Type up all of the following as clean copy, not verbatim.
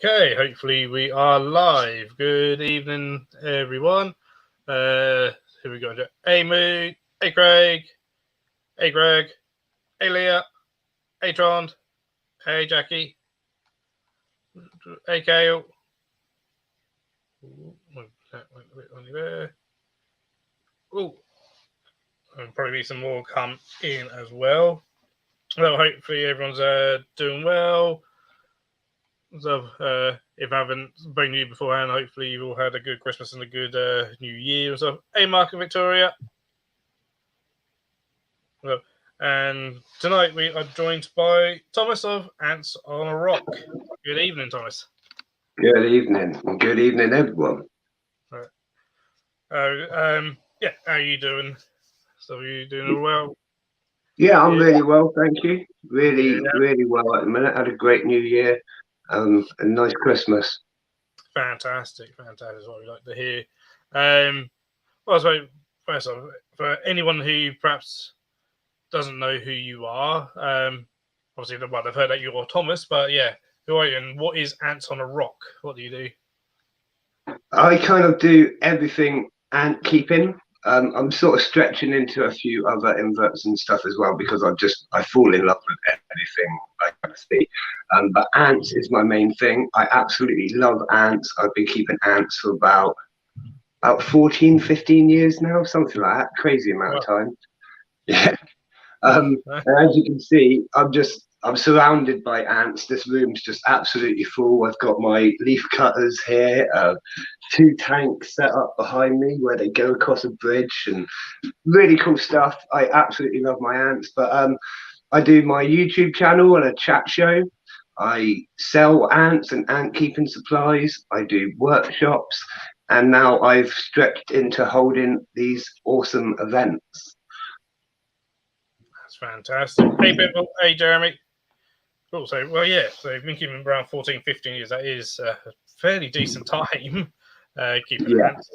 Okay, hopefully we are live. Good evening, everyone. Here we go. Hey, Mood. Hey, Craig. Hey, Greg. Hey, Leah. Hey, Trond. Hey, Jackie. Hey, Kale. Oh, there'll probably be some more come in as well. Well, hopefully everyone's doing well. So, if I haven't spoken to you beforehand, hopefully you've all had a good Christmas and a good New Year and stuff. Hey, Mark and Victoria. Well, and tonight we are joined by Thomas of Ants on a Rock. Good evening, Thomas. Good evening, and good evening, everyone. Yeah, how are you doing? So, are you doing well? Yeah, I'm really well, thank you. Really well at the minute. Had a great New Year, a nice Christmas. Fantastic is what we like to hear. Well, so first off, for anyone who perhaps doesn't know who you are, obviously they've heard that you're Thomas, but yeah, who are you and what is Ants on a Rock? What do you do? I kind of do everything ant keeping. I'm sort of stretching into a few other inverts and stuff as well because I fall in love with everything I see. But ants is my main thing. I absolutely love ants. I've been keeping ants for about 14, 15 years now, something like that. Crazy amount of time. Yeah. And as you can see, I'm surrounded by ants. This room's just absolutely full. I've got my leaf cutters here, 2 tanks set up behind me where they go across a bridge, and really cool stuff. I absolutely love my ants. But I do my YouTube channel and a chat show. I sell ants and ant keeping supplies. I do workshops, and now I've stretched into holding these awesome events. That's fantastic. Hey, Bimble. Hey, Jeremy. Cool. So, well, yeah. So, you've been keeping around 14, 15 years. That is a fairly decent time keeping ants.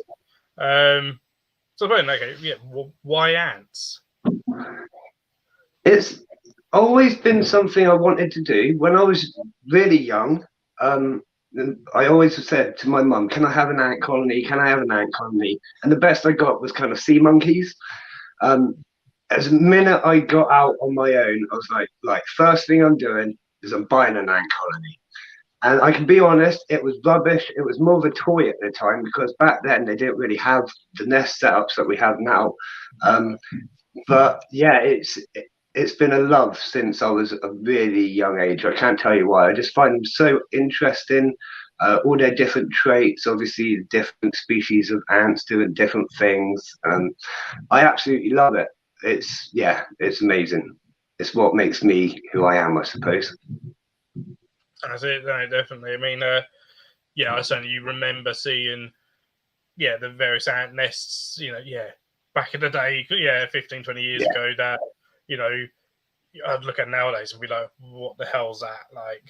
So, okay, yeah. Why ants? It's always been something I wanted to do. When I was really young, I always said to my mum, "Can I have an ant colony? Can I have an ant colony?" And the best I got was kind of sea monkeys. As the minute I got out on my own, I was like, first thing I'm doing is I'm buying an ant colony. And I can be honest, it was rubbish. It was more of a toy at the time because back then they didn't really have the nest setups that we have now. But yeah, it's been a love since I was a really young age. I can't tell you why. I just find them so interesting. All their different traits, obviously, different species of ants doing different things. I absolutely love it. It's amazing. It's what makes me who I am, I suppose. That's it. No, definitely. I mean, I certainly remember seeing, the various ant nests, back in the day, 15, 20 years ago that, I'd look at nowadays and be like, what the hell's that? Like,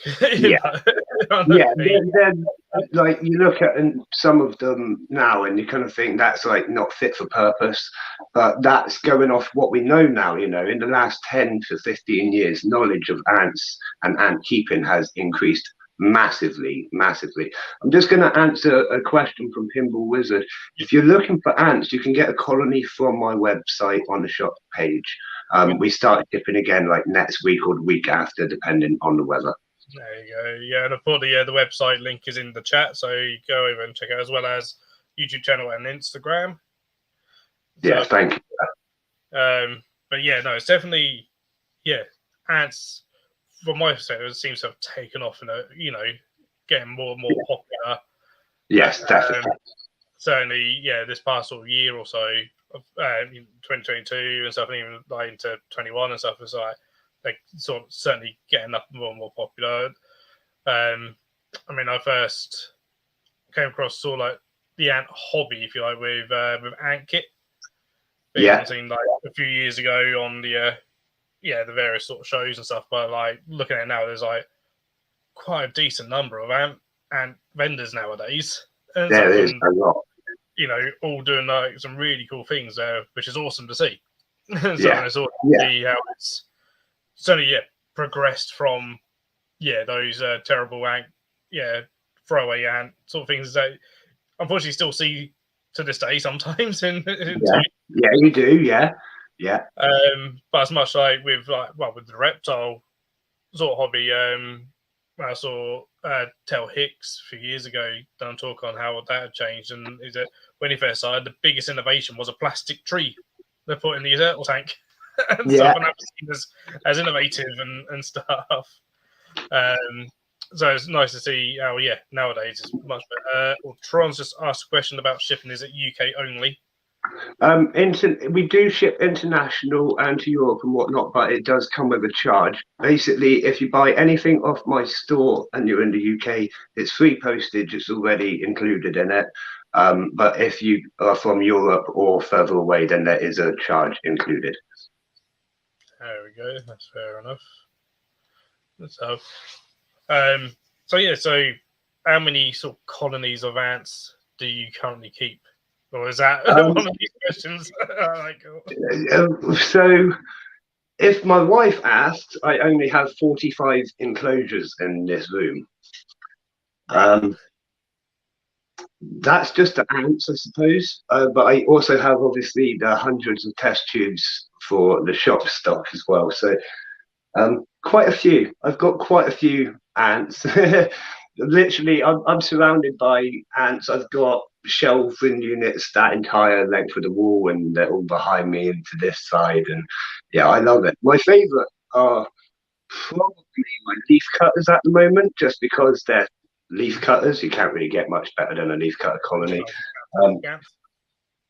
like you look at some of them now and you kind of think that's like not fit for purpose, but that's going off what we know now. In the last 10 to 15 years, knowledge of ants and ant keeping has increased massively. I'm just going to answer a question from Pinball Wizard. If you're looking for ants, you can get a colony from my website on the shop page. We start shipping again like next week or the week after, depending on the weather. There you go. Yeah, and I've put the website link is in the chat, so you go over and check it out, as well as YouTube channel and Instagram. Yeah, thank you. But yeah, no, it's definitely ants. From my perspective, it seems to have taken off and getting more and more popular. Yes, definitely. Certainly, this past sort of year or so, 2022 and stuff, and even like into 21 and stuff, is like they sort of certainly getting up more and more popular. I mean, I first came across like the ant hobby, if you like, with Antkit. Seen like a few years ago on the various sort of shows and stuff. But like looking at it now, there's like quite a decent number of ant vendors nowadays. And there is a lot. All doing like some really cool things there, which is awesome to see. It's awesome to see how it's certainly progressed from those terrible ant throwaway ant sort of things that unfortunately still see to this day sometimes. Yeah, you do. Yeah. But as much like with with the reptile sort of hobby, I saw Tel Hicks a few years ago done a talk on how that had changed, and is that when he first started, the biggest innovation was a plastic tree they put in the turtle tank and stuff, and that was seen as innovative and stuff. So it's nice to see how nowadays it's much better. Tron's just asked a question about shipping. Is it UK only? We do ship international and to Europe and whatnot, but it does come with a charge. Basically, if you buy anything off my store and you're in the UK, it's free postage. It's already included in it. But if you are from Europe or further away, then there is a charge included. There we go. That's fair enough. So, so how many sort of colonies of ants do you currently keep? Or is that one of these questions? So, if my wife asks, I only have 45 enclosures in this room. That's just the ants, I suppose. But I also have obviously the hundreds of test tubes for the shop stuff as well. So, quite a few. I've got quite a few ants. Literally, I'm surrounded by ants. I've got shelving units that entire length of the wall, and they're all behind me and to this side. And yeah, I love it. My favourite are probably my leaf cutters at the moment, just because they're leaf cutters. You can't really get much better than a leaf cutter colony.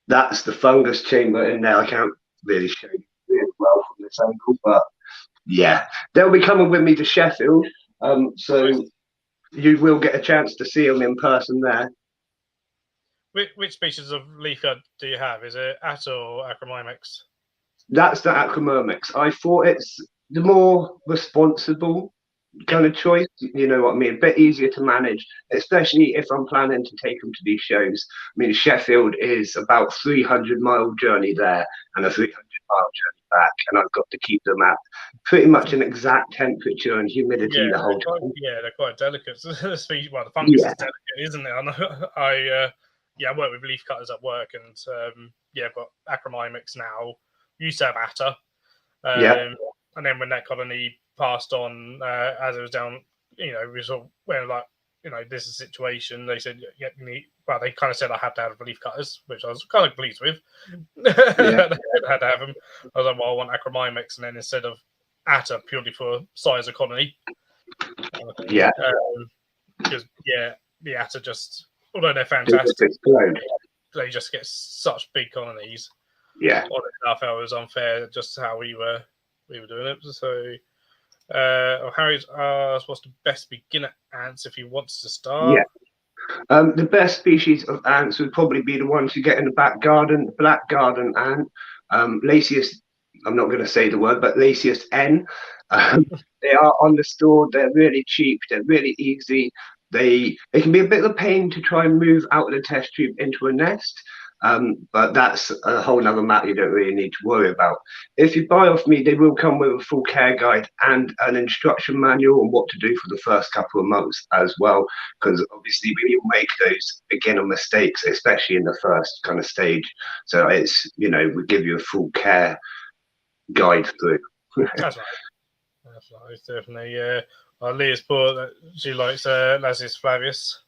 That's the fungus chamber in there. I can't really show you really well from this angle, but yeah, they'll be coming with me to Sheffield. So you will get a chance to see them in person there. Which species of leaf cut do you have? Is it Atta or Acromyrmex? That's the Acromyrmex. I thought it's the more responsible kind of choice. You know what I mean? A bit easier to manage, especially if I'm planning to take them to these shows. I mean, Sheffield is about 300-mile journey there and a 300-mile journey back, and I've got to keep them at pretty much an exact temperature and humidity the whole time. They're quite delicate. Well, the fungus is delicate, isn't it? I work with leaf cutters at work, and I've got Acromyrmex now. Used to have Atta, and then when that colony passed on, as it was down, we sort of went like, this is a situation. They said, they kind of said I had to have leaf cutters, which I was kind of pleased with. I had to have them. I was like, well, I want Acromyrmex, and then instead of Atta, purely for size of colony. Because the Atta just, although they're fantastic, they just get such big colonies. Yeah, I felt it was unfair just how we were doing it. So Harry's asked, what's the best beginner ants if he wants to start? The best species of ants would probably be the ones you get in the back garden, black garden ant, Lasius. I'm not going to say the word, but Lasius N. They are on the store. They're really cheap. They're really easy. They can be a bit of a pain to try and move out of the test tube into a nest. But that's a whole nother matter you don't really need to worry about. If you buy off me, they will come with a full care guide and an instruction manual on what to do for the first couple of months as well. Because obviously when you make those beginner mistakes, especially in the first kind of stage, so it's, we give you a full care guide through. That's right, definitely. Leah's put that she likes Lasius flavius.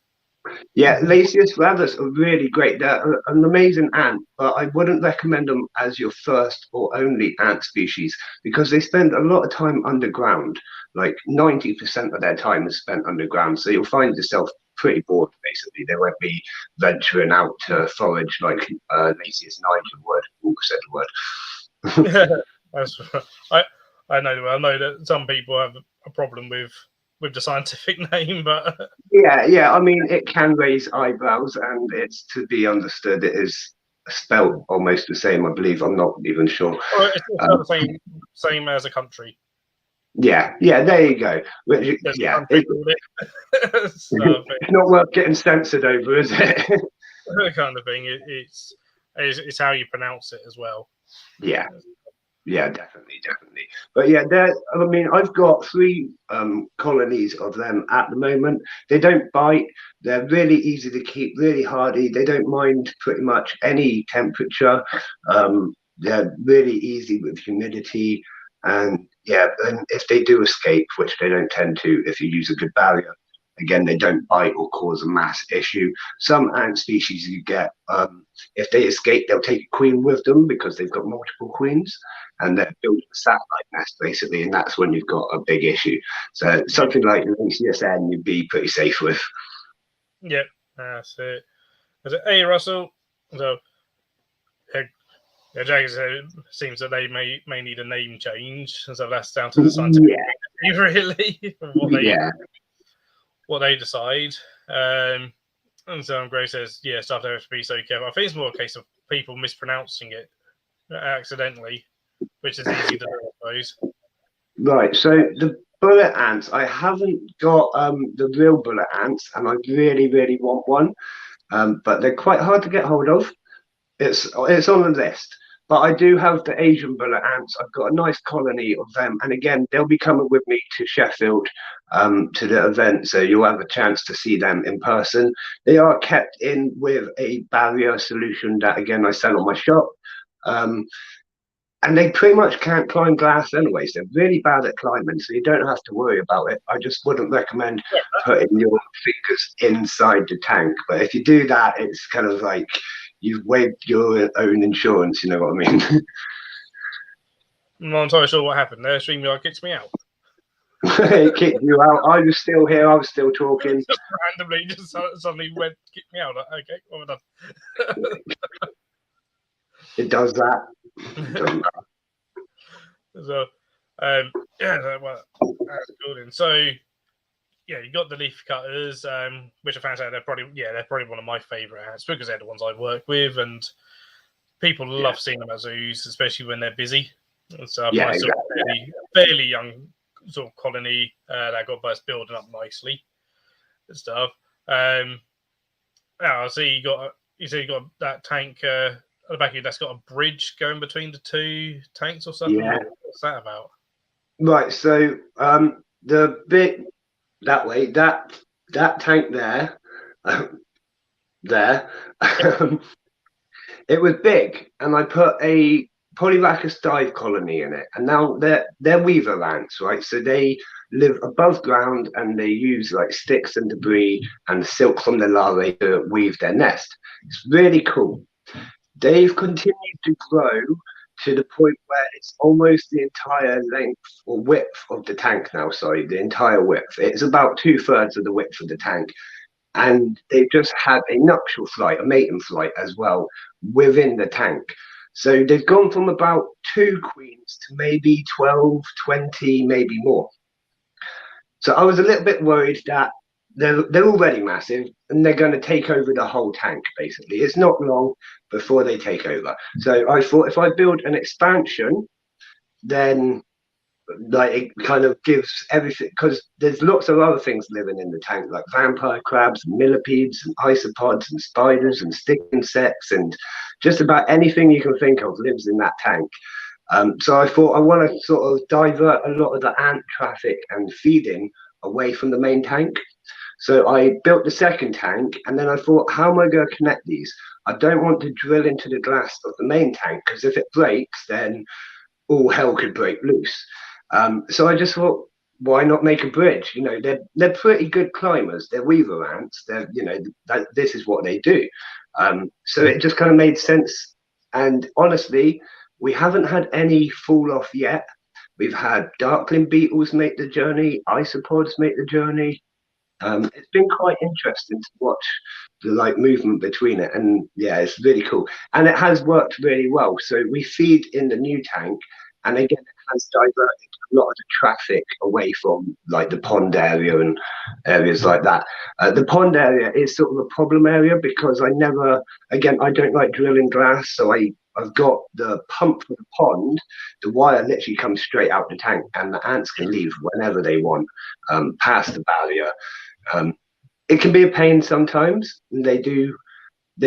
Yeah, Lasius flavius are really great. They're an amazing ant, but I wouldn't recommend them as your first or only ant species because they spend a lot of time underground. Like 90% of their time is spent underground. So you'll find yourself pretty bored, basically. They won't be venturing out to forage like Lasius niger would, said the word. That's right. I know that some people have a problem with the scientific name, but yeah, I mean it can raise eyebrows, and it's to be understood. It is spelled almost the same, I believe. I'm not even sure. Well, it's the same as a country. Yeah, there you go. It's not worth getting censored over, is it? Kind of thing. It's how you pronounce it as well. Yeah. Yeah, definitely, definitely. But yeah, I mean, I've got three colonies of them at the moment. They don't bite. They're really easy to keep, really hardy. They don't mind pretty much any temperature. They're really easy with humidity. And yeah, and if they do escape, which they don't tend to if you use a good barrier, again, they don't bite or cause a mass issue. Some ant species you get, if they escape, they'll take a queen with them because they've got multiple queens and they're building a satellite nest basically, and that's when you've got a big issue. So something like an ACSN, you'd be pretty safe with. Yep, that's it. Hey, Russell. So, Jack seems that they may need a name change, so that's down to the scientific really. What they decide. And so Gray says, yeah, stuff there has to be so careful. I think it's more a case of people mispronouncing it accidentally, which is easy to do, I suppose. Right, so the bullet ants, I haven't got the real bullet ants, and I really, really want one, but they're quite hard to get hold of. It's on the list. But I do have the Asian bullet ants. I've got a nice colony of them. And again, they'll be coming with me to Sheffield to the event. So you'll have a chance to see them in person. They are kept in with a barrier solution that, again, I sell on my shop. And they pretty much can't climb glass anyways. They're really bad at climbing, so you don't have to worry about it. I just wouldn't recommend putting your fingers inside the tank. But if you do that, it's kind of like you've waived your own insurance, you know what I mean? I'm not entirely sure what happened there. StreamYard kicked me out. It kicked you out. I was still here. I was still talking. Just randomly, just suddenly kicked me out. Okay, well done. It does that. So, yeah, well, that's good. So, yeah, you got the leaf cutters, which I found out they're probably one of my favourite ants because they're the ones I work with, and people love seeing them at zoos, especially when they're busy. And so, yeah, exactly. fairly young sort of colony that got burst building up nicely and stuff. I see you got that tank at the back of you that's got a bridge going between the two tanks or something. Yeah. What's that about? Right. So the bit that way, that tank there, it was big, and I put a Polyrhacus dive colony in it, and now they're weaver ants, right? So they live above ground and they use like sticks and debris and silk from the larvae to weave their nest. It's really cool. They've continued to grow to the point where it's almost the entire length or width of the tank now. Sorry, the entire width. It's about 2/3 of the width of the tank. And they've just had a nuptial flight, a mating flight as well, within the tank. So they've gone from about 2 queens to maybe 12, 20, maybe more. So I was a little bit worried that they're already massive and they're going to take over the whole tank, basically. It's not long before they take over. So I thought if I build an expansion, then like it kind of gives everything, because there's lots of other things living in the tank, like vampire crabs, millipedes, and isopods, and spiders, and stick insects, and just about anything you can think of lives in that tank. So I thought I want to sort of divert a lot of the ant traffic and feeding away from the main tank. So I built the second tank, and then I thought, how am I going to connect these? I don't want to drill into the glass of the main tank, because if it breaks, then all hell could break loose. So I just thought, why not make a bridge? You know, they're pretty good climbers. They're weaver ants. They're, you know, this is what they do. So it just kind of made sense. And honestly, we haven't had any fall off yet. We've had darkling beetles make the journey, isopods make the journey. It's been quite interesting to watch the like movement between it, and yeah, it's really cool. And it has worked really well. So we feed in the new tank, and again, it has diverted a lot of the traffic away from like the pond area and areas like that. The pond area is sort of a problem area because I don't like drilling glass, so I've got the pump for the pond. The wire literally comes straight out the tank, and the ants can leave whenever they want, past the barrier. It can be a pain sometimes. They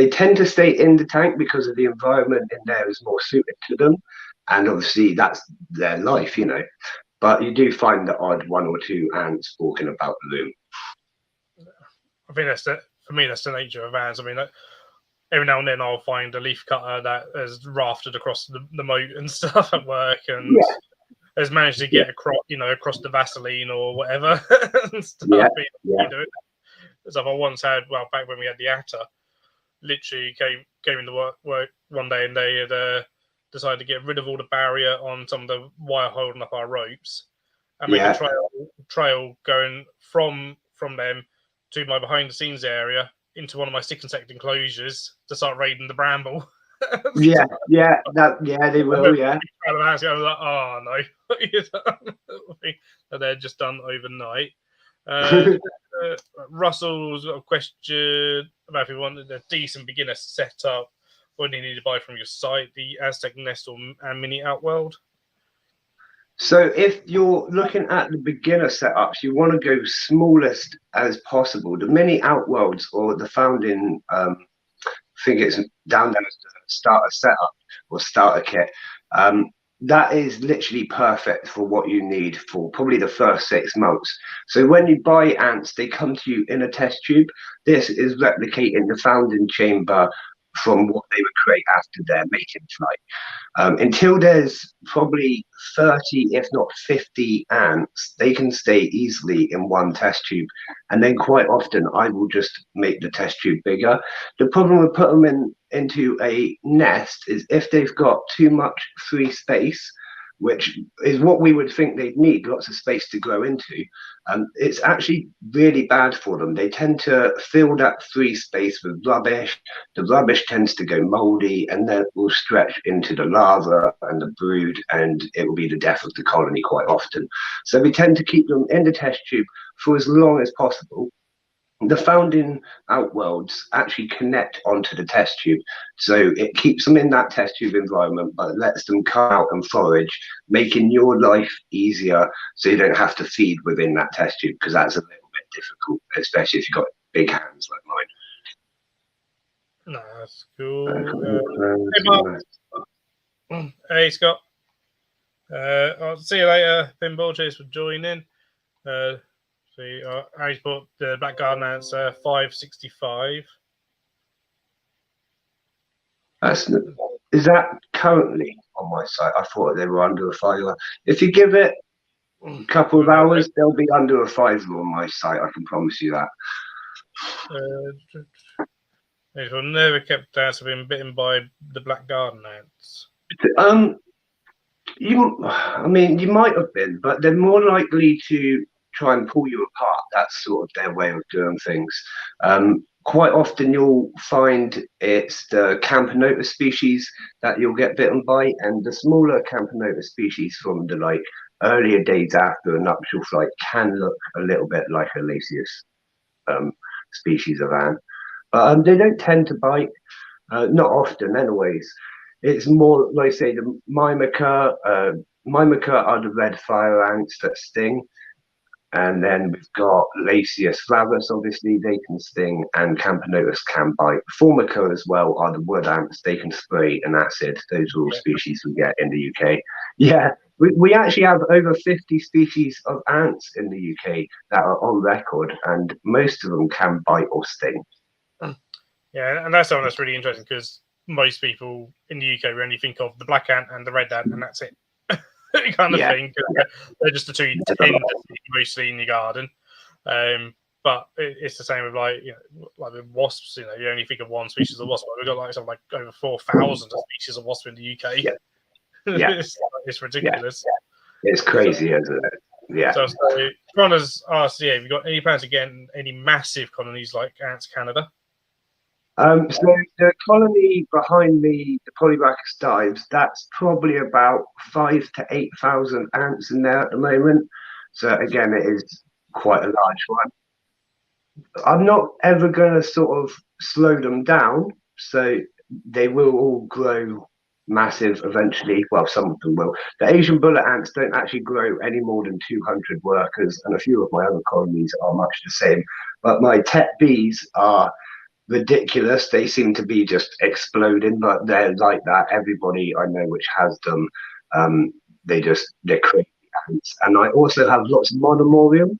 tend to stay in the tank because of the environment in there is more suited to them. and obviously that's their life, you know. But you do find the odd one or two ants walking about the loom. I think for me, that's the nature of ants. I mean, every now and then I'll find a leaf cutter that has rafted across the moat and stuff at work, and has managed to get across the Vaseline or whatever and stuff. You know, stuff I once had, back when we had the Atta, literally came into work one day and they had decided to get rid of all the barrier on some of the wire holding up our ropes and make a trail going from them to my behind the scenes area into one of my stick insect enclosures to start raiding the bramble. They will. Yeah, I was like, oh no, they're just done overnight. Russell's got a question about if you wanted a decent beginner setup. What do you need to buy from your site? The Aztec Nest and Mini Outworld. So if you're looking at the beginner setups, you want to go smallest as possible. The Mini Outworlds or the founding, I think it's down there as the starter setup or starter kit. That is literally perfect for what you need for probably the first 6 months. So when you buy ants, they come to you in a test tube. This is replicating the founding chamber from what they would create after their mating flight. Until there's probably 30, if not 50 ants, they can stay easily in one test tube. And then quite often I will just make the test tube bigger. The problem with putting them into a nest is if they've got too much free space, which is what we would think they'd need, lots of space to grow into, it's actually really bad for them. They tend to fill that free space with rubbish. The rubbish tends to go moldy, and then it will stretch into the larva and the brood, and it will be the death of the colony quite often. So we tend to keep them in the test tube for as long as possible. The founding outworlds actually connect onto the test tube, so it keeps them in that test tube environment, but lets them come out and forage, making your life easier, so you don't have to feed within that test tube, because that's a little bit difficult, especially if you've got big hands like mine. No, that's cool. Hey, Mark. Hey, Scott. I'll see you later. Pinball, cheers for joining. I bought the Black Garden Ants 565. Is that currently on my site? I thought they were under a $5. If you give it a couple of hours, they'll be under a $5 on my site. I can promise you that. These were never kept out of being bitten by the Black Garden Ants. You might have been, but they're more likely to try and pull you apart. That's sort of their way of doing things. Quite often you'll find it's the Campanota species that you'll get bitten by, and the smaller Campanota species from the earlier days after a nuptial flight can look a little bit like a Lasius species of ant. But they don't tend to bite, not often anyways. It's more, like say, the Myrmica. Myrmica are the red fire ants that sting. And then we've got Lasius flavus, obviously, they can sting, and Camponotus can bite. Formica as well are the wood ants, they can spray an acid. Those are all species we get in the UK. Yeah, we actually have over 50 species of ants in the UK that are on record, and most of them can bite or sting. Yeah, and that's something that's really interesting, because most people in the UK we only think of the black ant and the red ant, and that's it. Kind of thing. They're just the two you tend to see mostly in your garden. But it's the same with like the wasps. You only think of one species of wasp, but we've got something like over 4,000 species of wasp in the UK. It's ridiculous. It's crazy, isn't it? Yeah. So Connor's asked, have you got any plans to get any massive colonies like Ants Canada? So the colony behind me, the Polybrachus dives, that's probably about 5,000 to 8,000 ants in there at the moment. So again, it is quite a large one. I'm not ever going to sort of slow them down, so they will all grow massive eventually. Well, some of them will. The Asian bullet ants don't actually grow any more than 200 workers, and a few of my other colonies are much the same. But my Tet bees are ridiculous. They seem to be just exploding, but they're like that. Everybody I know which has them They're crazy ants. And I also have lots of Monomorium.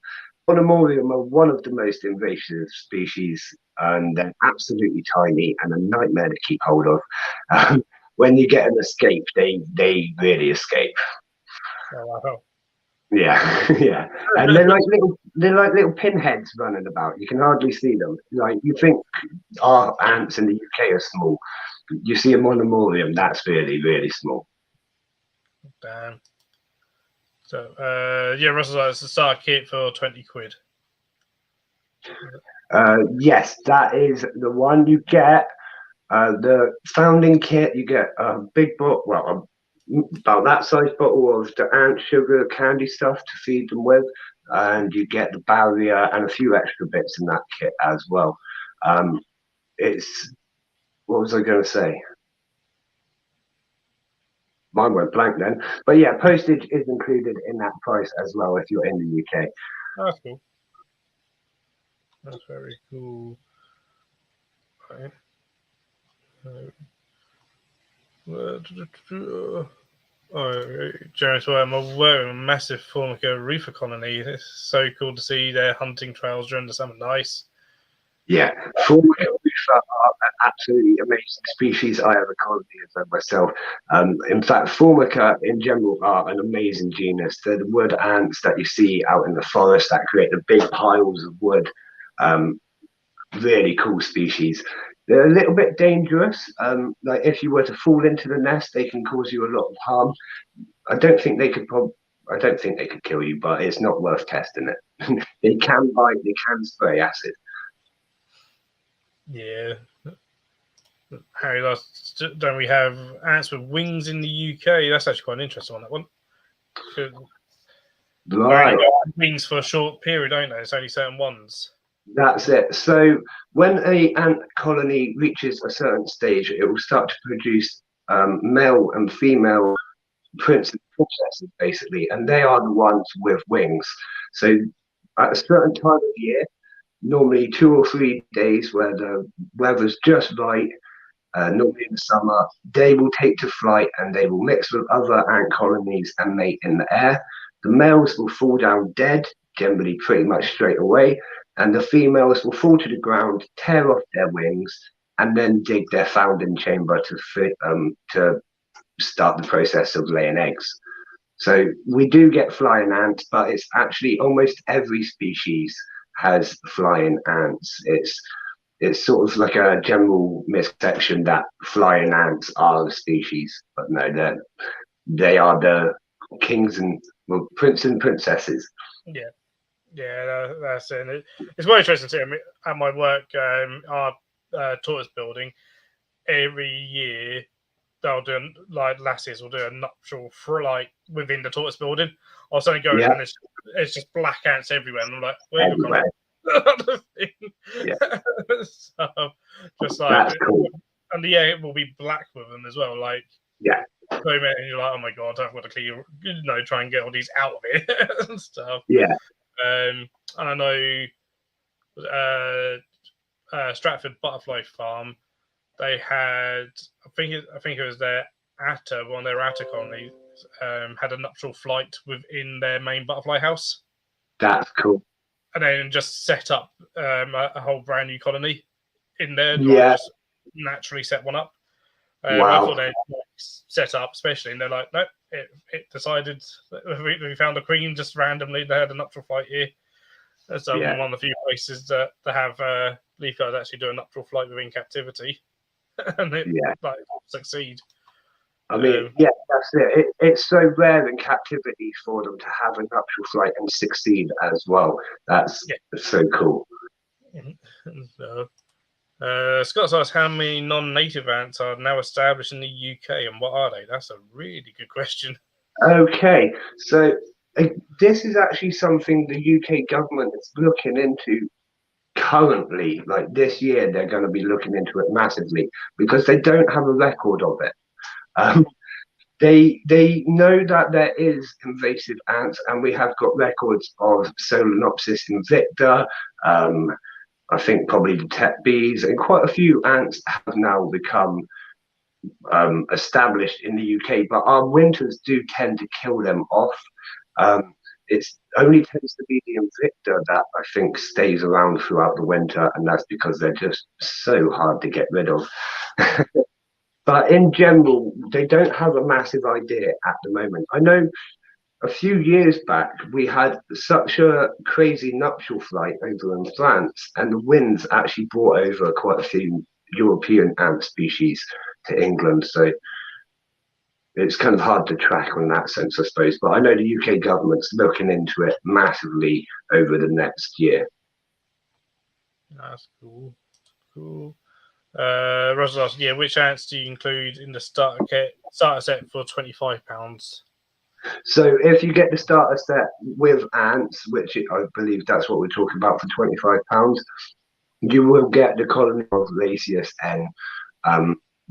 Monomorium are one of the most invasive species, and they're absolutely tiny and a nightmare to keep hold of. When you get an escape, they really escape. Oh, wow. Yeah, yeah, and they're like little pinheads running about. You can hardly see them. Like you think our ants in the UK are small. You see a Monomorium, that's really really small. Damn. So, yeah, Russell's like, it's a starter kit for 20 quid. Yes, that is the one you get. The founding kit, you get a big bottle, well, about that size bottle of the ant sugar candy stuff to feed them with, and you get the barrier and a few extra bits in that kit as well. It's what was I going to say? Mine went blank then. But yeah, postage is included in that price as well if you're in the UK. Oh, that's cool. That's very cool. Right. James, well, I'm aware of a massive Formica reefer colony. It's so cool to see their hunting trails during the summer. Nice. Yeah, Formica reefer are an absolutely amazing species. I have a colony of them myself. In fact, Formica in general are an amazing genus. They're the wood ants that you see out in the forest that create the big piles of wood. Really cool species. They're a little bit dangerous. Like if you were to fall into the nest, they can cause you a lot of harm. I don't think they could kill you, but it's not worth testing it. They can bite. They can spray acid. Yeah. Harry, don't we have ants with wings in the UK? That's actually quite an interesting one. That one. Right. Wings for a short period, don't they? It's only certain ones. That's it. So when an ant colony reaches a certain stage, it will start to produce male and female prince and princesses, basically, and they are the ones with wings. So at a certain time of year, normally 2 or 3 days where the weather's just right, normally in the summer, they will take to flight and they will mix with other ant colonies and mate in the air. The males will fall down dead, generally pretty much straight away, and the females will fall to the ground, tear off their wings, and then dig their founding chamber to start the process of laying eggs. So we do get flying ants, but it's actually almost every species has flying ants. It's sort of like a general misconception that flying ants are the species, but no, they are the kings and prince and princesses. Yeah. Yeah, that's it. It's more interesting to see. I mean, at my work, our tortoise building, every year they'll do like lasses will do a nuptial flight within the tortoise building. I'll suddenly go and it's just black ants everywhere, and I'm like, where you come from? Yeah. So, just like, that's cool. And the air will be black with them as well. Like, yeah. So and you're like, oh my god, I've got to clear, try and get all these out of it and stuff. Yeah. And I know Stratford Butterfly Farm, they had, I think it was their atta, one of their atta colonies, had a nuptial flight within their main butterfly house. That's cool. And then just set up a whole brand new colony in there. Yeah. Just naturally set one up. Wow. I thought they'd set up, especially, and they're like, nope, it decided we found a queen just randomly. They had a nuptial flight here. So one of the few places that have leaf guards actually do a nuptial flight within captivity, and it succeed. I mean, that's it. It's so rare in captivity for them to have a nuptial flight and succeed as well. That's so cool. Scott's asked how many non-native ants are now established in the UK and what are they? That's a really good question. Okay, so this is actually something the UK government is looking into currently. Like this year, they're going to be looking into it massively because they don't have a record of it. They know that there is invasive ants, and we have got records of Solenopsis invicta. I think probably the tet bees and quite a few ants have now become established in the UK, but our winters do tend to kill them off. It only tends to be the Invicta that I think stays around throughout the winter, and that's because they're just so hard to get rid of. But in general, they don't have a massive idea at the moment. I know a few years back, we had such a crazy nuptial flight over in France, and the winds actually brought over quite a few European ant species to England. So it's kind of hard to track on that sense, I suppose. But I know the UK government's looking into it massively over the next year. That's cool. Cool. Russell asked, yeah, which ants do you include in the starter set for £25? So if you get the starter set with ants, which I believe that's what we're talking about for £25, you will get the colony of Lasius N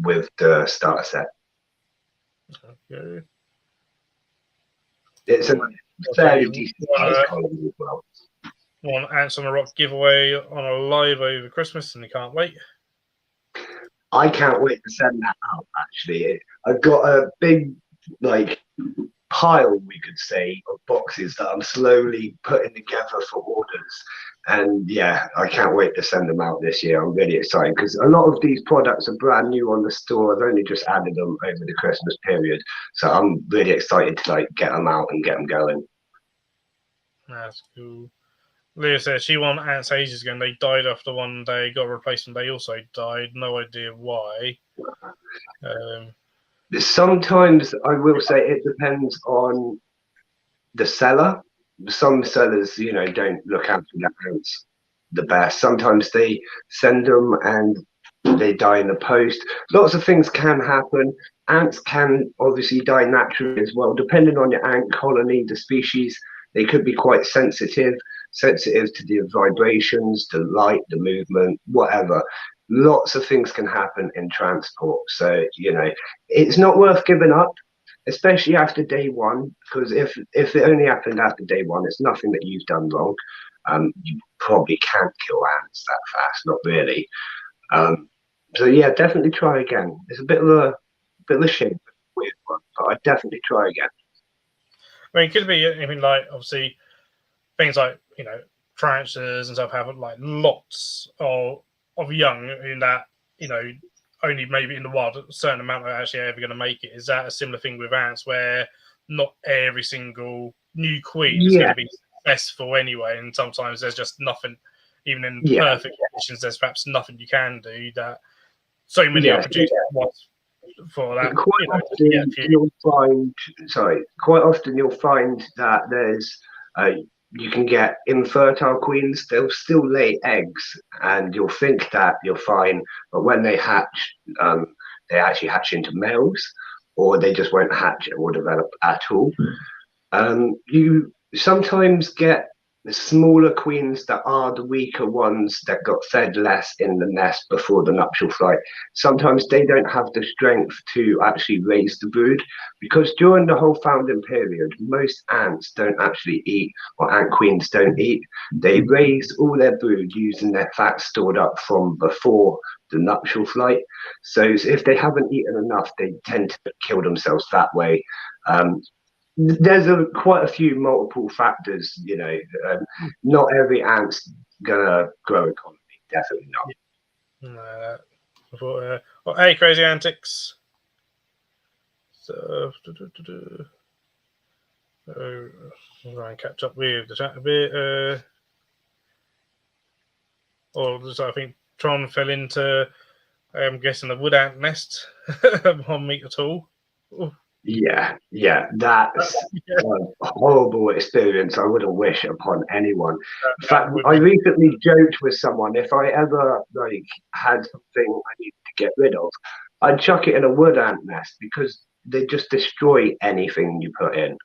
with the starter set. Okay. It's a fairly decent sized colony as well. Want Ants on a Rock giveaway on a live over Christmas, and you can't wait. I can't wait to send that out. Actually, I've got a big pile, we could say, of boxes that I'm slowly putting together for orders. And yeah, I can't wait to send them out this year. I'm really excited because a lot of these products are brand new on the store. I've only just added them over the Christmas period, so I'm really excited to get them out and get them going. That's cool. Leah says she won ants ages ago and they died after one day, got a replacement. They also died. No idea why. Sometimes I will say it depends on the seller. Some sellers, don't look after their ants the best. Sometimes they send them and they die in the post. Lots of things can happen. Ants can obviously die naturally as well, depending on your ant colony, the species. They could be quite sensitive to the vibrations, the light, the movement, whatever. Lots of things can happen in transport. So, it's not worth giving up, especially after day one, because if it only happened after day one, it's nothing that you've done wrong. You probably can't kill ants that fast, not really. So yeah, definitely try again. It's a bit of a shame, weird one, but I'd definitely try again. I mean, it could be anything obviously things like tarantulas and stuff have lots of young in that only maybe in the wild a certain amount are actually ever going to make it. Is that a similar thing with ants where not every single new queen is going to be successful anyway, and sometimes there's just nothing, even in perfect conditions, there's perhaps nothing you can do that so many are produced for that. Quite often you'll find that there's you can get infertile queens. They'll still lay eggs, and you'll think that you're fine, but when they hatch, they actually hatch into males, or they just won't hatch or develop at all. You sometimes get the smaller queens that are the weaker ones that got fed less in the nest before the nuptial flight. Sometimes they don't have the strength to actually raise the brood, because during the whole founding period, most ants don't actually eat, or ant queens don't eat. They raise all their brood using their fat stored up from before the nuptial flight. So if they haven't eaten enough, they tend to kill themselves that way. There's quite a few multiple factors, not every ant's gonna grow a colony, definitely not. Well, hey, Crazy Antics. So, I'll try and catch up with the chat a bit. I think Tron fell into, I'm guessing, the wood ant nest 1 meter tall. Ooh. Yeah, that's a horrible experience I wouldn't wish upon anyone. In fact, I recently joked with someone, if I ever had something I needed to get rid of, I'd chuck it in a wood ant nest, because they just destroy anything you put in.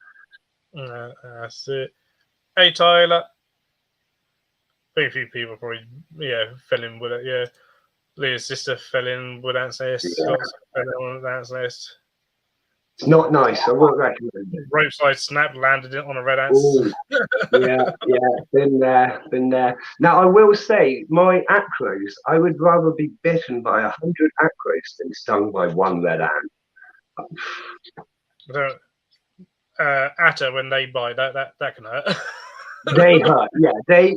That's it. Hey, Tyler. Very few people probably fell in with it. Yeah, Leah's sister fell in with ants nest. Fell in with ants nest. It's not nice. I won't recommend it. Roadside snap, landed it on a red ant. Ooh, yeah, been there. Now I will say, my acros, I would rather be bitten by 100 acros than stung by one red ant. Atta, when they bite, that can hurt. They hurt, yeah.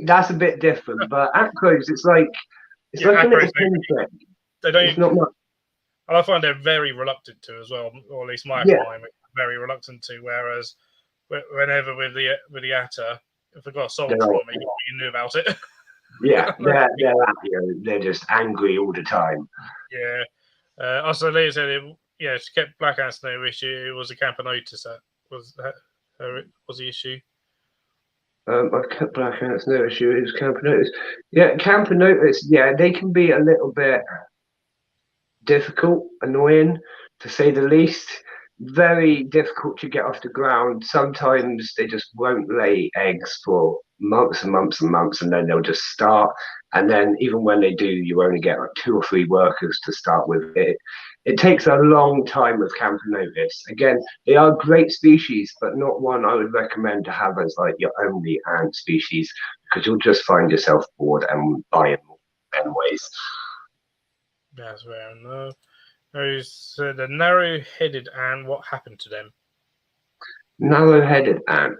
That's a bit different, but acros, it's like a little pinprick. They don't. It's not much. And I find they're very reluctant to as well, or at least my climate very reluctant to. Whereas, whenever with the Atta, if I got a soldier on me, you knew about it. Yeah, they're just angry all the time. Yeah. Also, Leah said, she kept black ants no issue. It was a Camponotus that was the issue. I kept black ants no issue. It was Camponotus. Yeah, Camponotus. Yeah, they can be a little bit difficult, annoying, to say the least. Very difficult to get off the ground. Sometimes they just won't lay eggs for months and months and months, and then they'll just start. And then even when they do, you only get like 2 or 3 workers to start with. It takes a long time with Camponotus. Again, they are great species, but not one I would recommend to have as like your only ant species, because you'll just find yourself bored and buying more anyways. That's fair enough. So the narrow-headed ant, what happened to them? Narrow-headed ant.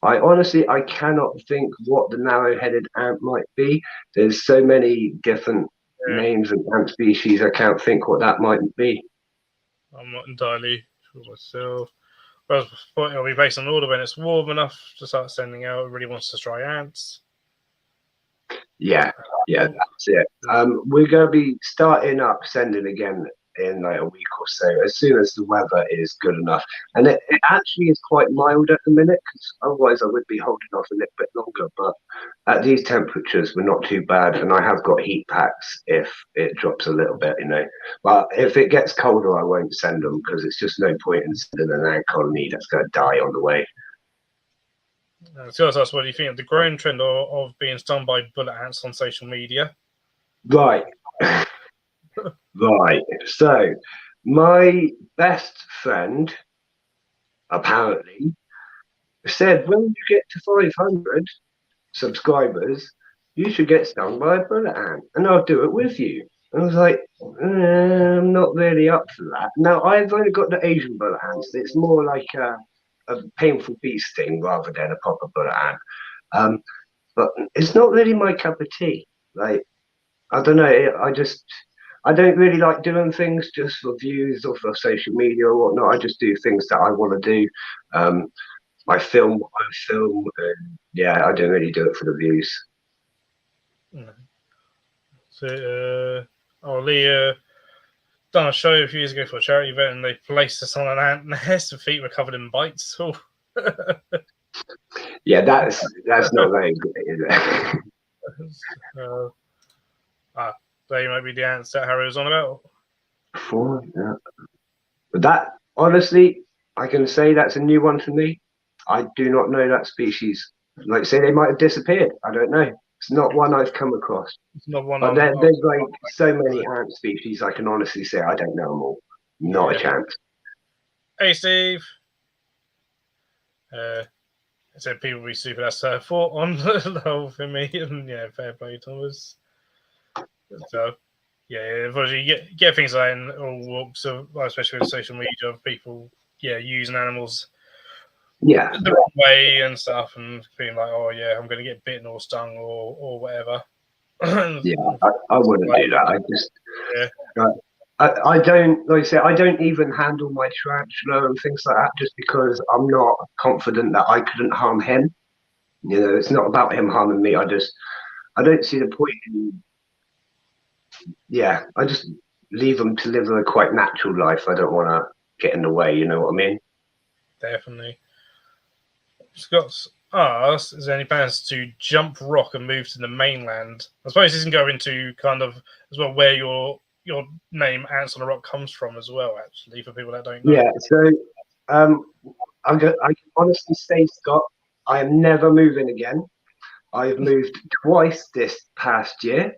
I cannot think what the narrow-headed ant might be. There's so many different names of ant species. I can't think what that might be. I'm not entirely sure myself. But it'll be based on order when it's warm enough to start sending out. It really wants to try ants. Yeah, that's it. We're going to be starting up sending again in like a week or so, as soon as the weather is good enough. And it actually is quite mild at the minute, because otherwise I would be holding off a little bit longer. But at these temperatures, we're not too bad, and I have got heat packs if it drops a little bit, But if it gets colder, I won't send them, because it's just no point in sending an ant colony that's going to die on the way. So that's what do you think of the growing trend of being stung by bullet ants on social media? Right. Right. So, my best friend apparently said, when you get to 500 subscribers, you should get stung by a bullet ant, and I'll do it with you. I was like, I'm not really up for that. Now, I've only got the Asian bullet ants. It's more like a painful bee sting rather than a proper bullet ant. But it's not really my cup of tea. Like, I don't know. I don't really like doing things just for views or for social media or whatnot. I just do things that I want to do. I film what I film, and I don't really do it for the views. So, Leah done a show a few years ago for a charity event, and they placed us on an ant nest. The feet were covered in bites. Oh. Yeah, that's not very good, is it? They might be the ants that Harry was on about. But that, honestly, I can say that's a new one for me. I do not know that species. Like say they might have disappeared. I don't know. It's not one I've come across. It's not one. But there's like so many ant species. I can honestly say I don't know them all. Not a chance. Hey, Steve. I said people be stupid. That's thought on the whole for me, and fair play, Thomas. So, unfortunately, you get things like in all walks of, especially with social media, of people, using animals, the wrong way and stuff, and being like, oh yeah, I'm going to get bitten or stung or whatever. I wouldn't do that. I just, I don't, like I say, I don't even handle my tarantula and things like that, just because I'm not confident that I couldn't harm him. It's not about him harming me. I don't see the point in. I just leave them to live a quite natural life. I don't want to get in the way, you know what I mean? Definitely. Scott's asked, is there any plans to jump rock and move to the mainland? I suppose this can go into kind of as well where your name Ants on a Rock comes from as well, actually, for people that don't know. Yeah, so I can honestly say, Scott, I am never moving again. I've moved twice this past year.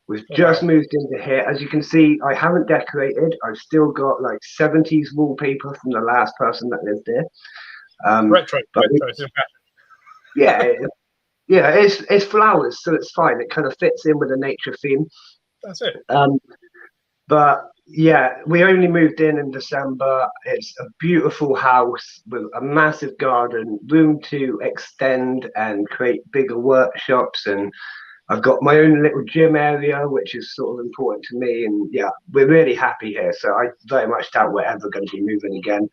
We've Oh, just wow. moved into here. As you can see, I haven't decorated. I've still got like 70s wallpaper from the last person that lived here. Retro, But retro. It's in yeah, fashion. yeah, it's flowers, so it's fine. It kind of fits in with the nature theme. That's it. Um, but yeah, we only moved in December. It's a beautiful house with a massive garden, room to extend and create bigger workshops, and I've got my own little gym area, which is sort of important to me. And yeah, we're really happy here. So I very much doubt we're ever going to be moving again.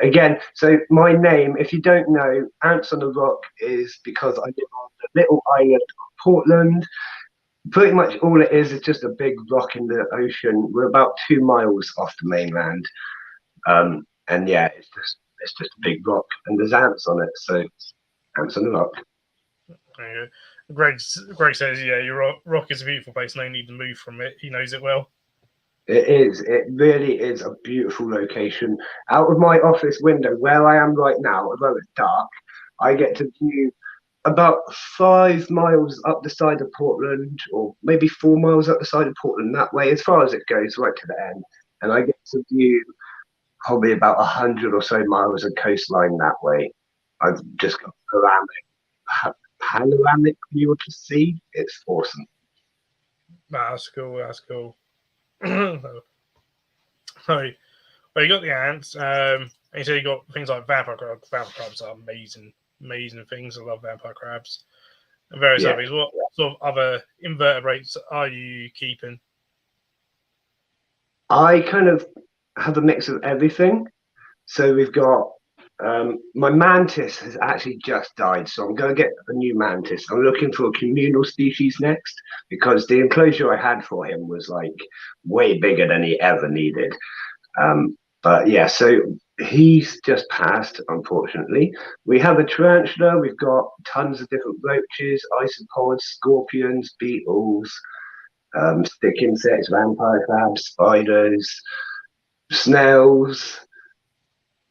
Again, so my name, if you don't know, Ants on the Rock is because I live on the little island of Portland. Pretty much all it is just a big rock in the ocean. We're about 2 miles off the mainland. And yeah, it's just a big rock and there's ants on it. So Ants on the Rock. Yeah. Greg says, yeah, your rock is a beautiful place. No need to move from it. He knows it well. It is. It really is a beautiful location. Out of my office window, where I am right now, although it's dark, I get to view about 5 miles up the side of Portland, or maybe 4 miles up the side of Portland that way, as far as it goes, right to the end. And I get to view probably about 100 or so miles of coastline that way. I've just got panoramic view of the sea. It's awesome. That's cool. That's cool. So, well, you got the ants. And you said you got things like vampire crabs. Vampire crabs are amazing, amazing things. I love vampire crabs and various other Yeah. things. What sort of other invertebrates are you keeping? I kind of have a mix of everything. So we've got my mantis has actually just died, so I'm going to get a new mantis. I'm looking for a communal species next because the enclosure I had for him was like way bigger than he ever needed. But yeah, so he's just passed, unfortunately. We have a tarantula. We've got tons of different roaches, isopods, scorpions, beetles, stick insects, vampire crabs, spiders, snails.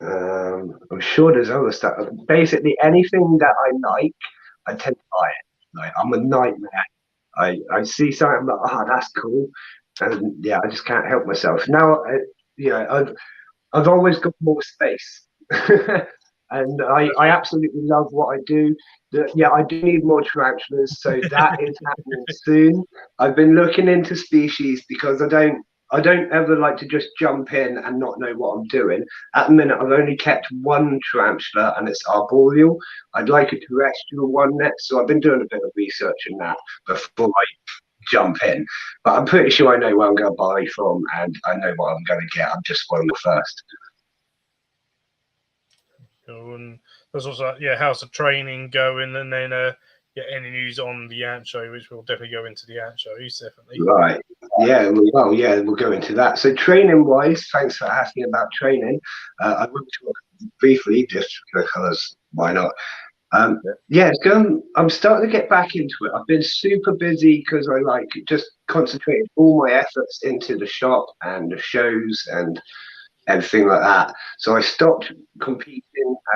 I'm sure there's other stuff. Basically, anything that I like, I tend to buy it. Like I'm a nightmare. I see something, I'm like, oh, that's cool, and yeah, I just can't help myself. Now, yeah, I've always got more space, and I absolutely love what I do. Yeah, I do need more tarantulas, so that is happening soon. I've been looking into species because I don't ever like to just jump in and not know what I'm doing. At the minute, I've only kept one tarantula, and it's arboreal. I'd like a terrestrial one next, so I've been doing a bit of research in that before I jump in. But I'm pretty sure I know where I'm going to buy from, and I know what I'm going to get. I'm just one first. And there's also how's the training going, and then any news on the ant show, which we'll definitely go into the ant shows definitely. Right. Yeah, well, yeah, we'll go into that. So, training wise, thanks for asking about training. I will talk briefly just because why not? Yeah, it's going. I'm starting to get back into it. I've been super busy because I like just concentrated all my efforts into the shop and the shows and everything like that. So I stopped competing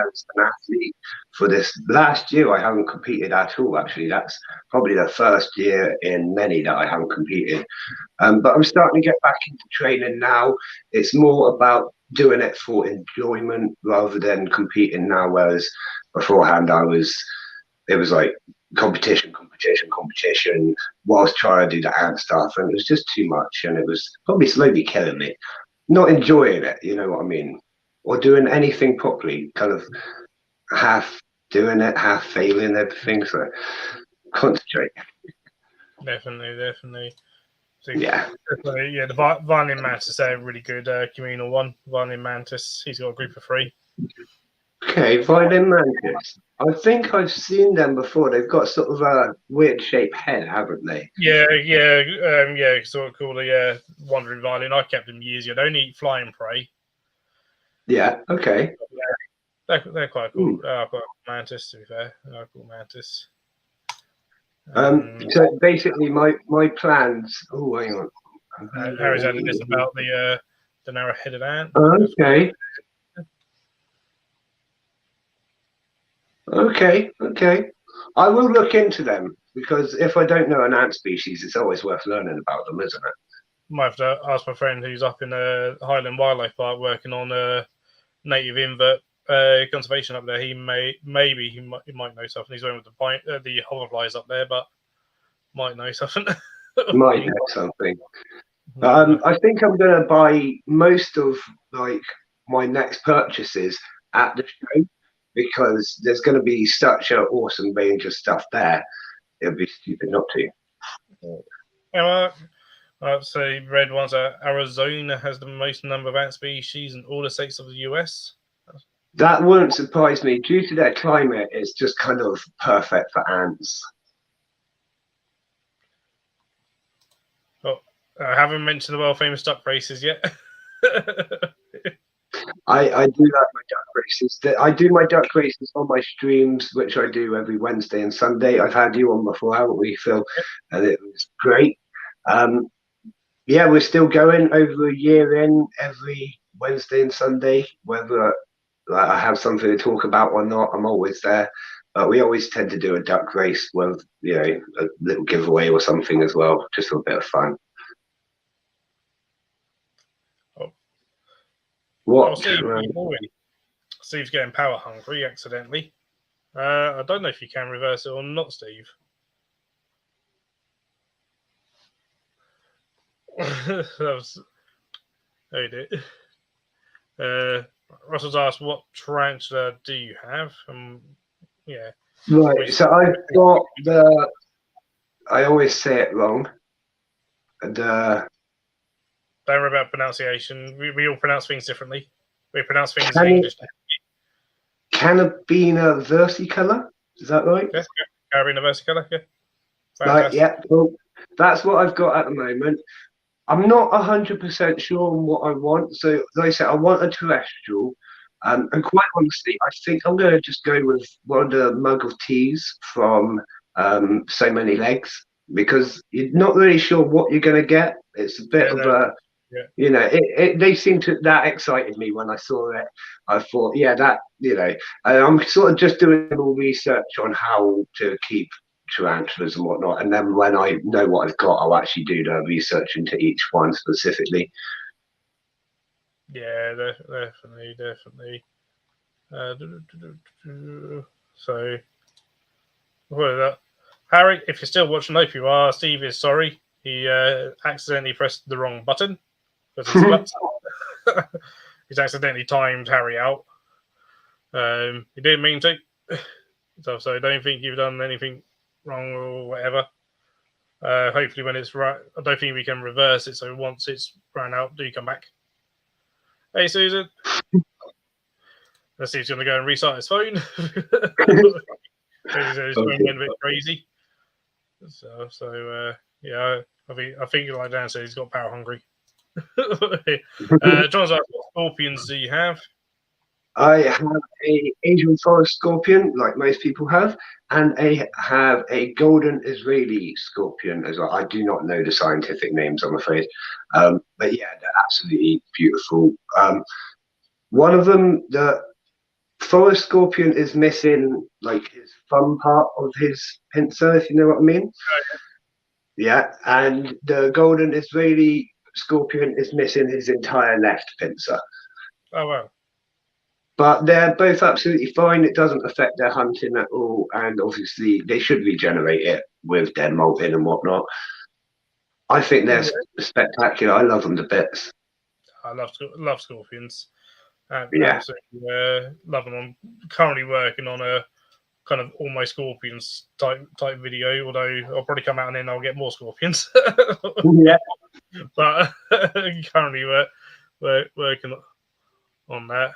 as an athlete for this last year. I haven't competed at all. Actually, that's probably the first year in many that I haven't competed. But I'm starting to get back into training now. It's more about doing it for enjoyment rather than competing now. Whereas beforehand, it was like competition, competition, competition, whilst trying to do the ant stuff, and it was just too much, and it was probably slowly killing me. Not enjoying it, you know what I mean, or doing anything properly, kind of half doing it, half failing everything. So concentrate. Definitely. So, Yeah. yeah, the Violin Mantis, they're a really good communal one. Violin Mantis, he's got a group of 3. Okay, violin mantis. I think I've seen them before. They've got sort of a weird shaped head, haven't they? Yeah, sort of cool. Yeah, wandering violin. I kept them years ago. They only eat flying prey. Yeah. Okay. They're quite cool. Quite mantis, to be fair. Cool mantis. So basically, my plans. Oh, hang on. Harry's added this about the narrow-headed ant. Okay. Okay. I will look into them because if I don't know an ant species, it's always worth learning about them, isn't it? Might have to ask my friend who's up in Highland Wildlife Park working on native invert conservation up there. He might know something. He's one with the hoverflies up there, but might know something. Might know something. I think I'm going to buy most of like my next purchases at the show because there's going to be such an awesome range of stuff there. It'd be stupid not to. I'd say red ones are Arizona has the most number of ant species in all the states of the US. That wouldn't surprise me. Due to their climate, it's just kind of perfect for ants. Oh, I haven't mentioned the world-famous duck races yet. I do like my duck races. I do my duck races on my streams, which I do every Wednesday and Sunday. I've had you on before, haven't we, Phil? And it was great. Yeah, we're still going over a year in every Wednesday and Sunday, whether I have something to talk about or not. I'm always there. But we always tend to do a duck race with, a little giveaway or something as well, just for a bit of fun. Oh. What? Steve's getting power hungry accidentally. I don't know if you can reverse it or not, Steve. Russell's asked, what tarantula do you have? Yeah. Right, so I've got I always say it wrong. Don't worry about pronunciation. We all pronounce things differently. We pronounce things in English. Carabina versicolor, is that right? Yeah, Carabina versicolor, yeah. Right, yeah, cool. That's what I've got at the moment. I'm not 100% sure on what I want. So, like I said, I want a terrestrial. And quite honestly, I think I'm going to just go with one of the mug of teas from So Many Legs because you're not really sure what you're going to get. It's a bit of a, they seem to, that excited me when I saw it. I thought, and I'm sort of just doing a little research on how to keep tarantulas and whatnot, and then when I know what I've got, I'll actually do the research into each one specifically. Yeah, definitely. So, what is that? Harry, if you're still watching, I hope you are. Steve is sorry. He accidentally pressed the wrong button because he's accidentally timed Harry out. He didn't mean to. So I don't think you've done anything wrong or whatever. Hopefully when it's right, I don't think we can reverse it, so once it's run out, do come back. Hey Susan, let's see if he's going to go and restart his phone. His phone went a bit crazy. Yeah, I think like Dan said, he's got power hungry. John's asked, what scorpions do you have? I have a Asian forest scorpion, like most people have, and I have a golden Israeli scorpion as well. I do not know the scientific names, I'm afraid. But yeah, they're absolutely beautiful. One of them, the forest scorpion, is missing like his thumb part of his pincer, if you know what I mean. Yeah, and the golden Israeli scorpion is missing his entire left pincer. Oh, wow. But they're both absolutely fine. It doesn't affect their hunting at all. And obviously, they should regenerate it with their molting and whatnot. I think they're spectacular. I love them to bits. I love scorpions. Yeah. Love them. I'm currently working on a kind of almost scorpions type video, although I'll probably come out and then I'll get more scorpions. Yeah. But currently we're working on that.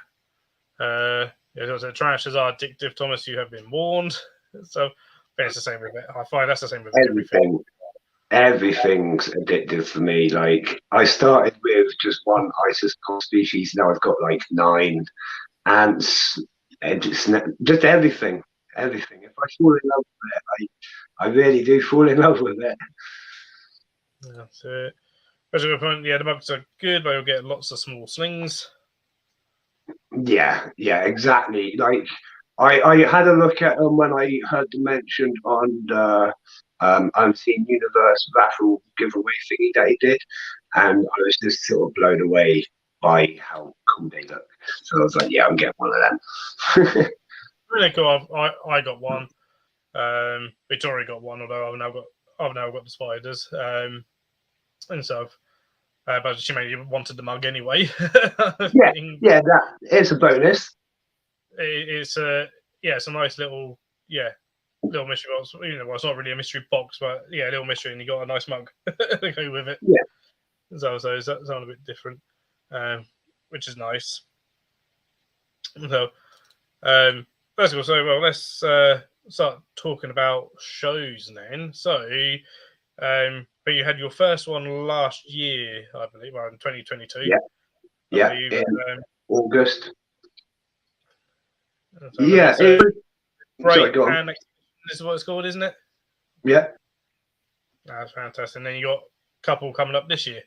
Tarantulas are addictive, Thomas. You have been warned. So it's the same with it. I find that's the same with everything. Everything's addictive for me. Like I started with just one Isis species. Now I've got like 9 ants. And just everything. Everything. If I fall in love with it, I really do fall in love with it. That's it. Yeah, the bugs are good, but you'll get lots of small slings. Yeah, exactly. Like I had a look at them when I heard them mentioned on the Unseen Universe raffle giveaway thingy that he did, and I was just sort of blown away by how cool they look. So I was like, yeah, I'm getting one of them. Really cool. I got one. Victoria got one, although I've now got the spiders and stuff. But she mainly wanted the mug anyway. yeah, that it's a bonus. It's it's a nice little mystery box. You know, well, it's not really a mystery box, but a little mystery, and you got a nice mug to go with it. Yeah. So that's a bit different, which is nice. So, first of all, let's start talking about shows then. So, but you had your first one last year, I believe, in 2022. Yeah, in August. So yeah, Great, and this is what it's called, isn't it? Yeah. That's fantastic. And then you got a couple coming up this year.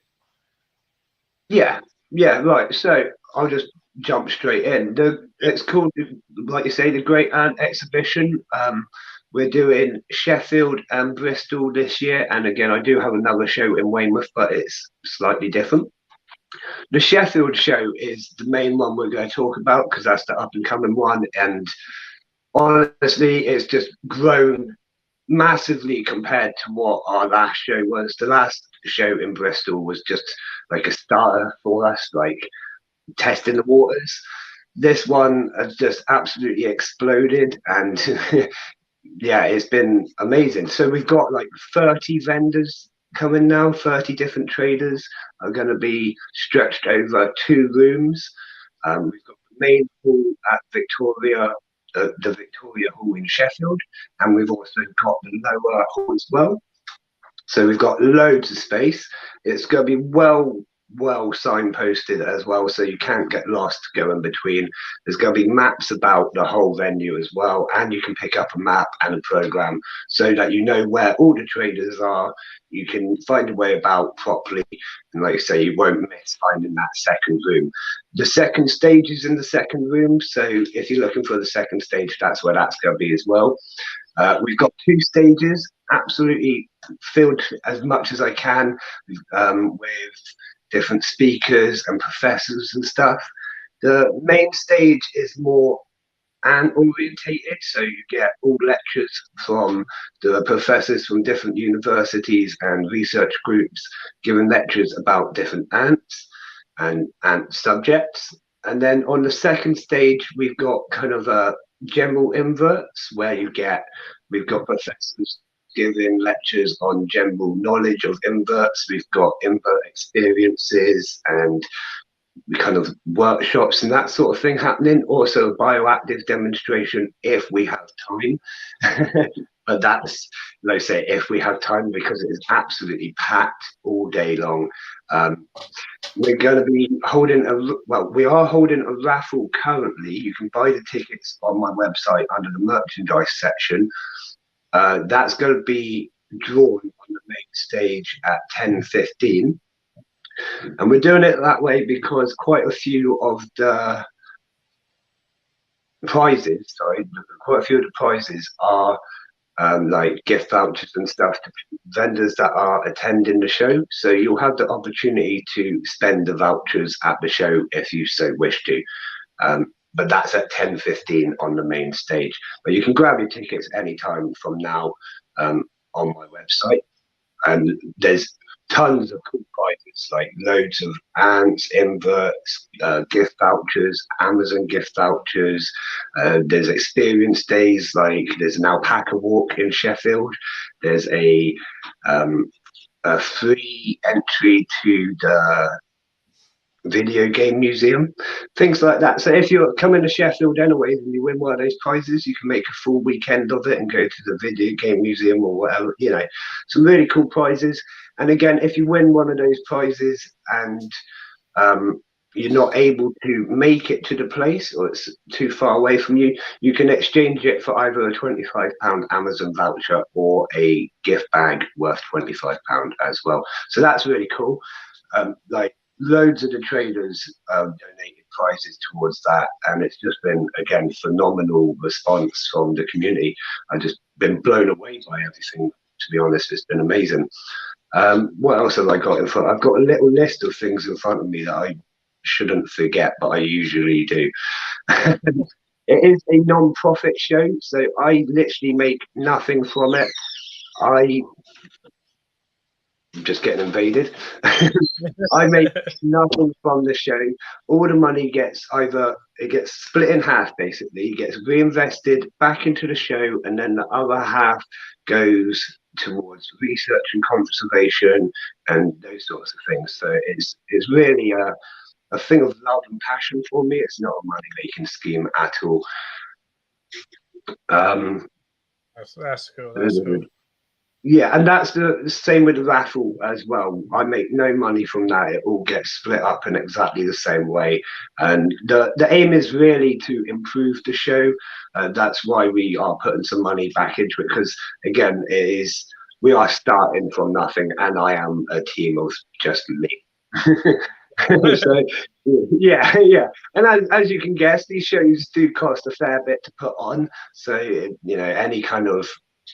Yeah, right. So I'll just jump straight in. It's called, like you say, the Great Ant Exhibition. We're doing Sheffield and Bristol this year, and again, I do have another show in Weymouth, but it's slightly different. The Sheffield show is the main one we're going to talk about because that's the up and coming one, and honestly, it's just grown massively compared to what our last show was. The last show in Bristol was just like a starter for us, like testing the waters. This one has just absolutely exploded, and it's been amazing. So we've got like 30 vendors coming now. 30 different traders are going to be stretched over 2 rooms. We've got the main hall at Victoria, the Victoria Hall in Sheffield, and we've also got the lower hall as well. So we've got loads of space. It's going to be well signposted as well, so you can't get lost going between. There's going to be maps about the whole venue as well, and you can pick up a map and a program so that you know where all the traders are. You can find a way about properly, and like I say, you won't miss finding that second room. The second stage is in the second room, so if you're looking for the second stage, that's where that's going to be as well. We've got 2 stages, absolutely filled as much as I can with different speakers and professors and stuff. The main stage is more ant orientated, so you get all lectures from the professors from different universities and research groups giving lectures about different ants and ant subjects. And then on the second stage, we've got kind of a general inverts where we've got professors giving lectures on general knowledge of inverts. We've got invert experiences and kind of workshops and that sort of thing happening. Also a bioactive demonstration if we have time. But that's, like I say, if we have time, because it is absolutely packed all day long. We're going to be we are holding a raffle currently. You can buy the tickets on my website under the merchandise section. That's going to be drawn on the main stage at 10:15. And we're doing it that way because quite a few of the prizes are like gift vouchers and stuff to vendors that are attending the show. So you'll have the opportunity to spend the vouchers at the show if you so wish to. But that's at 10:15 on the main stage. But you can grab your tickets anytime from now on my website. And there's tons of cool prizes, like loads of ants, inverts, gift vouchers, Amazon gift vouchers. There's experience days, like there's an alpaca walk in Sheffield. There's a free entry to the video game museum, things like that. So if you're coming to Sheffield anyways and you win one of those prizes, you can make a full weekend of it and go to the video game museum or whatever, some really cool prizes. And again, if you win one of those prizes and you're not able to make it to the place or it's too far away from you, you can exchange it for either a £25 Amazon voucher or a gift bag worth £25 as well. So that's really cool. Loads of the traders donated prizes towards that, and it's just been, again, phenomenal response from the community. I've just been blown away by everything to be honest. It's been amazing. What else have I got in front? I've got a little list of things in front of me that I shouldn't forget, but I usually do. It is a non-profit show, so I literally make nothing from it. I'm just getting invaded. I make nothing from the show. All the money gets split in half, basically. It gets reinvested back into the show, and then the other half goes towards research and conservation and those sorts of things. So it's really a thing of love and passion for me. It's not a money making scheme at all. That's cool. That's cool. Yeah, and that's the same with the raffle as well. I make no money from that. It all gets split up in exactly the same way. And the aim is really to improve the show. That's why we are putting some money back into it, because again, we are starting from nothing, and I am a team of just me. So yeah, and as you can guess, these shows do cost a fair bit to put on. So any kind of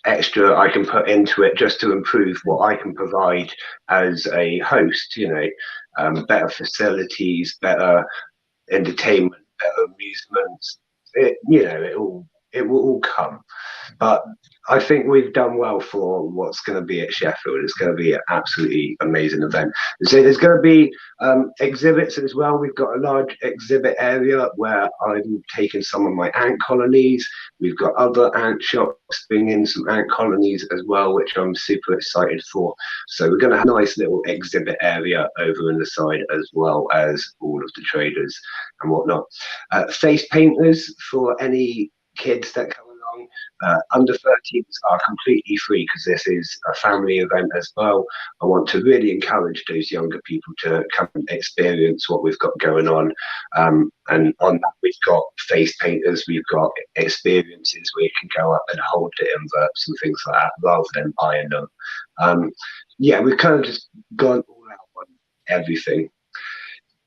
extra I can put into it just to improve what I can provide as a host, better facilities, better entertainment, better amusements. It will all come. But I think we've done well for what's going to be at Sheffield. It's going to be an absolutely amazing event. So there's going to be exhibits as well. We've got a large exhibit area where I'm taking some of my ant colonies. We've got other ant shops bringing some ant colonies as well, which I'm super excited for. So we're going to have a nice little exhibit area over in the side, as well as all of the traders and whatnot. Face painters for any kids that come along. Under 13s are completely free because this is a family event as well. I want to really encourage those younger people to come and experience what we've got going on. And on that, we've got face painters, we've got experiences where you can go up and hold the inverts and things like that rather than buying them. We've kind of just gone all out on everything.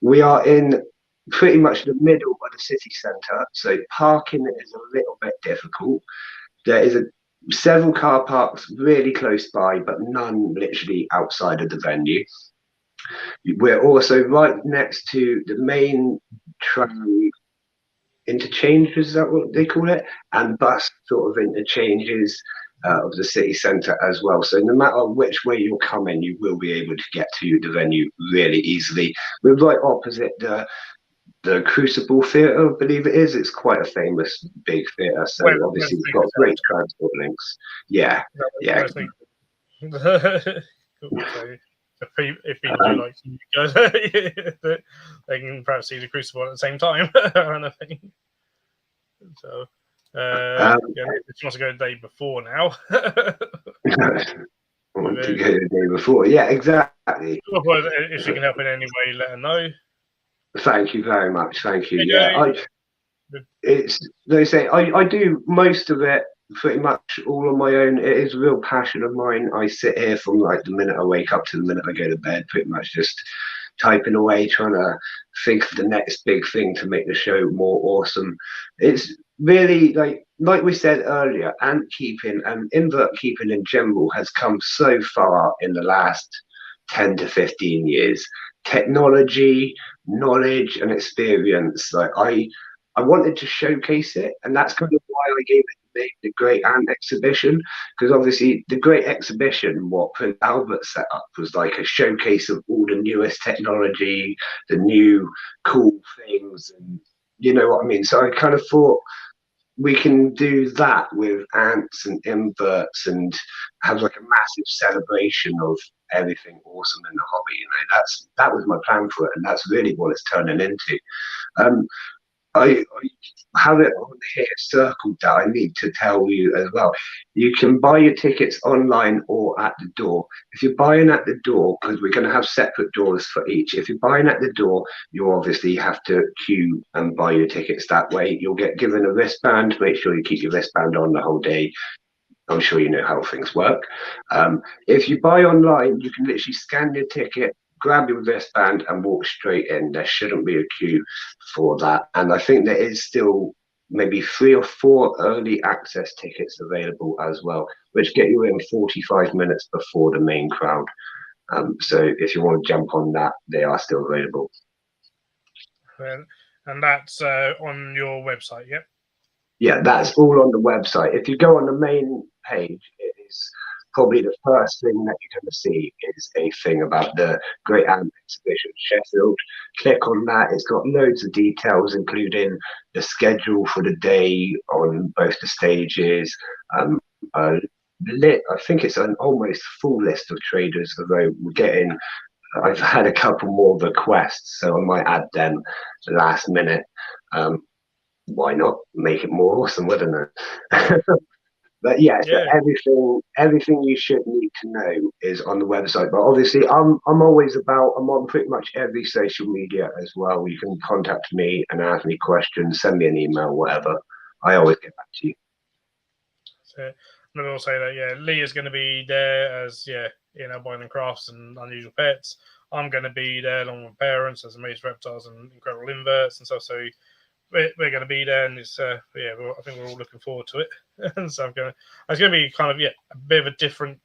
We are in pretty much the middle of the city centre, so parking is a little bit difficult. There is several car parks really close by, but none literally outside of the venue. We're also right next to the main tram interchange, is that what they call it? And bus sort of interchanges of the city centre as well. So no matter which way you're coming, you will be able to get to the venue really easily. We're right opposite the Crucible Theatre, I believe it is. It's quite a famous big theatre, so obviously we've got great transport links. Yeah. If people do like you guys, they can perhaps see the Crucible at the same time, kind of thing. So, if you want to go the day before now. I want to go the day before. Yeah, exactly. If you can help in any way, let her know. Thank you very much. Thank you. Yeah, I do most of it pretty much all on my own. It is a real passion of mine. I sit here from like the minute I wake up to the minute I go to bed, pretty much just typing away, trying to think of the next big thing to make the show more awesome. It's really like we said earlier, ant keeping and invert keeping in general has come so far in the last 10 to 15 years. Technology, knowledge, and experience. Like I wanted to showcase it, and that's kind of why I gave it the Great Ant Exhibition, because obviously the Great Exhibition, what Prince Albert set up, was like a showcase of all the newest technology, the new cool things, and you know what I mean. So I kind of thought we can do that with ants and inverts and have like a massive celebration of everything awesome in the hobby. That was my plan for it, and that's really what it's turning into. I have it on here circled that I need to tell you as well. You can buy your tickets online or at the door. If you're buying at the door, because we're going to have separate doors for each, if you're buying at the door, you obviously have to queue and buy your tickets that way. You'll get given a wristband. Make sure you keep your wristband on the whole day. I'm sure you know how things work. If you buy online, you can literally scan your ticket, grab your wristband and walk straight in. There shouldn't be a queue for that. And I think there is still maybe 3 or 4 early access tickets available as well, which get you in 45 minutes before the main crowd. So if you want to jump on that, they are still available. And that's on your website, yeah? Yeah, that's all on the website. If you go on the main page, it is probably the first thing that you're going to see is a thing about the Great Amp Exhibition Sheffield. Click on that. It's got loads of details, including the schedule for the day on both the stages. I think it's an almost full list of traders, although I've had a couple more requests, so I might add them last minute. Why not make it more awesome, wouldn't it? But yeah, so everything you should need to know is on the website. But obviously, I'm on pretty much every social media as well. You can contact me and ask me questions, send me an email, whatever. I always get back to you. So I will say that Lee is going to be there as Boylan Crafts and Unusual Pets. I'm going to be there along with parents as Amazing Reptiles and Incredible Inverts and stuff. So we're going to be there, and it's I think we're all looking forward to it. And so it's going to be kind of a bit of a different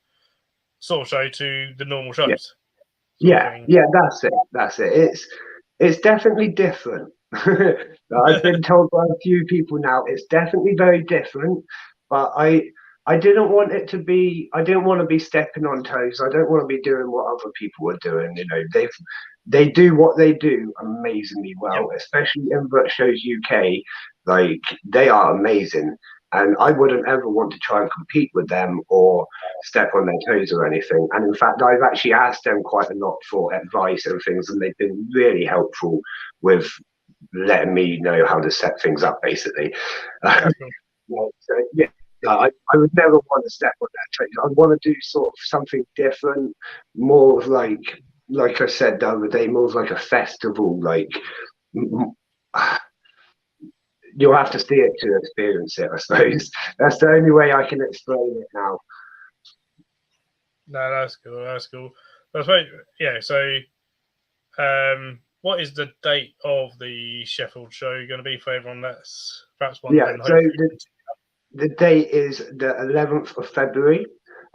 sort of show to the normal shows. Yeah, that's it. It's definitely different. I've been told by a few people now it's definitely very different, but I didn't want it to be. I didn't want to be stepping on toes. I don't want to be doing what other people are doing. You know, they do what they do amazingly well, especially Invert Shows UK. Like, they are amazing, and I wouldn't ever want to try and compete with them or step on their toes or anything. And in fact, I've actually asked them quite a lot for advice and things, and they've been really helpful with letting me know how to set things up, basically. I would never want to step on that toes. I want to do sort of something different, more of like I said the other day, more of like a festival. Like, you'll have to see it to experience it, I suppose. That's the only way I can explain it now. No, that's cool. That's cool. That's right. Yeah. So, what is the date of the Sheffield show going to be for everyone that's perhaps wondering? Yeah. So the date is the 11th of February.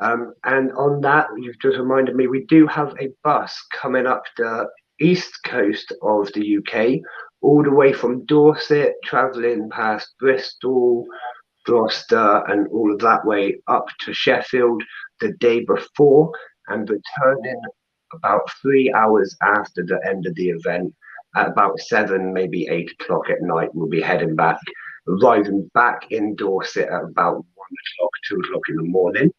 And on that, you've just reminded me, we do have a bus coming up the east coast of the UK, all the way from Dorset, travelling past Bristol, Gloucester, and all of that way up to Sheffield the day before, and returning about 3 hours after the end of the event at about 7, maybe 8 o'clock at night. We'll be heading back, arriving back in Dorset at about 1 o'clock, 2 o'clock in the morning.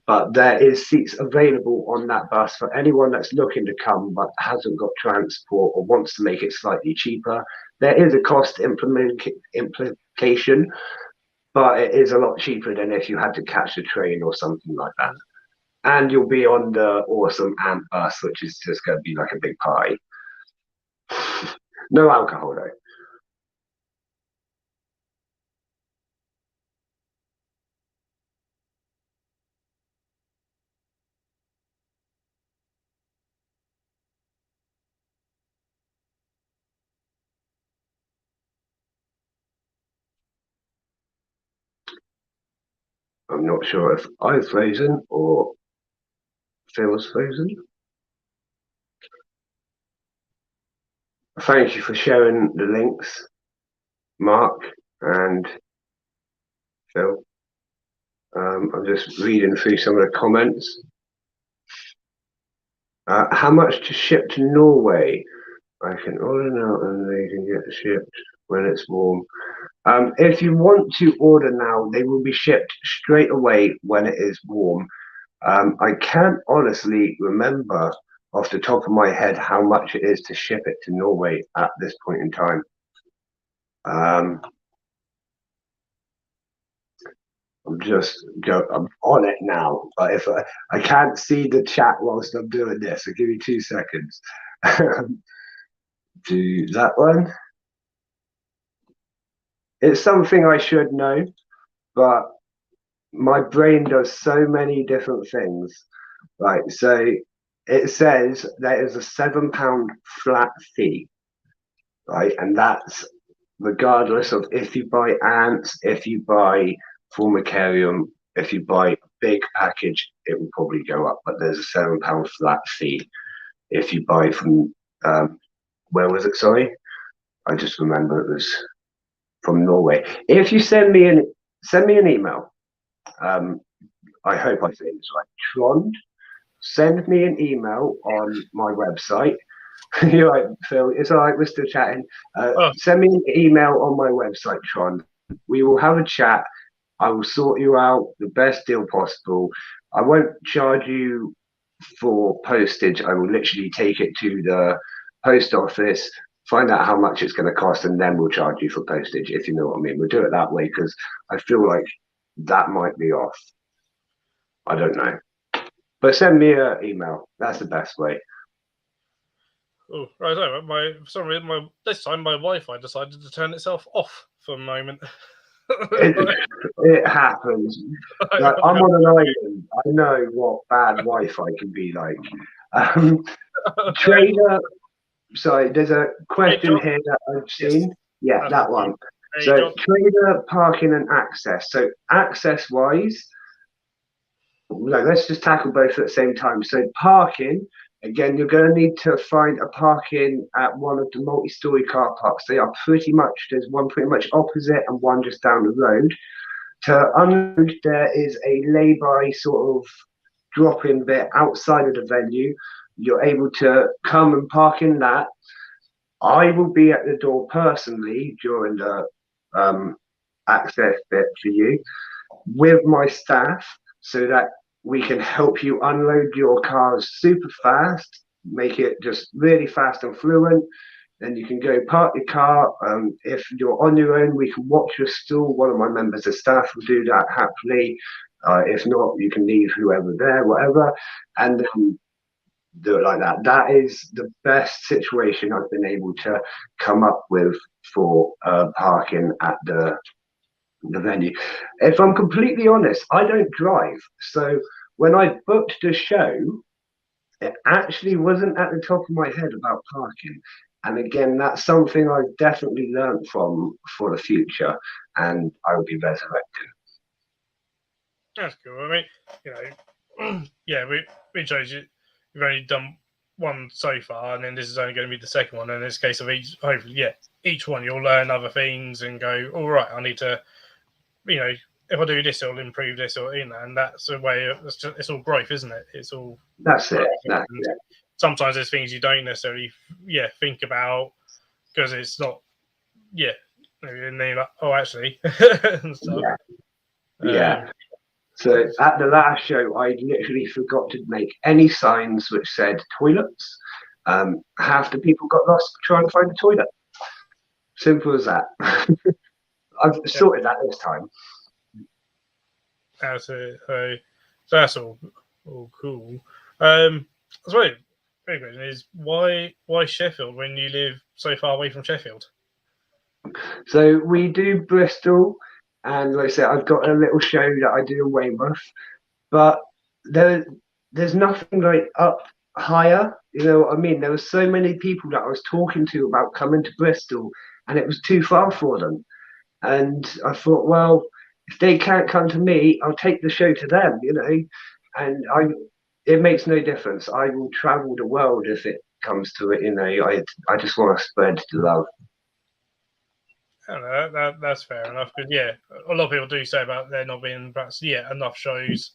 But there is seats available on that bus for anyone that's looking to come but hasn't got transport or wants to make it slightly cheaper. There is a cost implication, but it is a lot cheaper than if you had to catch a train or something like that. And you'll be on the awesome AMP bus, which is just going to be like a big party. No alcohol, though. I'm not sure if I've frozen or Phil's frozen. Thank you for sharing the links, Mark and Phil. I'm just reading through some of the comments. How much to ship to Norway? I can order now and they can get shipped when it's warm. If you want to order now, they will be shipped straight away when it is warm. I can't honestly remember off the top of my head how much it is to ship it to Norway at this point in time. I'm on it now, but if I can't see the chat whilst I'm doing this, so give me 2 seconds. Do that one. It's something I should know, but my brain does so many different things. Right, so it says there is a £7 flat fee, right, and that's regardless of if you buy ants, if you buy Formicarium, if you buy a big package, it will probably go up. But there's a £7 flat fee if you buy from where was it? Sorry, I just remember it was from Norway. If you send me an email, I hope I say this right, Trond. Send me an email on my website. You're right, Phil. It's all right. We're still chatting. Send me an email on my website, Tron. We will have a chat. I will sort you out the best deal possible. I won't charge you for postage. I will literally take it to the post office, find out how much it's going to cost, and then we'll charge you for postage, if you know what I mean. We'll do it that way because I feel like that might be off. I don't know. But send me an email. That's the best way. Oh, right. For some reason, this time my Wi-Fi decided to turn itself off for a moment. It happens. Like, I'm on an island. I know what bad Wi-Fi can be like. Trader, sorry, there's a question here that I've seen. Yes. Yeah, that one. So trader, parking and access. So access-wise, let's just tackle both at the same time. So parking, again, you're going to need to find a parking at one of the multi-story car parks. They are there's one pretty much opposite and one just down the road. To unload, there is a lay-by sort of drop-in bit outside of the venue. You're able to come and park in that. I will be at the door personally during the access bit for you with my staff so that we can help you unload your cars super fast, make it just really fast and fluent. Then you can go park your car. If you're on your own, we can watch your stall. One of my members of staff will do that happily. If not, you can leave whoever there, whatever, and then do it like that. That is the best situation I've been able to come up with for parking at the venue. If I'm completely honest, I don't drive. So when I booked the show, it actually wasn't at the top of my head about parking. And again, that's something I've definitely learned from for the future, and I will be resurrected. That's cool. I mean, yeah, we chose you. We've only done one so far, and then this is only going to be the second one. And in this case of each one you'll learn other things and go, all right, I need to, if I do this, it'll improve this, or and that's the way. It's all growth, isn't it? It's all. That's it. Sometimes there's things you don't necessarily, think about because it's not, and then you're like, oh, actually, yeah. So at the last show, I literally forgot to make any signs which said toilets. Half the people got lost trying to find a toilet. Simple as that. I've sorted that this time. That's it. So that's all cool. So big question is why Sheffield when you live so far away from Sheffield? So we do Bristol, and like I said, I've got a little show that I do in Weymouth, but there's nothing like up higher. You know what I mean? There were so many people that I was talking to about coming to Bristol, and it was too far for them. And I thought, well, if they can't come to me, I'll take the show to them, and it makes no difference. I will travel the world if it comes to it, I just want to spread the love. I don't know, that's fair enough. Because a lot of people do say about there not being perhaps enough shows,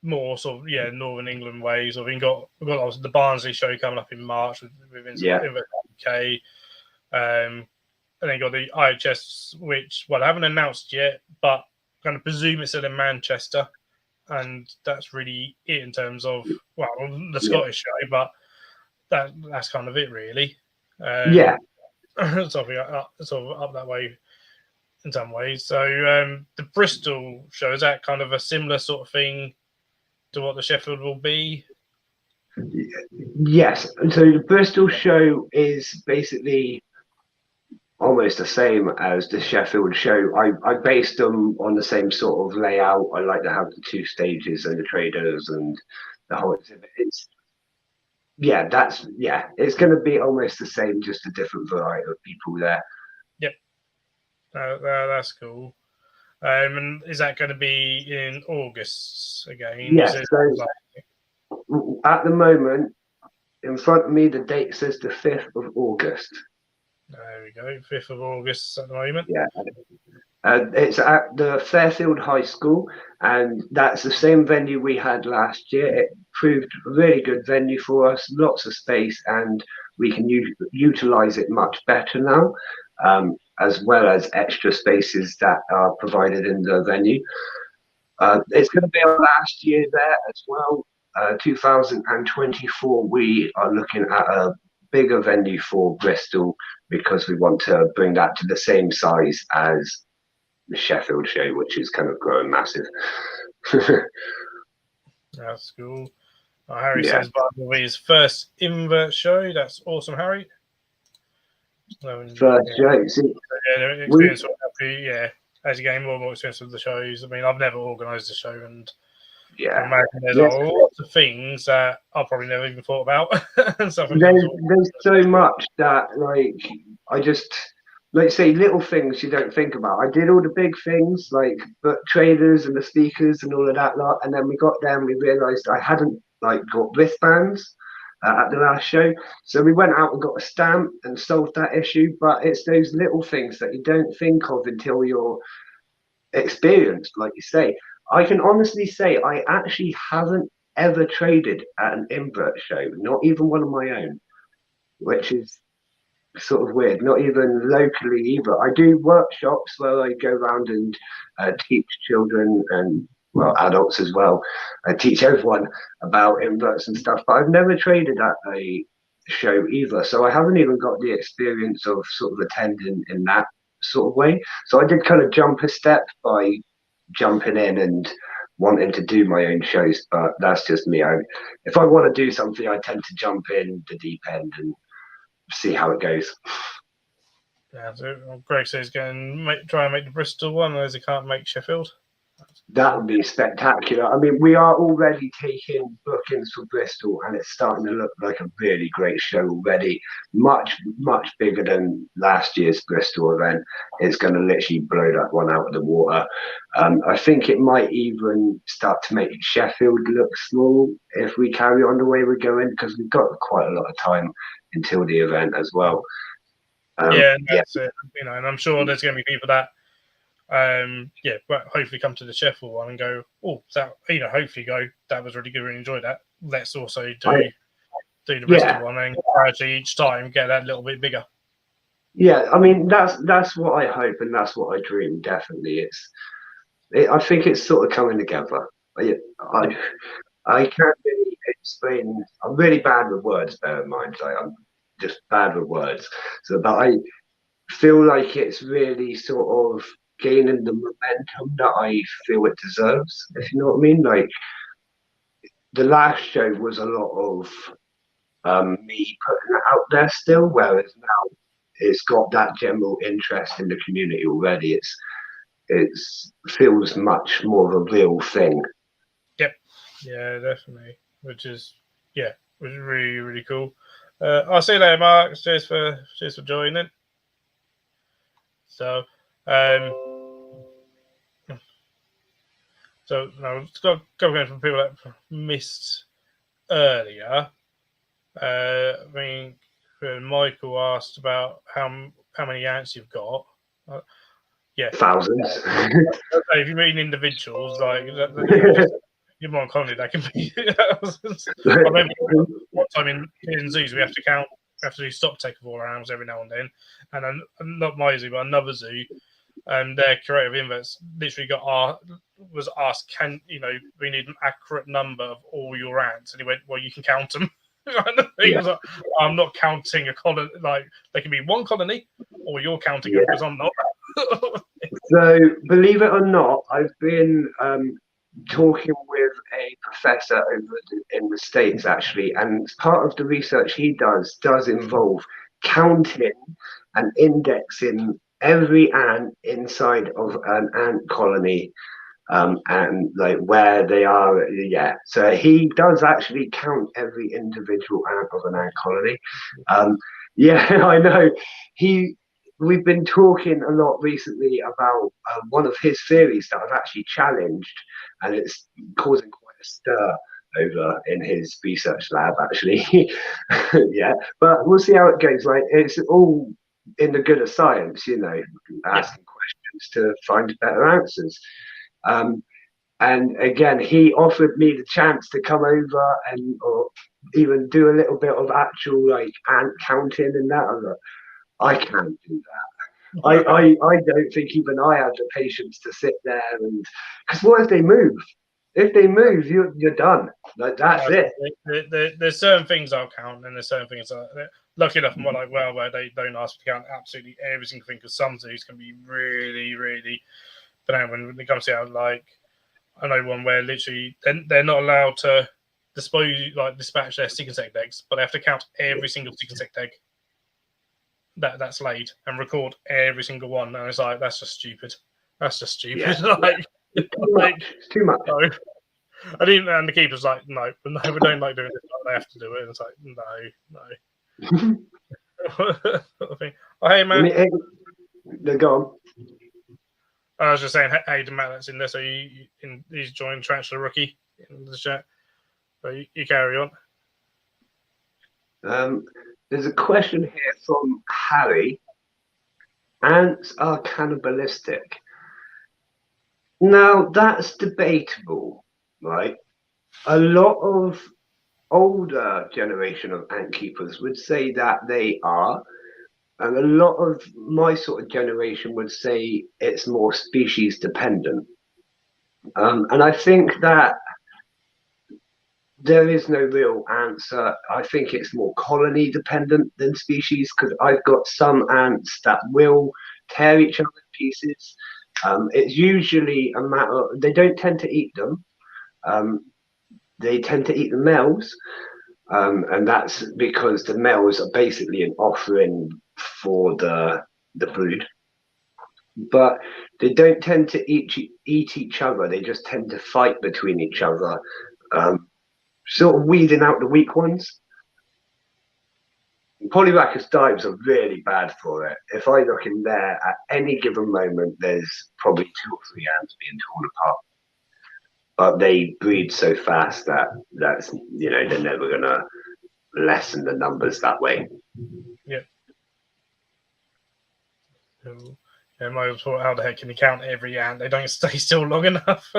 more sort of Northern England ways. We've got obviously the Barnsley show coming up in March within UK, and then you got the IHS, which I haven't announced yet, but I'm going to presume it's still in Manchester, and that's really it in terms of the Scottish show, but that's kind of it really. Sort of up that way in some ways. So the Bristol show, is that kind of a similar sort of thing to what the Sheffield will be? Yes. So the Bristol show is basically almost the same as the Sheffield show. I based them on the same sort of layout. I like to have the two stages and the traders and the whole exhibit. It's going to be almost the same, just a different variety of people there. Yep. That's cool. And is that going to be in August again? Yes. Is it So at the moment, in front of me, the date says the 5th of August. There we go, 5th of August at the moment. Yeah. It's at the Fairfield High School, and that's the same venue we had last year. It proved a really good venue for us, lots of space, and we can utilize it much better now, as well as extra spaces that are provided in the venue. It's going to be our last year there as well. 2024, we are looking at a bigger venue for Bristol because we want to bring that to the same size as the Sheffield show, which is kind of growing massive. That's cool. Harry Yeah. says, by the way, his first invert show. That's awesome, Harry. First show. See, experience. Yeah, as you gain more and more experience with the shows. I mean, I've never organised a show, and I imagine there's lots of things that I probably never even thought about. And stuff. There's so much that, like, I just, let's say, little things you don't think about. I did all the big things, like book trailers and the speakers and all of that lot, and then we got there and we realised I hadn't like got wristbands at the last show, so we went out and got a stamp and solved that issue. But it's those little things that you don't think of until you're experienced, like you say. I can honestly say I actually haven't ever traded at an invert show, not even one of my own, which is sort of weird. Not even locally either. I do workshops where I go around and teach children and well adults as well. I teach everyone about inverts and stuff, but I've never traded at a show either, so I haven't even got the experience of sort of attending in that sort of way. So I did kind of jump a step by jumping in and wanting to do my own shows, but that's just me. If I want to do something, I tend to jump in the deep end and see how it goes. Yeah, so Greg says going try and make the Bristol one, as he can't make Sheffield. That would be spectacular. I mean, we are already taking bookings for Bristol, and it's starting to look like a really great show already. Much, much bigger than last year's Bristol event. It's going to literally blow that one out of the water. I think it might even start to make Sheffield look small if we carry on the way we're going, because we've got quite a lot of time until the event as well. That's it. You know, and I'm sure there's going to be people that but hopefully come to the Sheffield one and go, hopefully go, that was really good, really enjoyed that. Let's also do the Bristol one and gradually each time get that little bit bigger. Yeah, I mean that's what I hope and that's what I dream. Definitely, I think it's sort of coming together. I can't really explain. I'm really bad with words. Bear in mind, I'm just bad with words. So, but I feel like it's really sort of gaining the momentum that I feel it deserves, if you know what I mean. Like the last show was a lot of me putting it out there still, whereas now it's got that general interest in the community already. It feels much more of a real thing. Yep. Yeah, definitely. Which is really, really cool. I'll see you later, Mark. Cheers for joining. So now let's go again from people that missed earlier. I mean, Michael asked about how many ants you've got. Thousands. If you mean individuals, like you're more colony, that can be. I remember one time in zoos we have to count. We have to do stock take of all our animals every now and then, and then not my zoo, but another zoo. And their curator of inverts literally was asked, we need an accurate number of all your ants, and he went, well, you can count them. He was like, I'm not counting a colony. Like they can be one colony, or you're counting it because I'm not. So, believe it or not, I've been talking with a professor over in the States actually, and part of the research he does involve counting and indexing every ant inside of an ant colony, and like where they are. Yeah, so he does actually count every individual ant of an ant colony. Yeah, I know. we've been talking a lot recently about one of his theories that I've actually challenged, and it's causing quite a stir over in his research lab, actually. Yeah, but we'll see how it goes. Like, it's all in the good of science, you know, asking questions to find better answers. Um, and again, he offered me the chance to come over and or even do a little bit of actual like ant counting and that. I can't do that. I don't think even I have the patience to sit there and because what if they move? If they move, you're done. Like that's it. There's certain things I'll count, and there's certain things lucky enough I'm like where they don't ask me to count absolutely every single thing because some zoos can be really, really. But when it comes to like, I know one where literally they're not allowed to dispatch their stick insect eggs, but they have to count every single stick insect egg that's laid and record every single one. And it's like that's just stupid. That's just stupid. Yeah. It's too much. No. I didn't, and the keeper's like, no, we don't like doing this. They have to do it. And it's like, no. Oh, hey, man. They're gone. I was just saying, hey to Matt that's in there. So he's joined Tarantula Rookie in the chat. So you carry on. There's a question here from Harry. Ants are cannibalistic. Now, that's debatable, right? A lot of older generation of ant keepers would say that they are, and a lot of my sort of generation would say it's more species dependent. And I think that there is no real answer. I think it's more colony dependent than species because I've got some ants that will tear each other to pieces. It's usually a matter, they don't tend to eat them. They tend to eat the males. And that's because the males are basically an offering for the brood. But they don't tend to eat each other. They just tend to fight between each other, sort of weeding out the weak ones. Polyrhacus dives are really bad for it. If I look in there at any given moment, there's probably 2 or 3 ants being torn apart. But they breed so fast that's they're never gonna lessen the numbers that way. Yeah. Yeah, my thought, how the heck can you count every ant? They don't stay still long enough.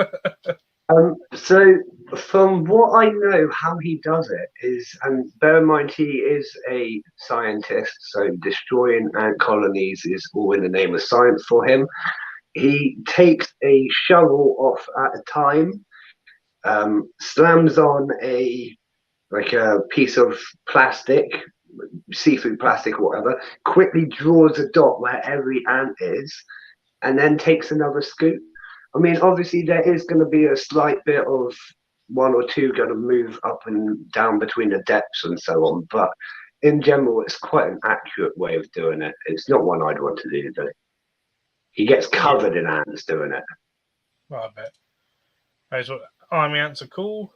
So from what I know, how he does it is, and bear in mind he is a scientist, so destroying ant colonies is all in the name of science for him. He takes a shovel off at a time, slams on a piece of plastic, seafood plastic or whatever, quickly draws a dot where every ant is, and then takes another scoop. I mean, obviously there is going to be a slight bit of 1 or 2 going to move up and down between the depths and so on, but in general, it's quite an accurate way of doing it. It's not one I'd want to do, though. He gets covered in ants doing it. Well, I bet. Army ants are cool.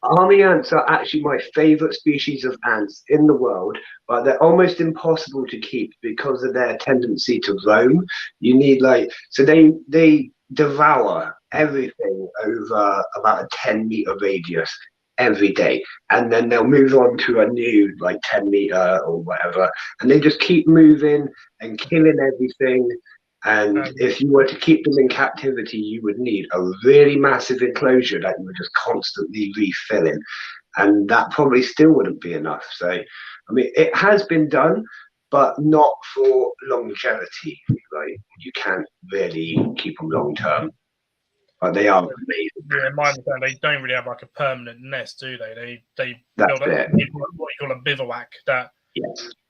Army ants are actually my favorite species of ants in the world, but they're almost impossible to keep because of their tendency to roam. You need so they devour everything over about a 10-meter radius every day, and then they'll move on to a new 10-meter or whatever, and they just keep moving and killing everything. And if you were to keep them in captivity, you would need a really massive enclosure that you were just constantly refilling. And that probably still wouldn't be enough. So, I mean, it has been done, but not for longevity. You can't really keep them long term. But they are amazing. Yeah, my understanding, they don't really have a permanent nest, do they? They build what you call a bivouac that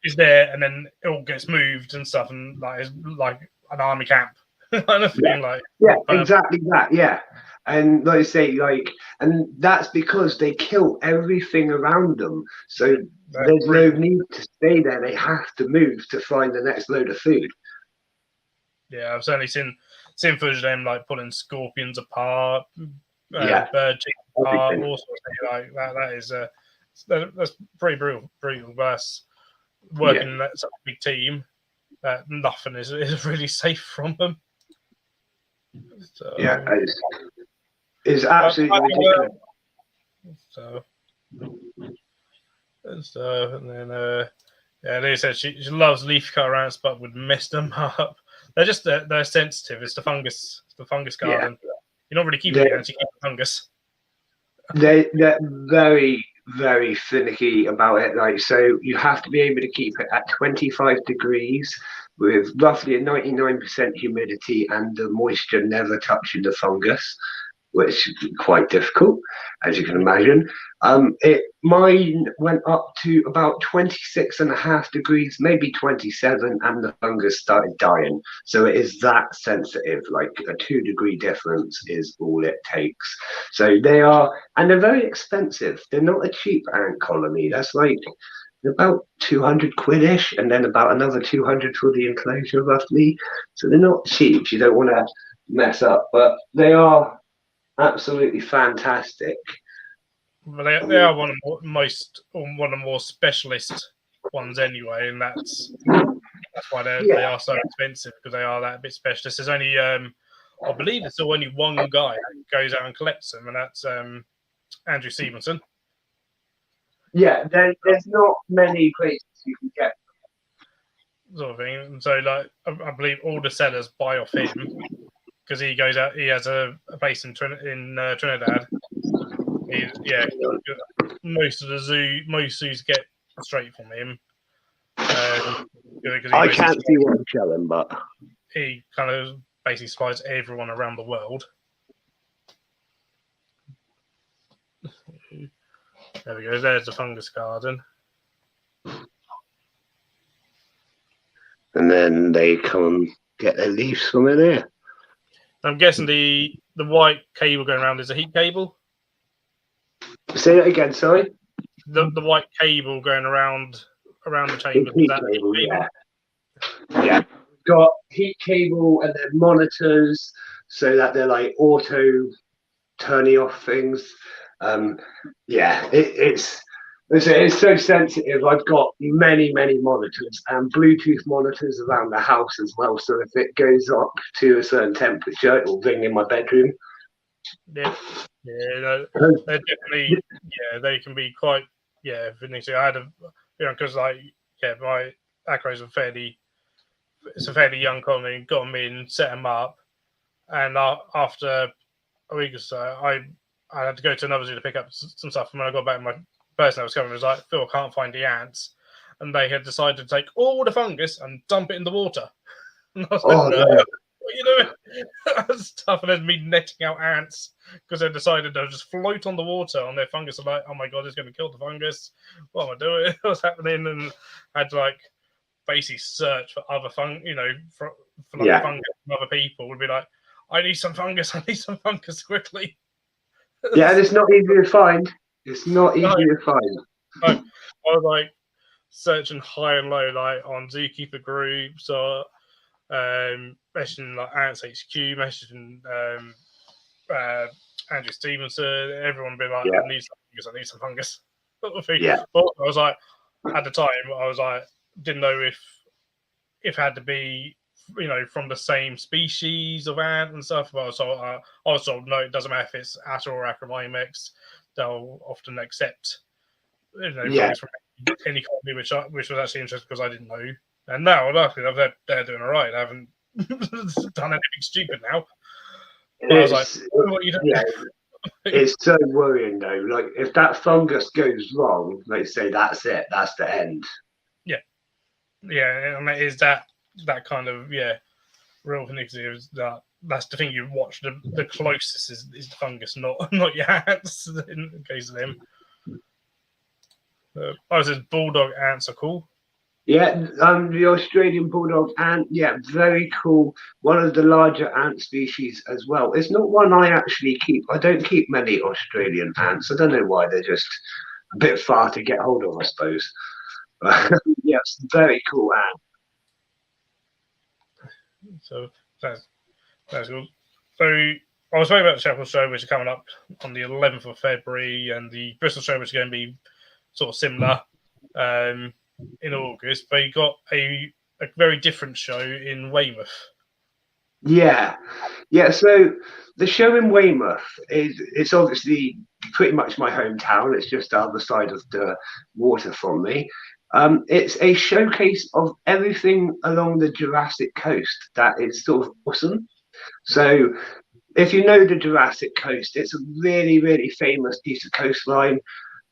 is there, and then it all gets moved and stuff, and it's like an army camp kind of thing. Exactly that. Yeah, and like I say, and that's because they kill everything around them. So there's no need to stay there. They have to move to find the next load of food. Yeah, I've certainly seen footage of them pulling scorpions apart, bird chickens apart, all sorts of things like that. That's pretty brutal. That's working in such a big team. nothing is really safe from them. So, Yeah, it's absolutely ridiculous. So and stuff, and then yeah, they said she loves leaf cutter ants, but would mess them up. They're just they're sensitive. It's the fungus garden. You're not really keeping the ants; you keep the fungus. They're very, very finicky about it. Like, so you have to be able to keep it at 25 degrees with roughly a 99% humidity and the moisture never touching the fungus, which is quite difficult, as you can imagine. Mine went up to about 26.5 degrees, maybe 27, and the fungus started dying. So it is that sensitive. Like a 2 degree difference is all it takes. So they are, and they're very expensive. They're not a cheap ant colony. That's like about 200 quidish, and then about another 200 for the enclosure, roughly. So they're not cheap. You don't want to mess up, but they are absolutely fantastic. But they are one of the more specialist ones anyway, and that's why they are so expensive, because they are that bit specialist. There's only I believe there's still only one guy that goes out and collects them, and that's Andrew Stevenson. Yeah, there's not many places you can get sort of thing. And so, like, I believe all the sellers buy off him because he goes out. He has a place in Trinidad. Most zoos get straight from him. I can't see what I'm showing, but he kind of basically supplies everyone around the world. There we go. There's the fungus garden. And then they come and get their leaves from in there. I'm guessing the white cable going around is a heat cable. Say that again, sorry. The white cable going around the chamber. Heat cable, yeah. Got heat cable and then monitors so that they're like auto turning off things. It's so sensitive. I've got many monitors and Bluetooth monitors around the house as well. So if it goes up to a certain temperature, it will ring in my bedroom. Yeah, they're definitely. Yeah, they can be quite. Yeah, finishing. I had because my acros are it's a fairly young colony. Got them in, set them up, and after a week or so, I had to go to another zoo to pick up some stuff. And when I got back, my person that was coming was like, "Phil, can't find the ants," and they had decided to take all the fungus and dump it in the water. And I was like, no. What are you doing? That's tough. And then me netting out ants because they decided they'll just float on the water on their fungus. I'm like, oh my god, it's going to kill the fungus. What am I doing? What's happening? And I had to basically search for other fungus fungus from other people. Would be like, I need some fungus quickly. Yeah, and it's not easy to find. It's not easy to find. I was searching high and low, on zookeeper groups or messaging Ants HQ, messaging Andrew Stevenson. Everyone would be like, I need some fungus. But I was at the time, I was didn't know if it had to be from the same species of ant and stuff. But I was told no, it doesn't matter if it's Atta or Acromymex. They'll often accept fungus from any colony, which was actually interesting because I didn't know. And now, luckily, they're doing all right. I haven't done anything stupid now. I was like, what are you doing? Yeah, it's so worrying, though. Like, if that fungus goes wrong, they say that's it. That's the end. Yeah, and it is that kind of, real initiative. That's the thing you watch. The closest is the fungus, not your ants, in case of them. Says bulldog ants are cool. Yeah, the Australian bulldog ant, very cool. One of the larger ant species as well. It's not one I actually keep. I don't keep many Australian ants. I don't know why. They're just a bit far to get hold of, I suppose. It's a very cool ant. So that's cool. So I was talking about the Sheffield show, which is coming up on the 11th of February, and the Bristol show, which is going to be sort of similar. In August, but you got a a very different show in Weymouth. Yeah, yeah. So the show in Weymouth it's obviously pretty much my hometown. It's just the other side of the water from me. It's a showcase of everything along the Jurassic Coast that is sort of awesome. So if you know the Jurassic Coast, it's a really, really famous piece of coastline.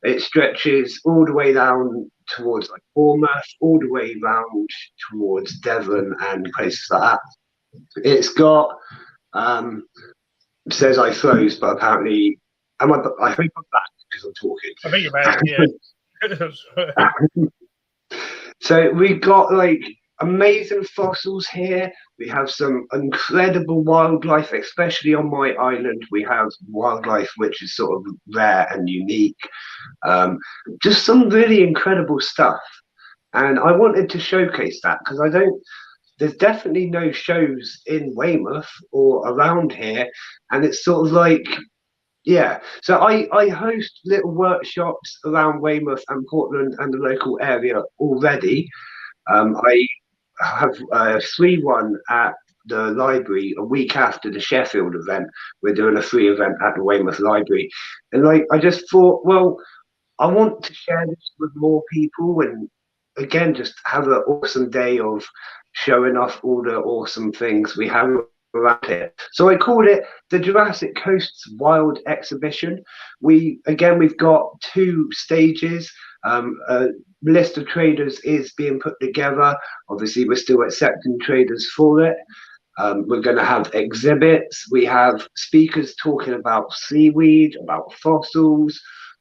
It stretches all the way down towards like Bournemouth, all the way round towards Devon and places like that. It's got says I froze, but apparently I hope I'm back because I'm talking. I think you're back, yeah. So we've got like amazing fossils here. We have some incredible wildlife, especially on my island. We have wildlife which is sort of rare and unique. Just some really incredible stuff. And I wanted to showcase that because there's definitely no shows in Weymouth or around here. And it's sort of like, yeah. So I host little workshops around Weymouth and Portland and the local area already. I have a free one at the library a week after the Sheffield event. We're doing a free event at the Weymouth Library. And like, I just thought, well, I want to share this with more people and again, just have an awesome day of showing off all the awesome things we have around here. So I called it the Jurassic Coast's Wild Exhibition. We've got 2 stages. A list of traders is being put together. Obviously, we're still accepting traders for it. We're going to have exhibits. We have speakers talking about seaweed, about fossils,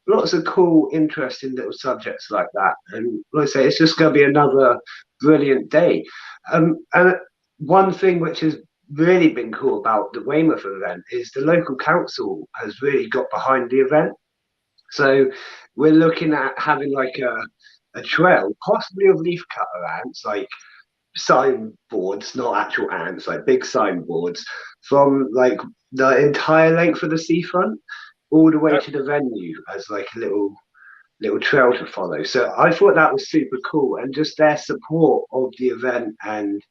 lots of cool, interesting little subjects like that. And like I say, it's just going to be another brilliant day. And one thing which has really been cool about the Weymouth event is the local council has really got behind the event. So we're looking at having like a trail, possibly of leaf cutter ants, like signboards, not actual ants, like big signboards from like the entire length of the seafront all the way to the venue as like a little trail to follow. So I thought that was super cool and just their support of the event. And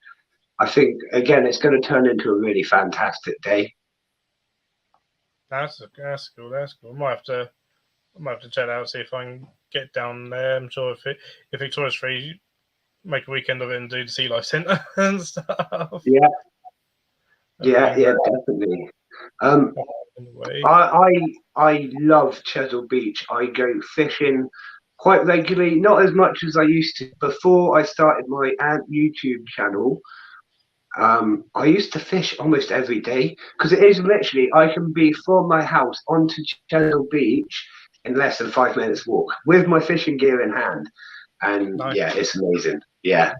I think again it's going to turn into a really fantastic day. That's cool. That's cool. I might have to check that out, see if I can get down there. I'm sure if Victoria's free, make a weekend of it and do the Sea Life Centre and stuff. Yeah, definitely. I love Chesil Beach. I go fishing quite regularly, not as much as I used to. Before I started my ant YouTube channel, I used to fish almost every day because it is literally I can be from my house onto Chesil Beach in less than 5 minutes walk with my fishing gear in hand. And nice. Yeah, it's amazing. Yeah.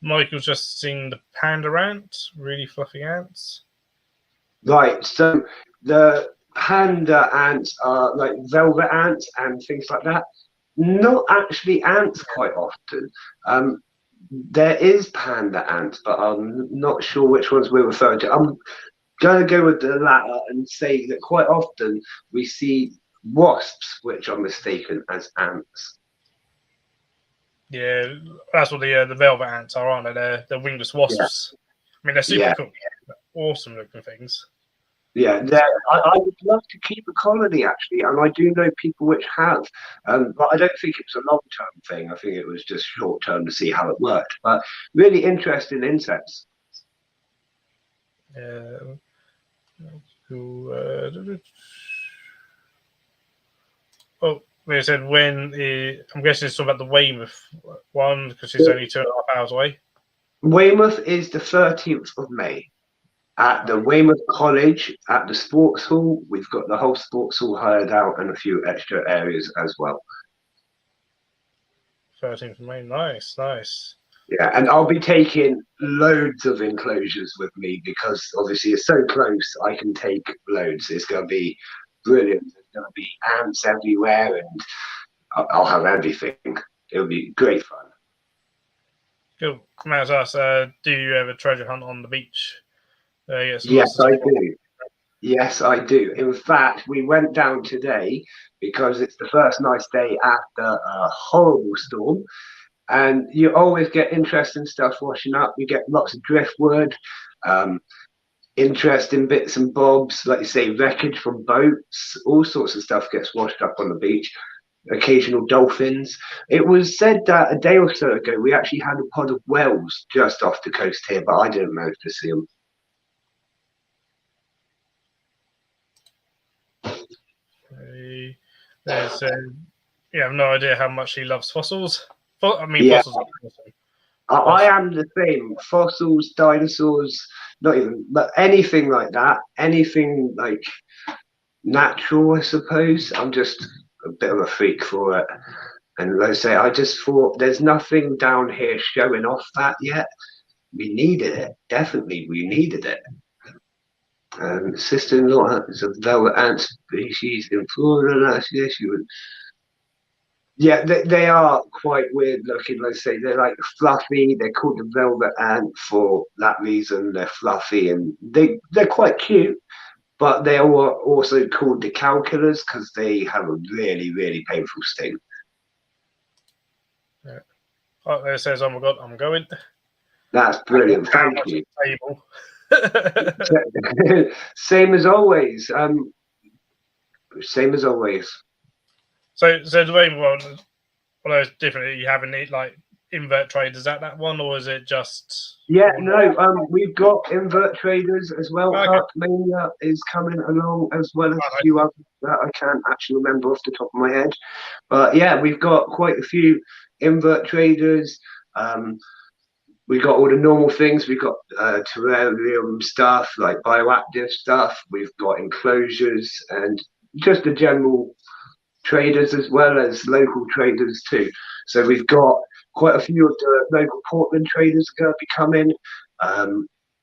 Michael's just seen the panda ant, really fluffy ants. Right. So the panda ants are like velvet ants and things like that. Not actually ants quite often. There is panda ants, but I'm not sure which ones we're referring to. I'm going to go with the latter and say that quite often we see wasps, which are mistaken as ants. Yeah, that's what the velvet ants are, aren't they? They're wingless wasps. Yeah. I mean, they're super cool. Awesome looking things. Yeah, I would love to keep a colony actually, and I do know people which have, but I don't think it's a long-term thing. I think it was just short-term to see how it worked. But really interesting insects. Yeah. Oh, they said when I'm guessing it's talking about the Weymouth one because it's only 2.5 hours away. Weymouth is the 13th of May. At the Weymouth College, at the sports hall, we've got the whole sports hall hired out and a few extra areas as well. 13th of May, nice. Yeah, and I'll be taking loads of enclosures with me because obviously it's so close, I can take loads. It's going to be brilliant. There's going to be ants everywhere and I'll have everything. It'll be great fun. Cool. Matt asks, do you ever treasure hunt on the beach? Yes, I do. Yes, I do. In fact, we went down today because it's the first nice day after a horrible storm. and you always get interesting stuff washing up. You get lots of driftwood, interesting bits and bobs, like you say, wreckage from boats, all sorts of stuff gets washed up on the beach. Occasional dolphins. It was said that a day or so ago we actually had a pod of whales just off the coast here, but I didn't manage to see them. There's, I have no idea how much he loves fossils. Yeah. Fossils. I am the same. Fossils, dinosaurs, not even, but anything like that, anything like natural, I suppose. I'm just a bit of a freak for it. And like I say, I just thought there's nothing down here showing off that yet. We needed it. Definitely, we needed it. Sister-in-law is a velvet ant species in Florida last year. She would. Yeah, they are quite weird looking. Like I say, they're like fluffy. They're called the velvet ant for that reason. They're fluffy and they're quite cute. But they are also called the cow killers because they have a really, really painful sting. Yeah. Oh, there it says, "Oh my God, I'm going." That's brilliant. Thank you. Same as always. Same as always. So the way one is different. You having it like invert traders at that one, or is it just? Yeah, no. We've got invert traders as well. Okay. Heartmania is coming along as well as a few others that I can't actually remember off the top of my head. But yeah, we've got quite a few invert traders. We got all the normal things. We've got terrarium stuff, like bioactive stuff. We've got enclosures and just the general traders as well as local traders too. So we've got quite a few of the local Portland traders are going to be coming.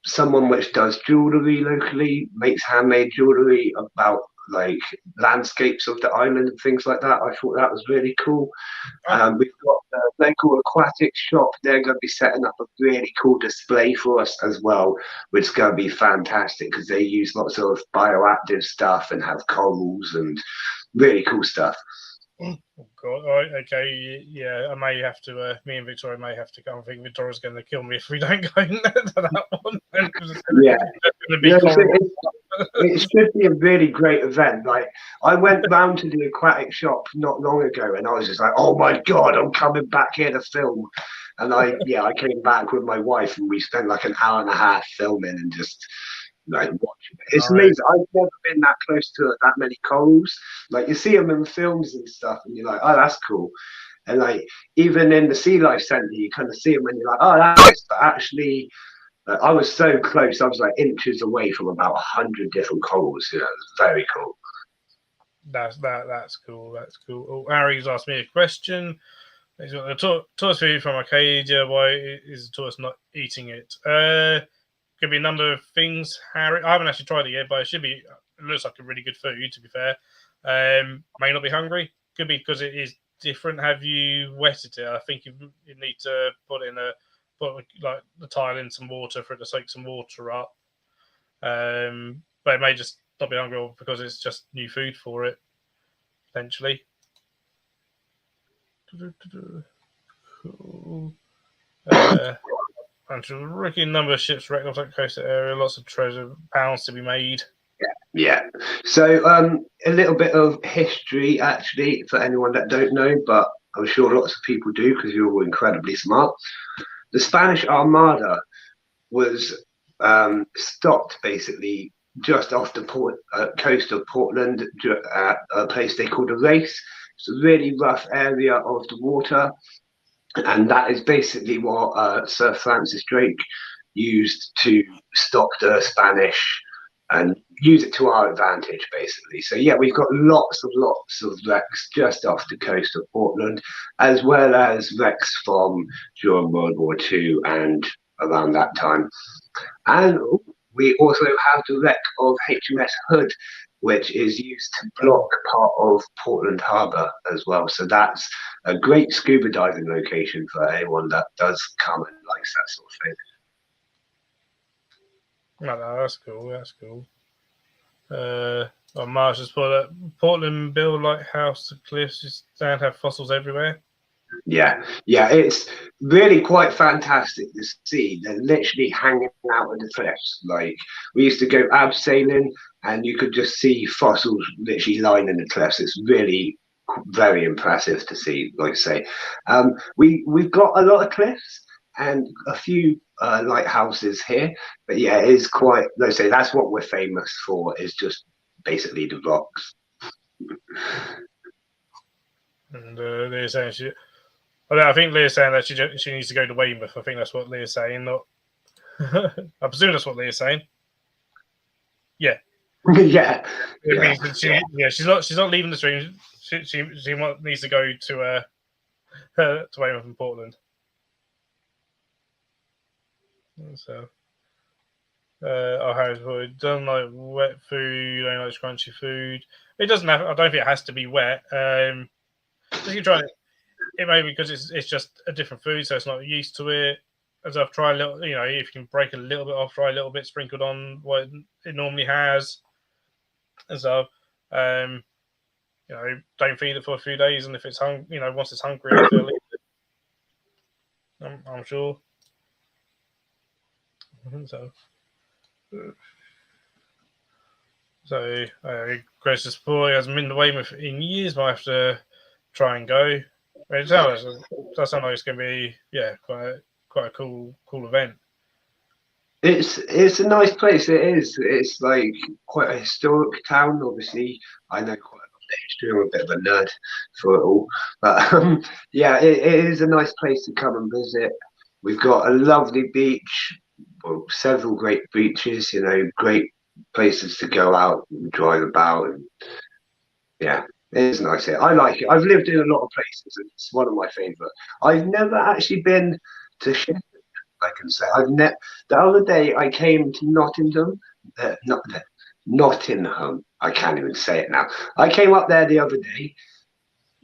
Someone which does jewellery locally, makes handmade jewellery about like landscapes of the island and things like that. I thought that was really cool. We've got the local aquatic shop. They're going to be setting up a really cool display for us as well, which is going to be fantastic because they use lots of bioactive stuff and have corals and really cool stuff. Oh God! All right, okay, yeah. I may have to. Me and Victoria may have to go. I think Victoria's going to kill me if we don't go to that one. Yeah, it should be a really great event. Like I went round to the aquatic shop not long ago, and I was just like, "Oh my God, I'm coming back here to film." And I came back with my wife, and we spent like an hour and a half filming and just like watching it. It's amazing. I've never been that close to that many corals. Like you see them in films and stuff, and you're like, "Oh, that's cool." And like even in the Sea Life Centre, you kind of see them, and you're like, "Oh, that's nice." But actually, I was so close. I was like inches away from about 100 different corals. You know, it was very cool. That's cool. That's cool. Oh, Harry's asked me a question. He's got the tortoise food from Arcadia. Why is the tortoise not eating it? Could be a number of things, Harry. I haven't actually tried it yet, but it should be. It looks like a really good food, to be fair. May not be hungry. Could be because it is different. Have you wetted it? I think you need to put like the tile in some water for it to soak some water up. But it may just not be hungry because it's just new food for it, potentially. Cool. A record number of ships wrecked off that coastal area. Lots of treasure pounds to be made. Yeah. So a little bit of history, actually, for anyone that don't know, but I'm sure lots of people do because you're all incredibly smart. The Spanish Armada was stopped basically just off the coast of Portland at a place they called a race. It's a really rough area of the water. And that is basically what Sir Francis Drake used to stop the Spanish and use it to our advantage, basically. So yeah, we've got lots of wrecks just off the coast of Portland, as well as wrecks from during World War II and around that time. And we also have the wreck of HMS Hood, which is used to block part of Portland Harbour as well. So that's a great scuba diving location for anyone that does come and likes that sort of thing. No, that's cool. That's cool. Marsh has put Portland Bill Lighthouse, the cliffs, just don't have fossils everywhere. Yeah, yeah, it's really quite fantastic to see. They're literally hanging out on the cliffs. Like we used to go abseiling, and you could just see fossils literally lining the cliffs. It's really very impressive to see. Like I say, we've got a lot of cliffs and a few lighthouses here, but yeah, it is quite. Like I say, that's what we're famous for. Is just basically the rocks. And Leah's saying well, I think Leah's saying that she needs to go to Weymouth. I think that's what Leah's saying. Not, I presume that's what Leah's saying. Yeah. Yeah, It yeah, means that she's not leaving the stream. She needs to go to Weymouth and Portland. So, Harris doesn't like wet food. Only likes crunchy food. It doesn't have. I don't think it has to be wet. You can try it. It may be because it's just a different food, so it's not used to it. As I've tried a little, if you can break a little bit off, try a little bit sprinkled on what it normally has. And so, don't feed it for a few days, and if it's once it's hungry, it'll eat it. I'm sure. So, Grace's boy hasn't been to Weymouth in years, but I have to try and go. That sounds like it's going to be quite a cool event. It's a nice place. It is. It's like quite a historic town. Obviously, I know quite a lot of the history. I'm a bit of a nerd for it all, but yeah, it is a nice place to come and visit. We've got a lovely beach, well, several great beaches. Great places to go out and drive about, and yeah, it is nice here. I like it. I've lived in a lot of places, and it's one of my favourite. I've never actually been to Sheffield. I can say I've net. The other day I came to Nottingham, Nottingham. I can't even say it now. I came up there the other day,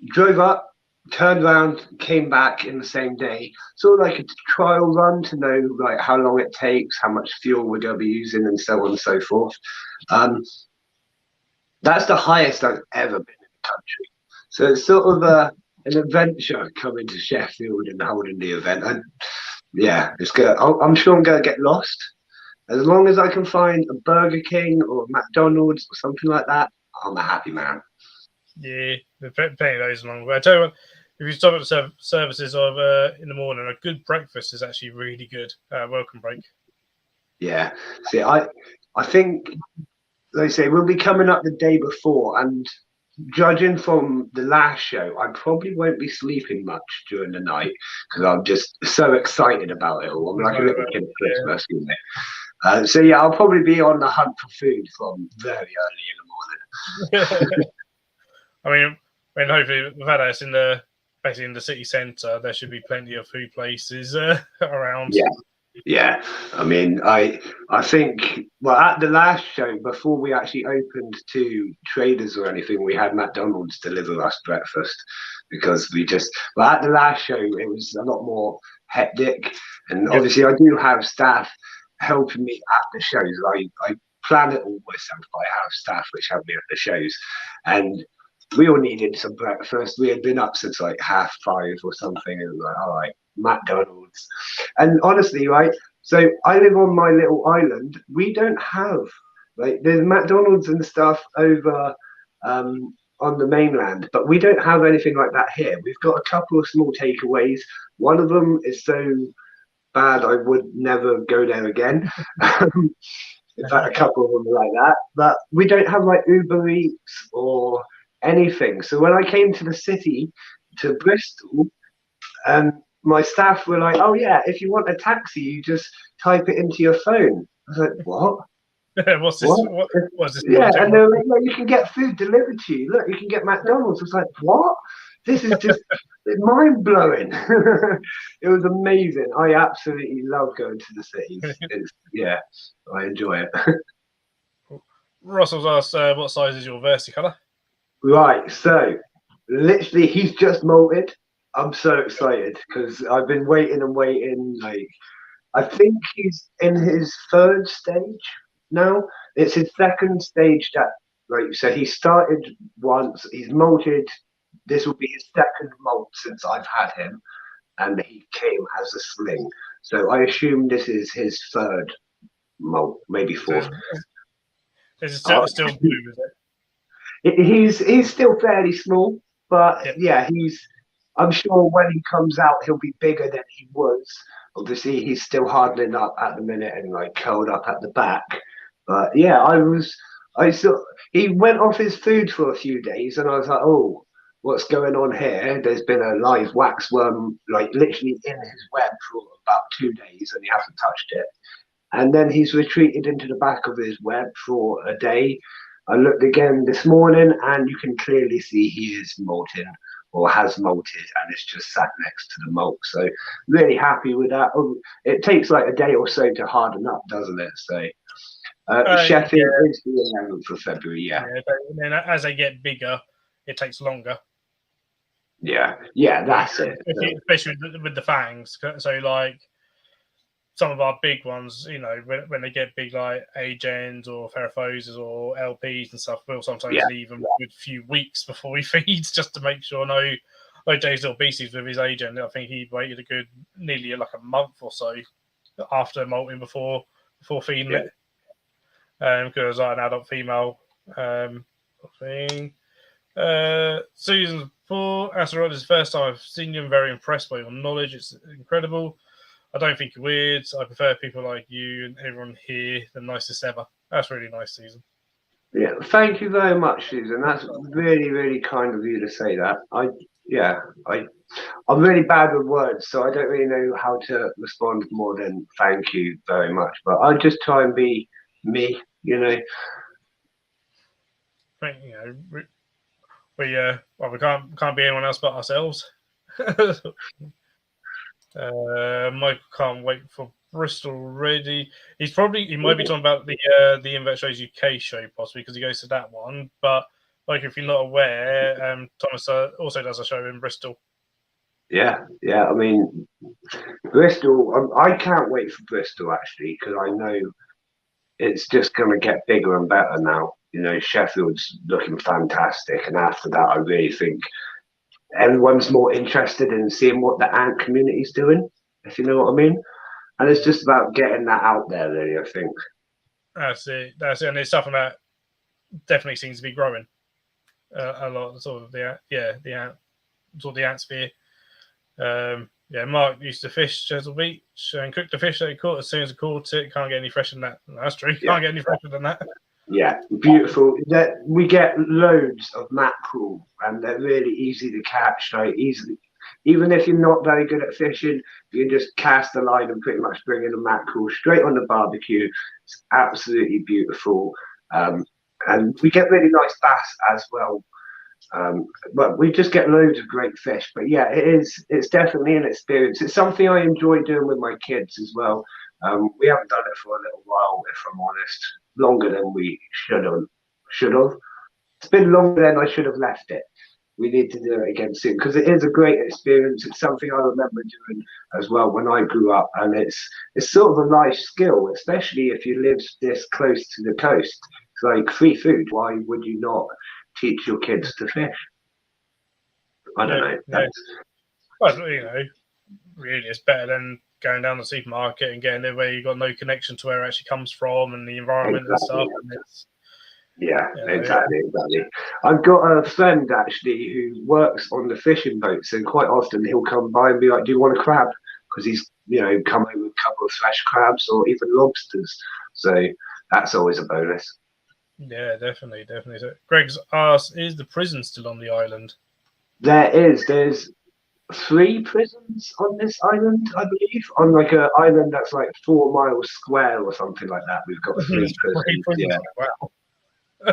drove up, turned around, came back in the same day. Sort of like a trial run to know like how long it takes, how much fuel we're going to be using, and so on and so forth. That's the highest I've ever been in the country. So it's sort of an adventure coming to Sheffield and holding the event. And yeah, it's good. I'm sure I'm going to get lost. As long as I can find a Burger King or McDonald's or something like that, I'm a happy man. Yeah, plenty of those along the way. I tell you what, if you stop at the services of in the morning, a good breakfast is actually really good. Welcome break. Yeah. See, I think, like I say, we'll be coming up the day before, and judging from the last show, I probably won't be sleeping much during the night because I'm just so excited about it all. I'm like a little kid at Christmas, so yeah, I'll probably be on the hunt for food from very early in the morning. I mean, hopefully we've had us basically in the city centre. There should be plenty of food places around. Yeah. I mean, I think at the last show before we actually opened to traders or anything, we had McDonald's deliver us breakfast because at the last show it was a lot more hectic, and obviously I do have staff helping me at the shows. I plan it all myself. I have staff which help me at the shows, and we all needed some breakfast. We had been up since like 5:30 or something, and like, all right, McDonald's. And honestly, right, so I live on my little island. We don't have there's McDonald's and stuff over on the mainland, but we don't have anything like that here. We've got a couple of small takeaways. One of them is so bad I would never go there again. In fact, a couple of them are like that. But we don't have like Uber Eats or anything. So when I came to the city, to Bristol, my staff were like, "Oh yeah, if you want a taxi, you just type it into your phone." I was like, "What? What's this? What's this? Yeah, and they're like, "No, you can get food delivered to you. Look, you can get McDonald's." I was like, "What? This is just mind blowing." It was amazing. I absolutely love going to the city. Yeah, I enjoy it. Russell's asked, "What size is your versicolor?" Right, so literally, he's just molted. I'm so excited because I've been waiting and waiting. Like, I think he's in his third stage now. It's his second stage that, so he started once, he's molted this will be his second molt since I've had him, and he came as a sling. So I assume this is his third molt, maybe fourth. Is it still blue, is it? He's still fairly small, but yeah, I'm sure when he comes out, he'll be bigger than he was. Obviously, he's still hardening up at the minute and like curled up at the back. But yeah, I saw he went off his food for a few days, and I was like, oh, what's going on here? There's been a live waxworm like literally in his web for about 2 days, and he hasn't touched it. And then he's retreated into the back of his web for a day. I looked again this morning, and you can clearly see he is molting or has molted, and it's just sat next to the molt. So really happy with that. It takes like a day or so to harden up, doesn't it? So Sheffield is the 11th of February, yeah. And then as they get bigger, it takes longer. Yeah, that's it. Especially with the fangs. So like some of our big ones, you know, when they get big, like Agens or Ferrophoses or LPs and stuff, we'll sometimes leave them with a few weeks before we feed, just to make sure like Jay's little beasties with his Agen. I think he waited a good nearly like a month or so after molting before feeding it, because like an adult female thing. Season 4, Asteroid is the first time I've seen you. I'm very impressed by your knowledge. It's incredible. I don't think you're weird. I prefer people like you and everyone here. The nicest ever. That's really nice, Susan. Yeah, thank you very much, Susan. That's really, really kind of you to say that. I'm really bad with words, so I don't really know how to respond more than thank you very much. But I just try and be me, you know. I think, you know, we can't be anyone else but ourselves. Michael can't wait for Bristol already. He might be talking about the Invert Shows UK show possibly, because he goes to that one. But like, if you're not aware, Thomas also does a show in Bristol. Yeah. I mean, Bristol. I can't wait for Bristol actually, because I know it's just going to get bigger and better now. You know, Sheffield's looking fantastic, and after that, I really think everyone's more interested in seeing what the ant community's doing, if you know what I mean. And it's just about getting that out there, really, I think. That's it. And it's something that definitely seems to be growing a lot. Sort of the ant, sort of the ant sphere. Mark used to fish Chesil Beach and cook the fish that he caught as soon as he caught it. Can't get any fresher than that. That's true. Can't get any fresher than that. Yeah, beautiful. We get loads of mackerel, and they're really easy to catch. Like easily, even if you're not very good at fishing, you can just cast the line and pretty much bring in a mackerel straight on the barbecue. It's absolutely beautiful, and we get really nice bass as well. But we just get loads of great fish. But yeah, it's definitely an experience. It's something I enjoy doing with my kids as well. We haven't done it for a little while, if I'm honest, longer than we should have. It's been longer than I should have left it. We need to do it again soon, because it is a great experience. It's something I remember doing as well when I grew up, and it's sort of a life skill, especially if you live this close to the coast. It's like free food. Why would you not teach your kids to fish? I don't know. Yeah. Well, you know, really, it's better than going down the supermarket and getting it where you've got no connection to where it actually comes from and the environment and stuff. And Exactly. I've got a friend actually who works on the fishing boats, and quite often he'll come by and be like, "Do you want a crab?" Because he's, come over with a couple of fresh crabs or even lobsters. So that's always a bonus. Yeah, definitely. So Greg's asked, is the prison still on the island? There's 3 prisons on this island, I believe, on like an island that's like 4 miles square or something like that. We've got 3 prisons.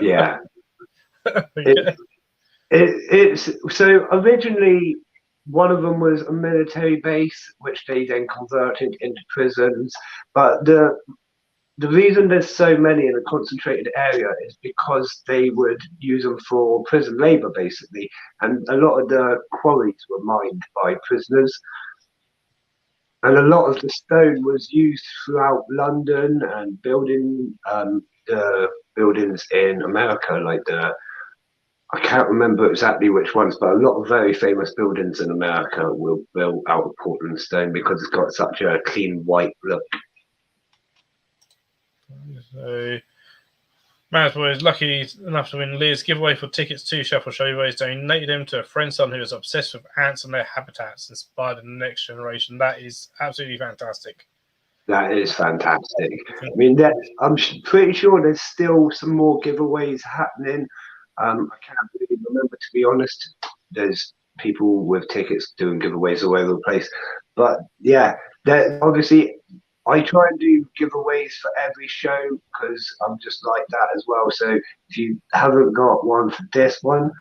Yeah. It's so originally one of them was a military base, which they then converted into prisons. But the reason there's so many in a concentrated area is because they would use them for prison labor, basically. And a lot of the quarries were mined by prisoners. And a lot of the stone was used throughout London and building the buildings in America, like I can't remember exactly which ones, but a lot of very famous buildings in America were built out of Portland stone because it's got such a clean white look. So, Maz was lucky enough to win Lear's giveaway for tickets to Shuffle Show, where he's donated them to a friend's son who is obsessed with ants and their habitats, inspired the next generation. That is absolutely fantastic. That is fantastic. I mean, I'm pretty sure there's still some more giveaways happening. I can't really remember, to be honest. There's people with tickets doing giveaways all over the place. But yeah, obviously, I try and do giveaways for every show because I'm just like that as well. So if you haven't got one for this one,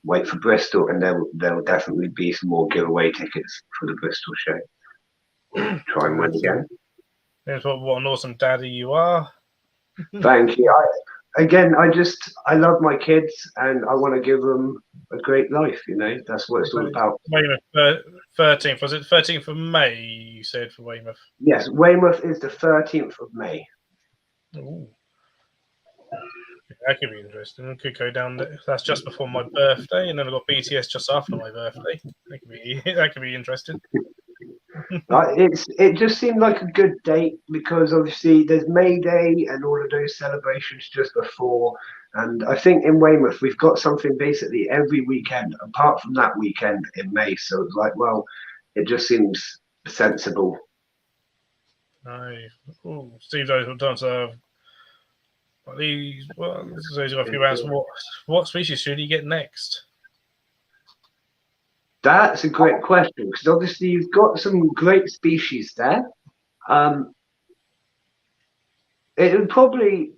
wait for Bristol, and there'll definitely be some more giveaway tickets for the Bristol show. Try and win again. That's what an awesome daddy you are. Thank you. I love my kids and I want to give them a great life. You know, that's what it's all about. Weymouth 13th, was it 13th of May? You said for Weymouth. Yes, Weymouth is the 13th of May. Ooh. That could be interesting. Could go down there. That's just before my birthday, and then I've got BTS just after my birthday. That could be interesting. It just seemed like a good date because obviously there's May Day and all of those celebrations just before, and I think in Weymouth we've got something basically every weekend apart from that weekend in May. So it's like, well, it just seems sensible. Oh, Steve knows what times have. He's got a few rounds. What species should he get next? That's a great question because obviously you've got some great species there. It would probably,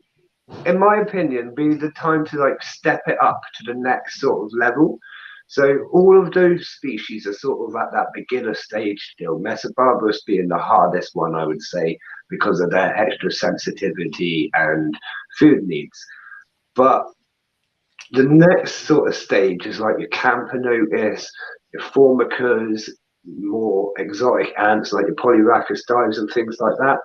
in my opinion, be the time to like step it up to the next sort of level. So all of those species are sort of at that beginner stage still. Mesobarbarus being the hardest one, I would say, because of their extra sensitivity and food needs. But the next sort of stage is like your Camponotus, your Formicas, more exotic ants like your Polyrhacus dives and things like that.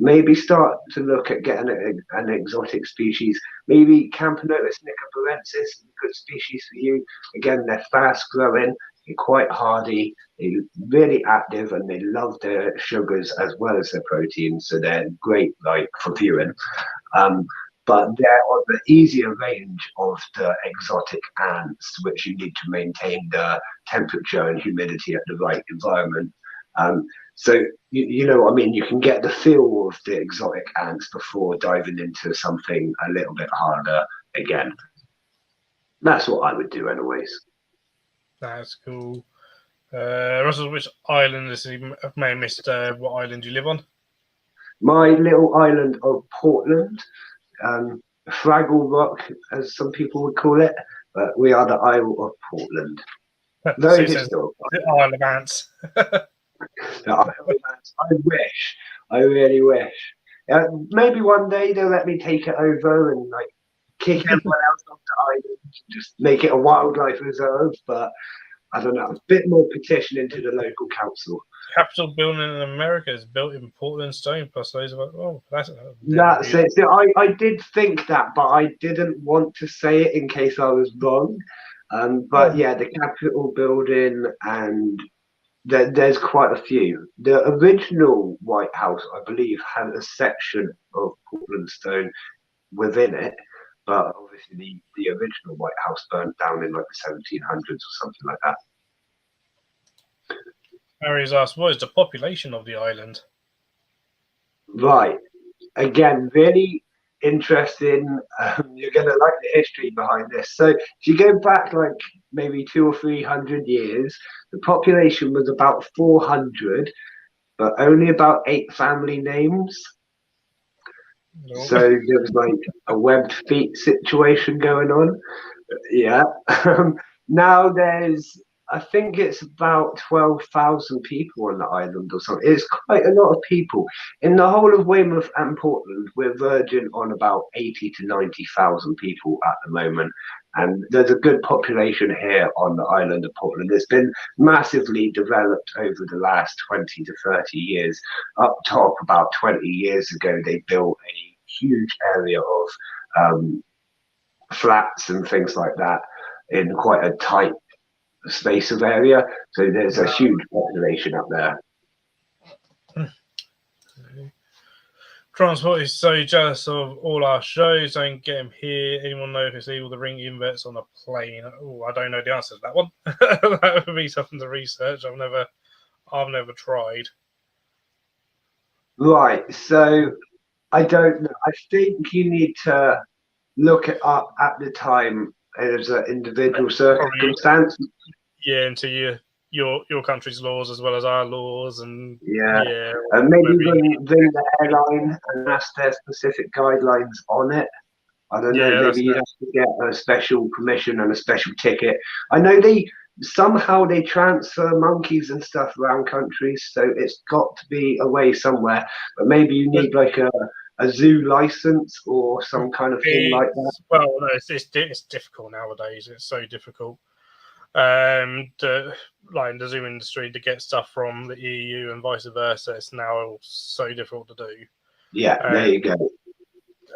Maybe start to look at getting an exotic species. Maybe Camponotus nicobarensis, a good species for you. Again, they're fast growing, they're quite hardy, they're really active, and they love their sugars as well as their proteins, so they're great like for viewing. But they're on the easier range of the exotic ants, which you need to maintain the temperature and humidity at the right environment. So, you know what I mean? You can get the feel of the exotic ants before diving into something a little bit harder again. That's what I would do anyways. That's cool. Russell, which island is he? I may have missed what island you live on. My little island of Portland. Fraggle Rock, as some people would call it, but we are the Isle of Portland. Very historical. Isle of Ants. The Isle of Ants. I wish. I really wish. Maybe one day they'll let me take it over and like kick everyone else off the island, just make it a wildlife reserve. But I don't know, a bit more petitioning to the local council. Capitol building in America is built in Portland stone, plus those of that's it. So I did think that, but I didn't want to say it in case I was wrong. But yeah, the Capitol building, and there's quite a few. The original White House, I believe, had a section of Portland stone within it, but obviously the original White House burned down in like the 1700s or something like that. Harry's asked, what is the population of the island? Right. Again, really interesting. You're going to like the history behind this. So if you go back like maybe 200 or 300 years, the population was about 400, but only about 8 family names. No. So there was like a webbed feet situation going on. Yeah. Now there's, I think it's about 12,000 people on the island or something. It's quite a lot of people. In the whole of Weymouth and Portland, we're verging on about 80 to 90,000 people at the moment. And there's a good population here on the island of Portland. It's been massively developed over the last 20 to 30 years. Up top, about 20 years ago, they built a huge area of flats and things like that. in quite a tight space of area. So there's a huge population up there. Transport is so jealous of all our shows. Don't get him here. Anyone know if it's legal to bring inverts on a plane? Oh, I don't know the answer to that one. That would be something to research. I've never tried. Right. So I don't know. I think you need to look it up at the time as an individual circumstance. Yeah, into your country's laws as well as our laws, and yeah. And maybe ring the airline and ask their specific guidelines on it. I don't know. Maybe you have to get a special permission and a special ticket. I know they transfer monkeys and stuff around countries, so it's got to be a way somewhere. But maybe you need like a zoo license or some kind of thing like that. Well, no, it's difficult nowadays. It's so difficult. The zoo industry to get stuff from the EU and vice versa. It's now so difficult to do. Yeah, there you go.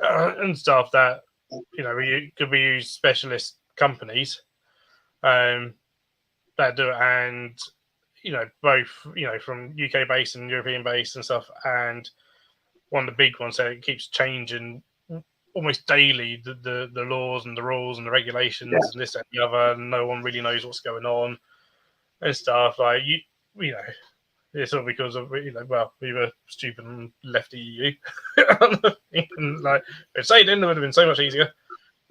And stuff that we use specialist companies that do it, and both from UK based and European based and stuff. And one of the big ones that it keeps changing almost daily, the laws and the rules and the regulations and this and the other, and no one really knows what's going on and stuff. Like it's all because of we were stupid and left the EU. And, like if they didn't, it would have been so much easier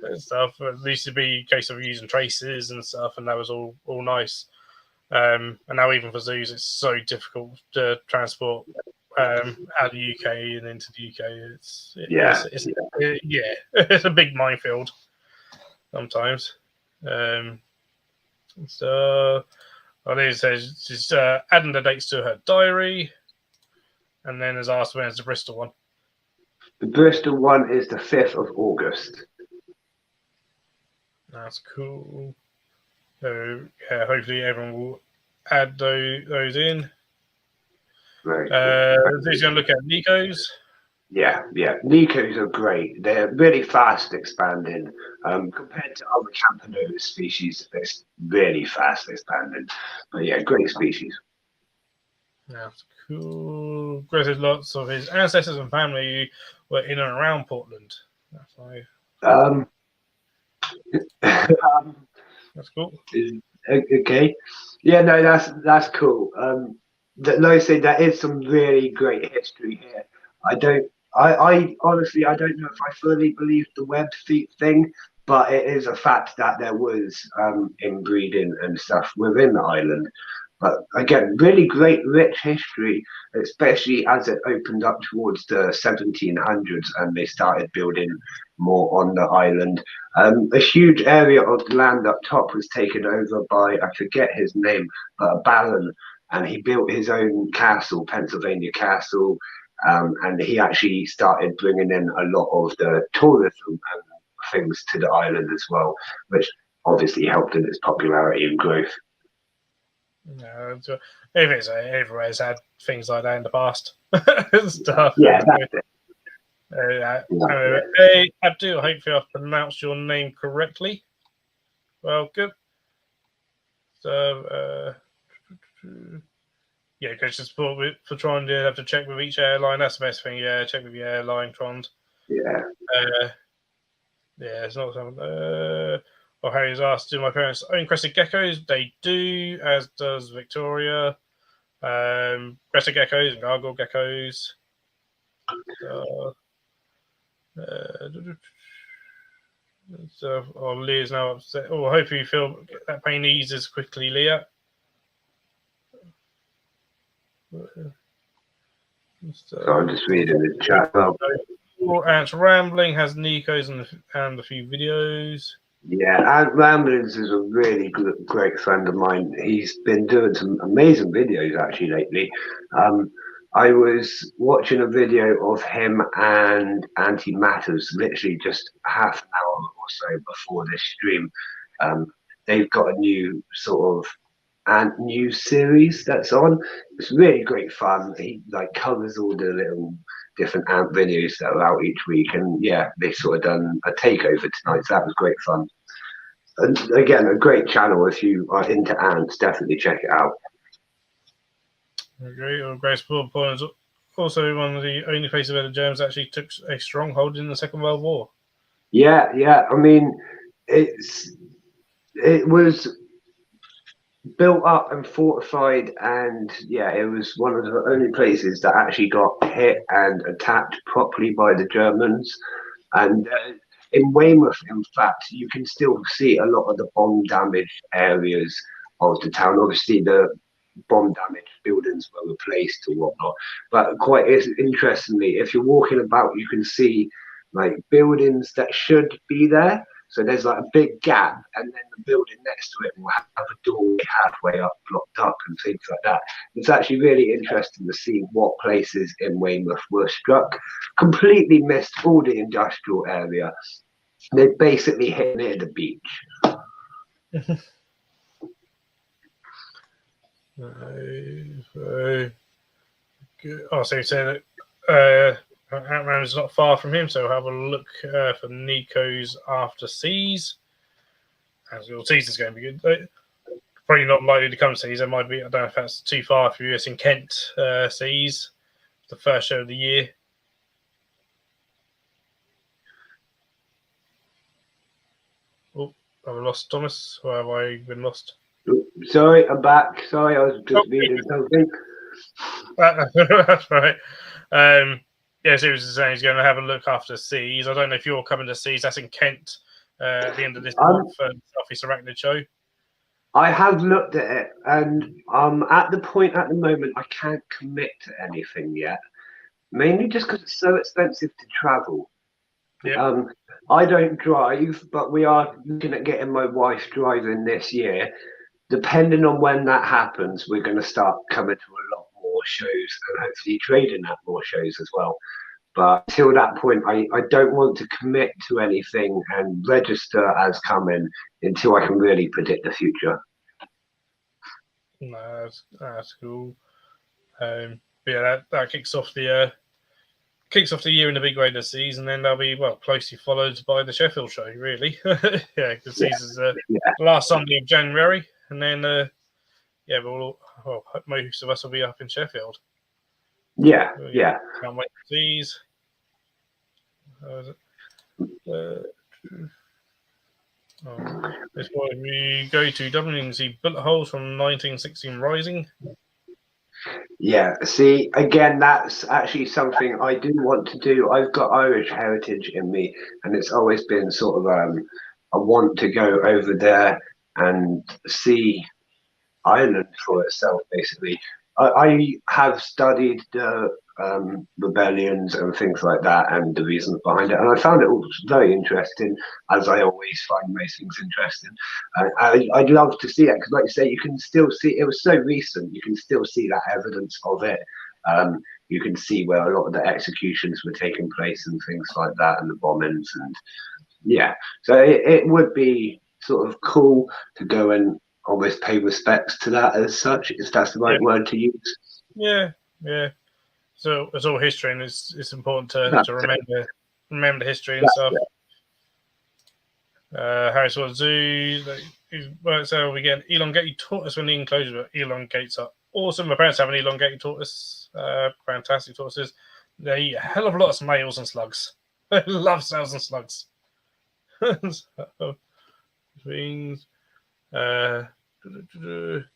and stuff. It used to be a case of using traces and stuff, and that was all nice. And now even for zoos, it's so difficult to transport out of the UK and into the UK. It's a big minefield sometimes. So it says she's adding the dates to her diary, and then has asked when is the Bristol one. The Bristol one is the 5th of August. That's cool. So yeah, hopefully everyone will add those in. Very cool. Who's going to look at Nikos? Yeah. Nikos are great. They're really fast expanding. Compared to other Campanula species, it's really fast expanding. But yeah, great species. That's cool. Chris has lots of his ancestors and family were in and around Portland. That's nice. That's cool. Okay. Yeah, no, that's cool. Like I say, there is some really great history here. I honestly, I don't know if I fully believe the webbed feet thing, but it is a fact that there was inbreeding and stuff within the island. But again, really great, rich history, especially as it opened up towards the 1700s and they started building more on the island. A huge area of land up top was taken over by, I forget his name, but a baron, and he built his own castle, Pennsylvania Castle, and he actually started bringing in a lot of the tourism and things to the island as well, which obviously helped in its popularity and growth. No, everywhere's had things like that in the past. Stuff. Yeah, that's it. Hey, Abdul, hopefully I've pronounced your name correctly. Well, good. So, yeah, because just for trying to have to check with each airline. That's the best thing. Yeah, check with your airline, Trond. Yeah. Yeah, it's not something. Harry's asked, do my parents own crested geckos? They do, as does Victoria. Crested geckos and gargoyle geckos. So Leah's now upset. Oh, I hope you feel that pain eases quickly, Leah. So I'm just reading the chat. Ant Rambling has Nikos and a few videos. Yeah, Ant Ramblings is a really great friend of mine. He's been doing some amazing videos actually lately. I was watching a video of him and Auntie Matters literally just half an hour or so before this stream. They've got a new sort of Ant news series that's on. It's really great fun. He covers all the little different Ant videos that are out each week, and yeah, they sort of done a takeover tonight, so that was great fun. And again, a great channel if you are into ants. Definitely check it out. Great sport point is also one of the only places where the Germans actually took a stronghold in the Second World War. Yeah, yeah. I mean, it was built up and fortified, and yeah, it was one of the only places that actually got hit and attacked properly by the Germans. And in Weymouth, in fact, you can still see a lot of the bomb damaged areas of the town. Obviously, the bomb damaged buildings were replaced or whatnot. But quite interestingly, if you're walking about, you can see like buildings that should be there. So there's like a big gap, and then the building next to it will have a doorway halfway up, blocked up, and things like that. It's actually really interesting to see what places in Weymouth were struck. Completely missed all the industrial area. They basically hit near the beach. So you say that Ant-Man is not far from him, so have a look for Nico's After Seas. As your Seas is going to be good. Probably not likely to come Seas. It might be. I don't know if that's too far for you. It's in Kent Seas. The first show of the year. Oh, have I lost Thomas? Or have I been lost? Sorry, I'm back. Sorry, I was just reading something. That's right. Yeah, so he was saying he's going to have a look after Seas. I don't know if you're coming to Seas. That's in Kent at the end of this month for the South East Arachnid show. I have looked at it, and I'm at the point at the moment I can't commit to anything yet. Mainly just because it's so expensive to travel. Yep. I don't drive, but we are looking at getting my wife driving this year. Depending on when that happens, we're going to start coming to a lot more shows and hopefully trading at more shows as well. But till that point, I don't want to commit to anything and register as coming until I can really predict the future. No, that's cool. Yeah, that kicks off the year in a big way this season, and then they'll be closely followed by the Sheffield show. Really, yeah, because this is last Sunday of January, and then most of us will be up in Sheffield. Yeah. Can't wait to see these. This one we go to Dublin and see bullet holes from 1916 Rising. Yeah, see, again, that's actually something I do want to do. I've got Irish heritage in me, and it's always been sort of I want to go over there and see Ireland for itself, basically. I have studied the rebellions and things like that and the reasons behind it, and I found it all very interesting, as I always find most things interesting. I'd love to see that because, like you say, you can still see it was so recent. You can still see that evidence of it. You can see where a lot of the executions were taking place and things like that, and the bombings, and yeah. So it would be sort of cool to go and almost pay respects to that as such, if that's the right word to use. Yeah. So it's all history, and it's important to remember history and stuff. Harrisville Zoo, so we get elongated tortoise when the enclosure, but elongates are awesome. My parents have an elongated tortoise, fantastic tortoises. They eat a hell of a lot of snails and slugs. I love snails and slugs. Things. Yeah,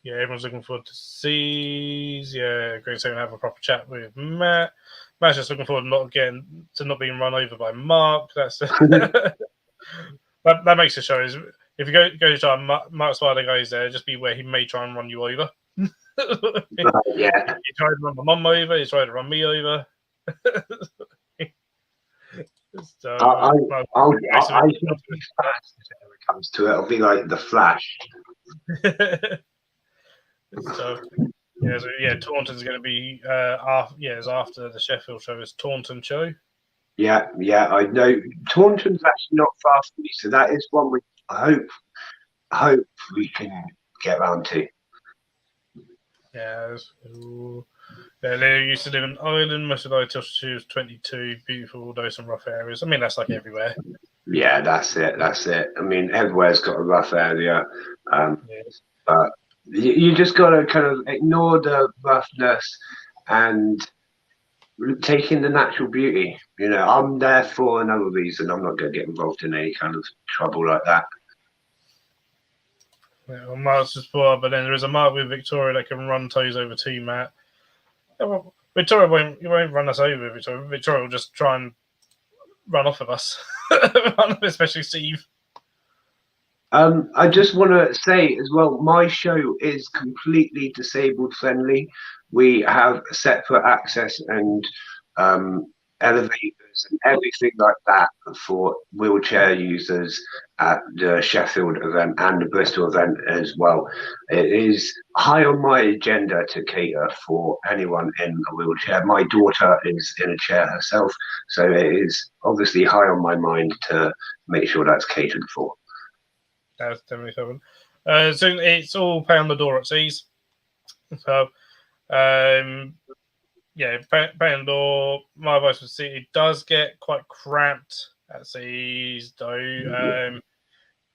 everyone's looking forward to Seas. Yeah, great to have a proper chat with Matt. Matt's just looking forward to not being run over by Mark. That's that makes the show. Is if you go to try Mark Spider goes there, just be where he may try and run you over. Yeah, he tried to run my mum over. He tried to run me over. So, I'll be fast if it ever comes to it. It'll be like the Flash. Taunton's going to be after the Sheffield show is Taunton show. Yeah, I know. Taunton's actually not far from me, so that is one I hope we can get around to. Yeah, Leo used to live in Ireland. Most of the till she was 22. Beautiful, though some rough areas. I mean, that's like everywhere. Yeah, that's it. That's it. I mean, everywhere's got a rough area, Yeah. but you just got to kind of ignore the roughness and take in the natural beauty. You know, I'm there for another reason. I'm not going to get involved in any kind of trouble like that. Yeah, well, Mark's just brought up, but then there is a Mark with Victoria that can run toes over to Matt. Yeah, well, Victoria won't run us over. Victoria will just try and run off of us, especially Steve. I just want to say as well, my show is completely disabled friendly. We have separate access and elevators and everything like that for wheelchair users at the Sheffield event and the Bristol event as well. It is high on my agenda to cater for anyone in a wheelchair. My daughter is in a chair herself, so it is obviously high on my mind to make sure that's catered for. That's definitely something. So it's all pay on the door at Seas. So, yeah, pay on the door. My advice would say it does get quite cramped at Seas, though.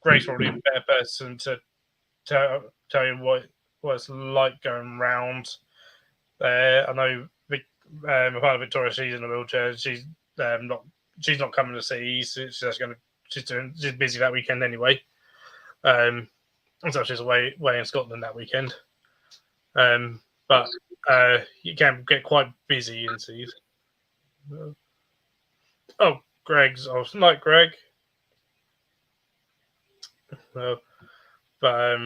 Grace probably a better person to tell you what it's like going round there. I know a part of Victoria, she's in a wheelchair. She's not coming to Seas. She's busy that weekend anyway. So she's away in Scotland that weekend. But you can get quite busy in Seas. Oh, Greg's off. Night, Greg. No, but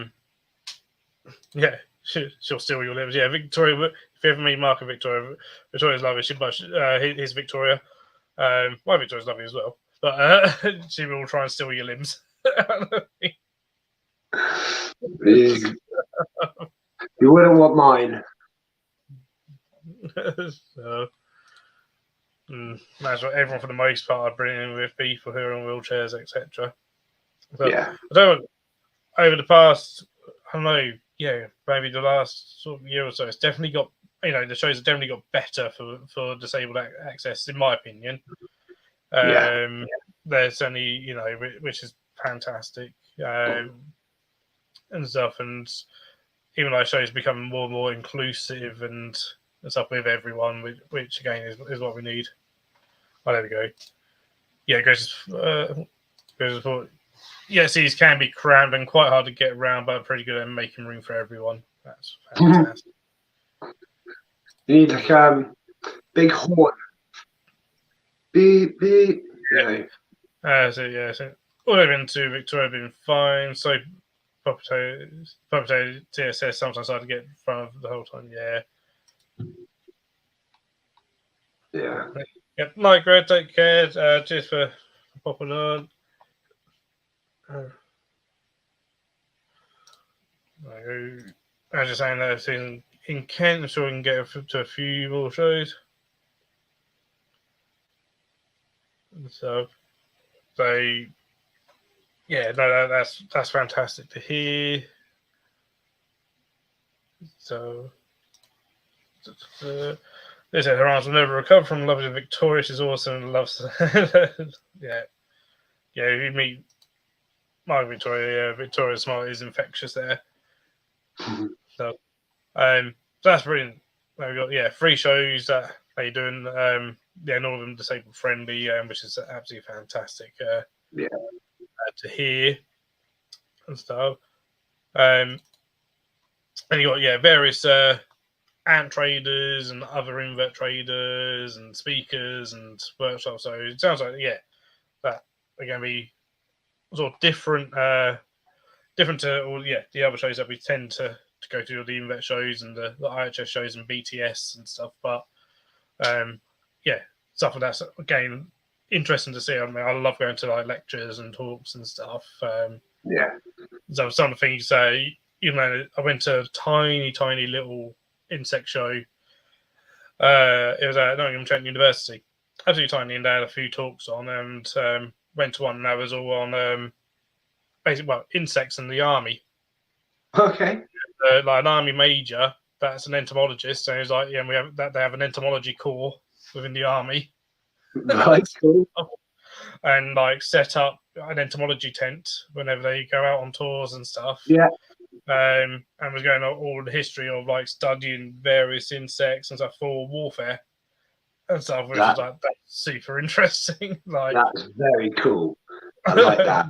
yeah, she'll steal your limbs. Yeah, Victoria. If you ever meet Mark and Victoria's lovely. She his Victoria. My Victoria's lovely as well, but she will try and steal your limbs. You wouldn't want mine. So, that's what everyone for the most part are bringing with people who are in wheelchairs, etc. So, Yeah. I don't know, over the past, I don't know, yeah, maybe the last sort of year or so, it's definitely got, the shows have definitely got better for disabled access, in my opinion. There's only, which is fantastic, and stuff, and even though shows become more and more inclusive and stuff with everyone, which again is what we need. Oh, there we go. Yeah, goes for yes, these can be crammed and quite hard to get around, but pretty good at making room for everyone. That's fantastic. You need like big horn. Beep beep. Yeah. So all I've been to Victoria have been fine. So Puppet TSS sometimes hard to get in front of the whole time. Yeah. Yeah. Yep. Night, Greg. Take care. Cheers for popping on. I was just saying that in Kent, I'm sure we can get to a few more shows. So yeah, no, that's fantastic to hear. So they said her arms will never recover from love of Victoria. She's awesome and loves yeah. If you meet my Victoria, Victoria's smile is infectious there. So that's brilliant. We've got 3 shows that they're doing. None of them disabled friendly, which is absolutely fantastic. To hear and stuff. And you got various ant traders and other invert traders and speakers and workshops. So it sounds like that they're going to be sort of different to all the other shows that we tend to go to, the invert shows and the IHS shows and BTS and stuff. But stuff like that's again interesting to see. I mean, I love going to like lectures and talks and stuff. So some of the things I went to a tiny little insect show. It was at Nottingham Trent University, absolutely tiny, and they had a few talks on, and went to one, and that was all on insects in the army. Okay. Like an army major that's an entomologist, so he's like, we have that. They have an entomology corps within the army. Right. Cool. and like set up an entomology tent whenever they go out on tours and stuff. Yeah. And was going on all the history of like studying various insects and stuff for warfare and stuff, which is like that's super interesting. Like that's very cool. I like that.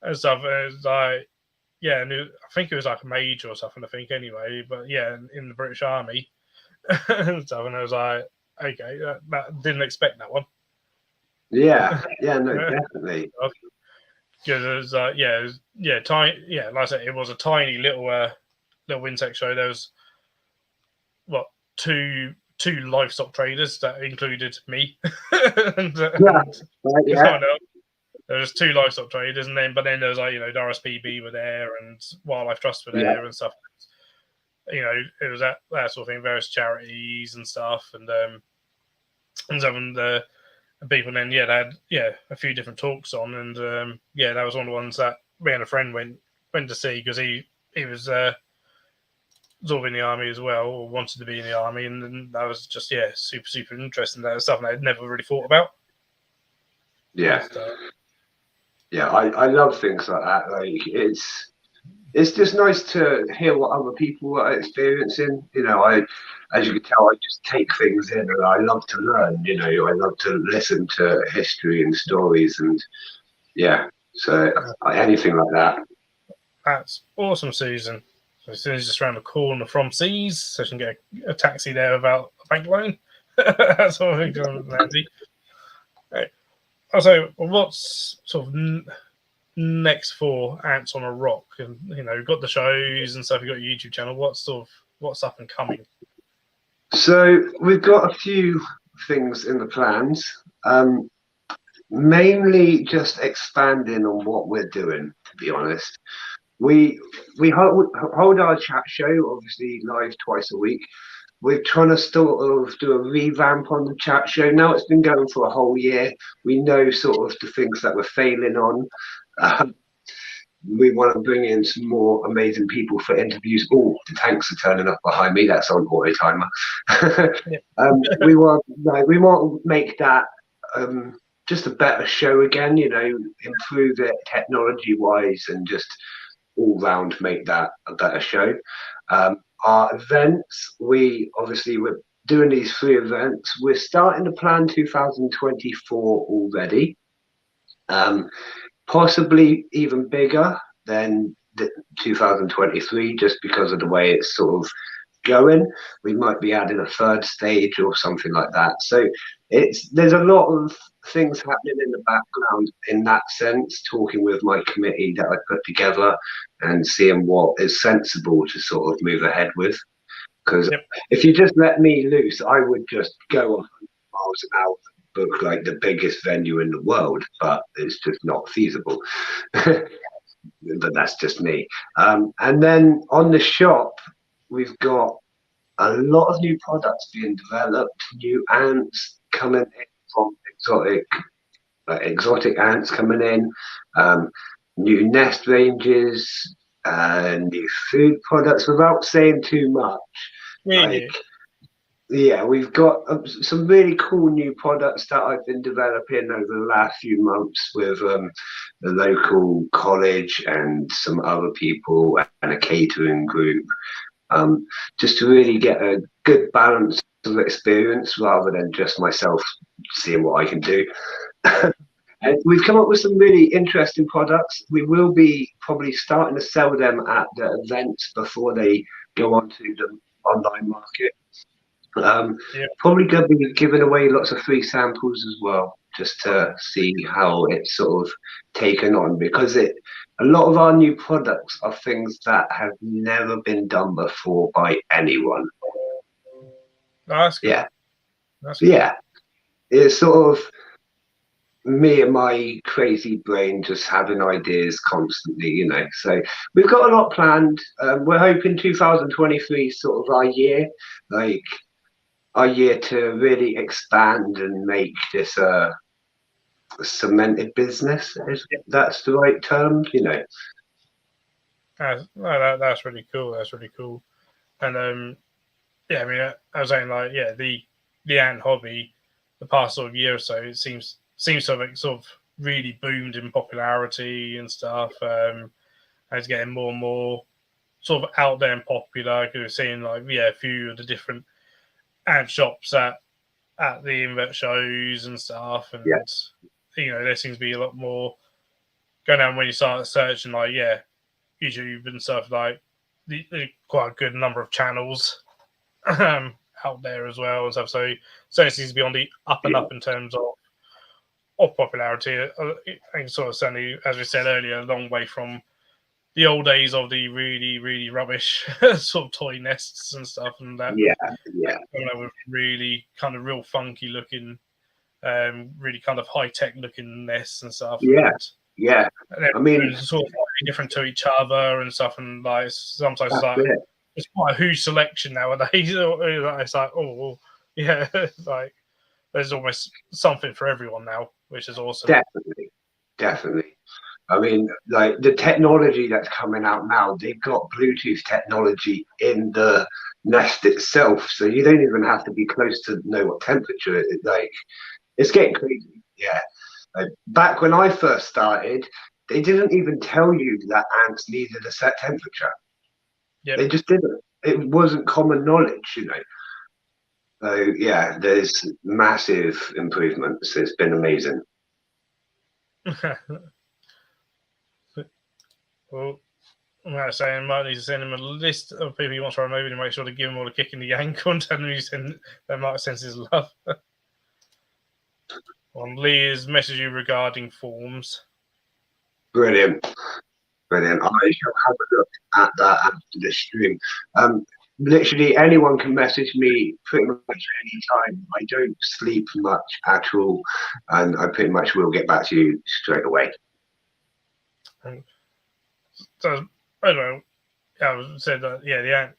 And stuff. And it's like, yeah, and I think it was like a major or something. I think anyway, but yeah, in the British Army and stuff. And I was like, okay, that didn't expect that one. Yeah, no, definitely. Because it was tiny. Yeah, like I said, it was a tiny little insect show. There was two livestock traders that included me. and there was two livestock traders, and then there was like the RSPB were there and Wildlife Trust were there and stuff. It was that sort of thing, various charities and stuff, and some of the people. And then they had a few different talks on, and that was one of the ones that me and a friend went to see because he was sort of in the army as well, or wanted to be in the army, and then that was just super interesting. That was something I'd never really thought about. I love things like that. Like it's just nice to hear what other people are experiencing. As you can tell, I just take things in, and I love to learn. I love to listen to history and stories, and anything like that. That's awesome, Susan. So as soon as just around the corner from Seas, so she can get a taxi there without a bank loan. That's all I think. So, what's sort of next for Ants on a Rock? And you've got the shows and stuff. You've got your YouTube channel. What's up and coming? So we've got a few things in the plans. Mainly just expanding on what we're doing. To be honest, we hold our chat show obviously live twice a week. We're trying to sort of do a revamp on the chat show. Now it's been going for a whole year. We know sort of the things that we're failing on. We want to bring in some more amazing people for interviews. Oh, the tanks are turning up behind me. That's on auto timer. We want to make that just a better show again. Improve it technology-wise and just all round make that a better show. Our events, we're doing these 3 events. We're starting to plan 2024 already. Possibly even bigger than 2023, just because of the way it's sort of going. We might be adding a 3rd stage or something like that. So there's a lot of things happening in the background in that sense, talking with my committee that I put together and seeing what is sensible to sort of move ahead with. Because if you just let me loose, I would just go 100 miles an hour, book like the biggest venue in the world, but it's just not feasible. But that's just me. And then on the shop, we've got a lot of new products being developed, new ants coming in from exotic ants coming in, new nest ranges, and new food products. Without saying too much, we've got some really cool new products that I've been developing over the last few months with the local college and some other people and a catering group, just to really get a good balance of experience rather than just myself seeing what I can do. And we've come up with some really interesting products. We will be probably starting to sell them at the events before they go onto the online market. Probably going to be giving away lots of free samples as well, just to see how it's sort of taken on, because a lot of our new products are things that have never been done before by anyone. That's good. It's sort of me and my crazy brain just having ideas constantly, so we've got a lot planned. We're hoping 2023 is sort of our year to really expand and make this a cemented business, if that's the right term, That's really cool. And I was saying the ant hobby, the past sort of year or so, it seems seems to have like, sort of really boomed in popularity and stuff. And it's getting more and more sort of out there and popular. Because we're seeing like a few of the different ad shops at the invert shows and stuff, and there seems to be a lot more going on when you start searching like YouTube and stuff, like quite a good number of channels out there as well and stuff. So it seems to be on the up and up in terms of popularity. And sort of certainly, as we said earlier, a long way from the old days of the really, really rubbish sort of toy nests and stuff, and that with really kind of real funky looking, really kind of high tech looking nests and stuff. And I mean, sort of different to each other and stuff, and like sometimes it's quite a huge selection nowadays. It's like like there's almost something for everyone now, which is awesome. Definitely. I mean, like the technology that's coming out now, they've got Bluetooth technology in the Nest itself, so you don't even have to be close to know what temperature it is. Like, it's getting crazy. Yeah. Like, back when I first started, they didn't even tell you that ants needed a set temperature. They just didn't. It wasn't common knowledge, So yeah, there's massive improvements. It's been amazing. Well, I'm saying Mark needs to send him a list of people he wants to remove and make sure to give him all a kick in the ankle and tell him that Mark sends his love. Lee has messaged you regarding forms. Brilliant. I shall have a look at that after the stream. Literally anyone can message me pretty much any time. I don't sleep much at all, and I pretty much will get back to you straight away. So I don't know. I said that the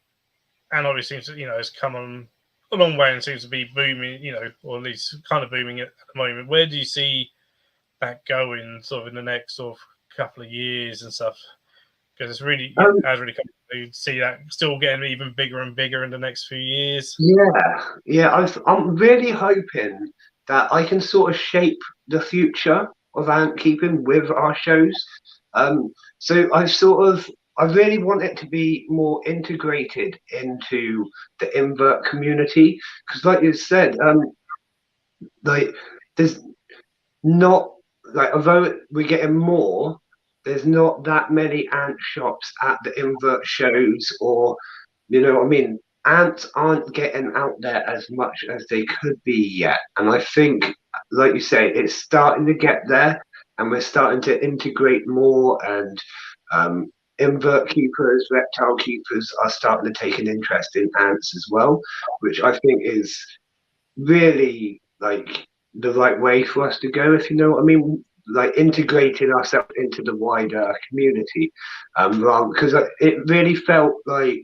ant obviously seems to has come on a long way and seems to be booming, or at least kind of booming at the moment. Where do you see that going, sort of in the next sort of couple of years and stuff? Because it's really has really come to see that still getting even bigger and bigger in the next few years. I'm really hoping that I can sort of shape the future of ant keeping with our shows. So I really want it to be more integrated into the invert community, because like you said, like there's not, like, although we're getting more, there's not that many ant shops at the invert shows, or what I mean, ants aren't getting out there as much as they could be yet. And I think, like you say, it's starting to get there, and we're starting to integrate more, and invert keepers, reptile keepers are starting to take an interest in ants as well, which I think is really like the right way for us to go, if you know what I mean, like integrating ourselves into the wider community. Because it really felt like,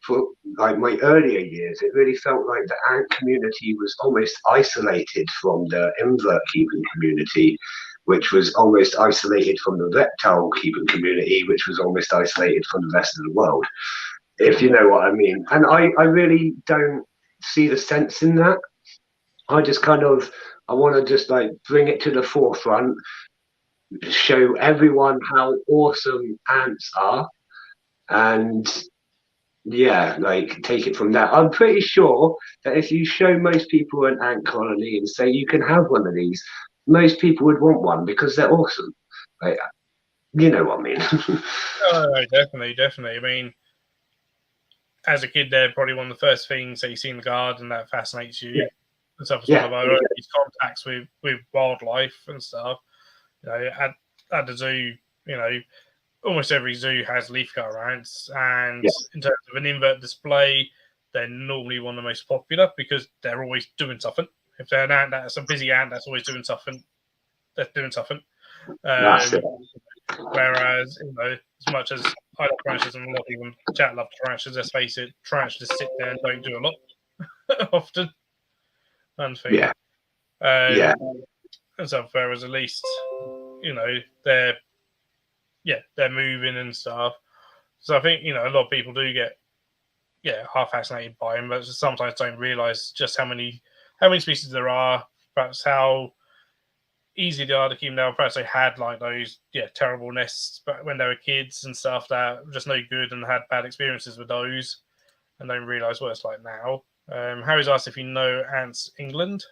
for like my earlier years, it really felt like the ant community was almost isolated from the invert keeping community, which was almost isolated from the reptile keeping community, which was almost isolated from the rest of the world, if you know what I mean. And I really don't see the sense in that. I want to just like bring it to the forefront, show everyone how awesome ants are, and like take it from there. I'm pretty sure that if you show most people an ant colony and say you can have one of these, most people would want one because they're awesome. Like, you know what I mean? Oh, definitely. I mean, as a kid, they're probably one of the first things that you see in the garden that fascinates you. And stuff. It's one of our earliest contacts with wildlife and stuff. At the zoo, almost every zoo has leafcutter ants, and in terms of an invert display, they're normally one of the most popular because they're always doing something. If they're an ant that's a busy ant that's always doing something, they're doing something. Whereas, as much as I love tarantulas and a lot of people in chat love tarantulas, let's face it, tarantulas sit there and don't do a lot often. And so whereas at least they're moving and stuff. So I think a lot of people do get half fascinated by them, but sometimes don't realize just how many species there are, perhaps how easy they are to keep them down. Perhaps they had like those terrible nests but when they were kids and stuff that were just no good and had bad experiences with those and don't realise what it's like now. Harry's asked if you know Ants England.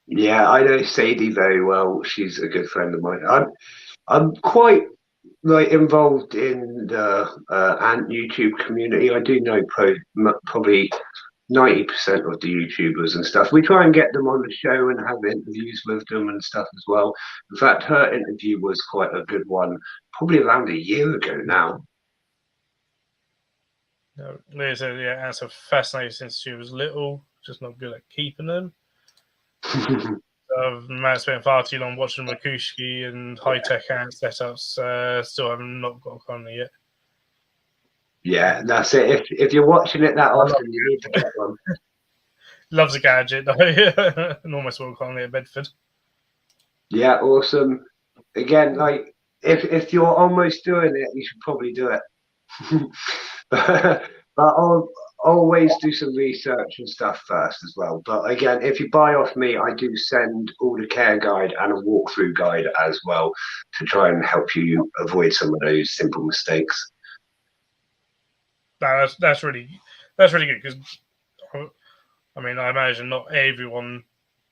Yeah, I know Sadie very well. She's a good friend of mine. I'm quite like involved in the ant YouTube community. I do know probably 90% of the YouTubers and stuff. We try and get them on the show and have interviews with them and stuff as well. In fact, her interview was quite a good one, probably around a year ago now. Leah said, ants are fascinating since she was little, just not good at keeping them. I've spent far too long watching Makushki and high-tech ant setups. Still have not got a colony yet. Yeah, that's it. If you're watching it that often, you need to get one. Loves a gadget, though. An almost will colony at Bedford. Yeah, awesome. Again, like if you're almost doing it, you should probably do it. but I'll always do some research and stuff first as well. But again, if you buy off me, I do send all the care guide and a walkthrough guide as well to try and help you avoid some of those simple mistakes. That's really good because I mean I imagine not everyone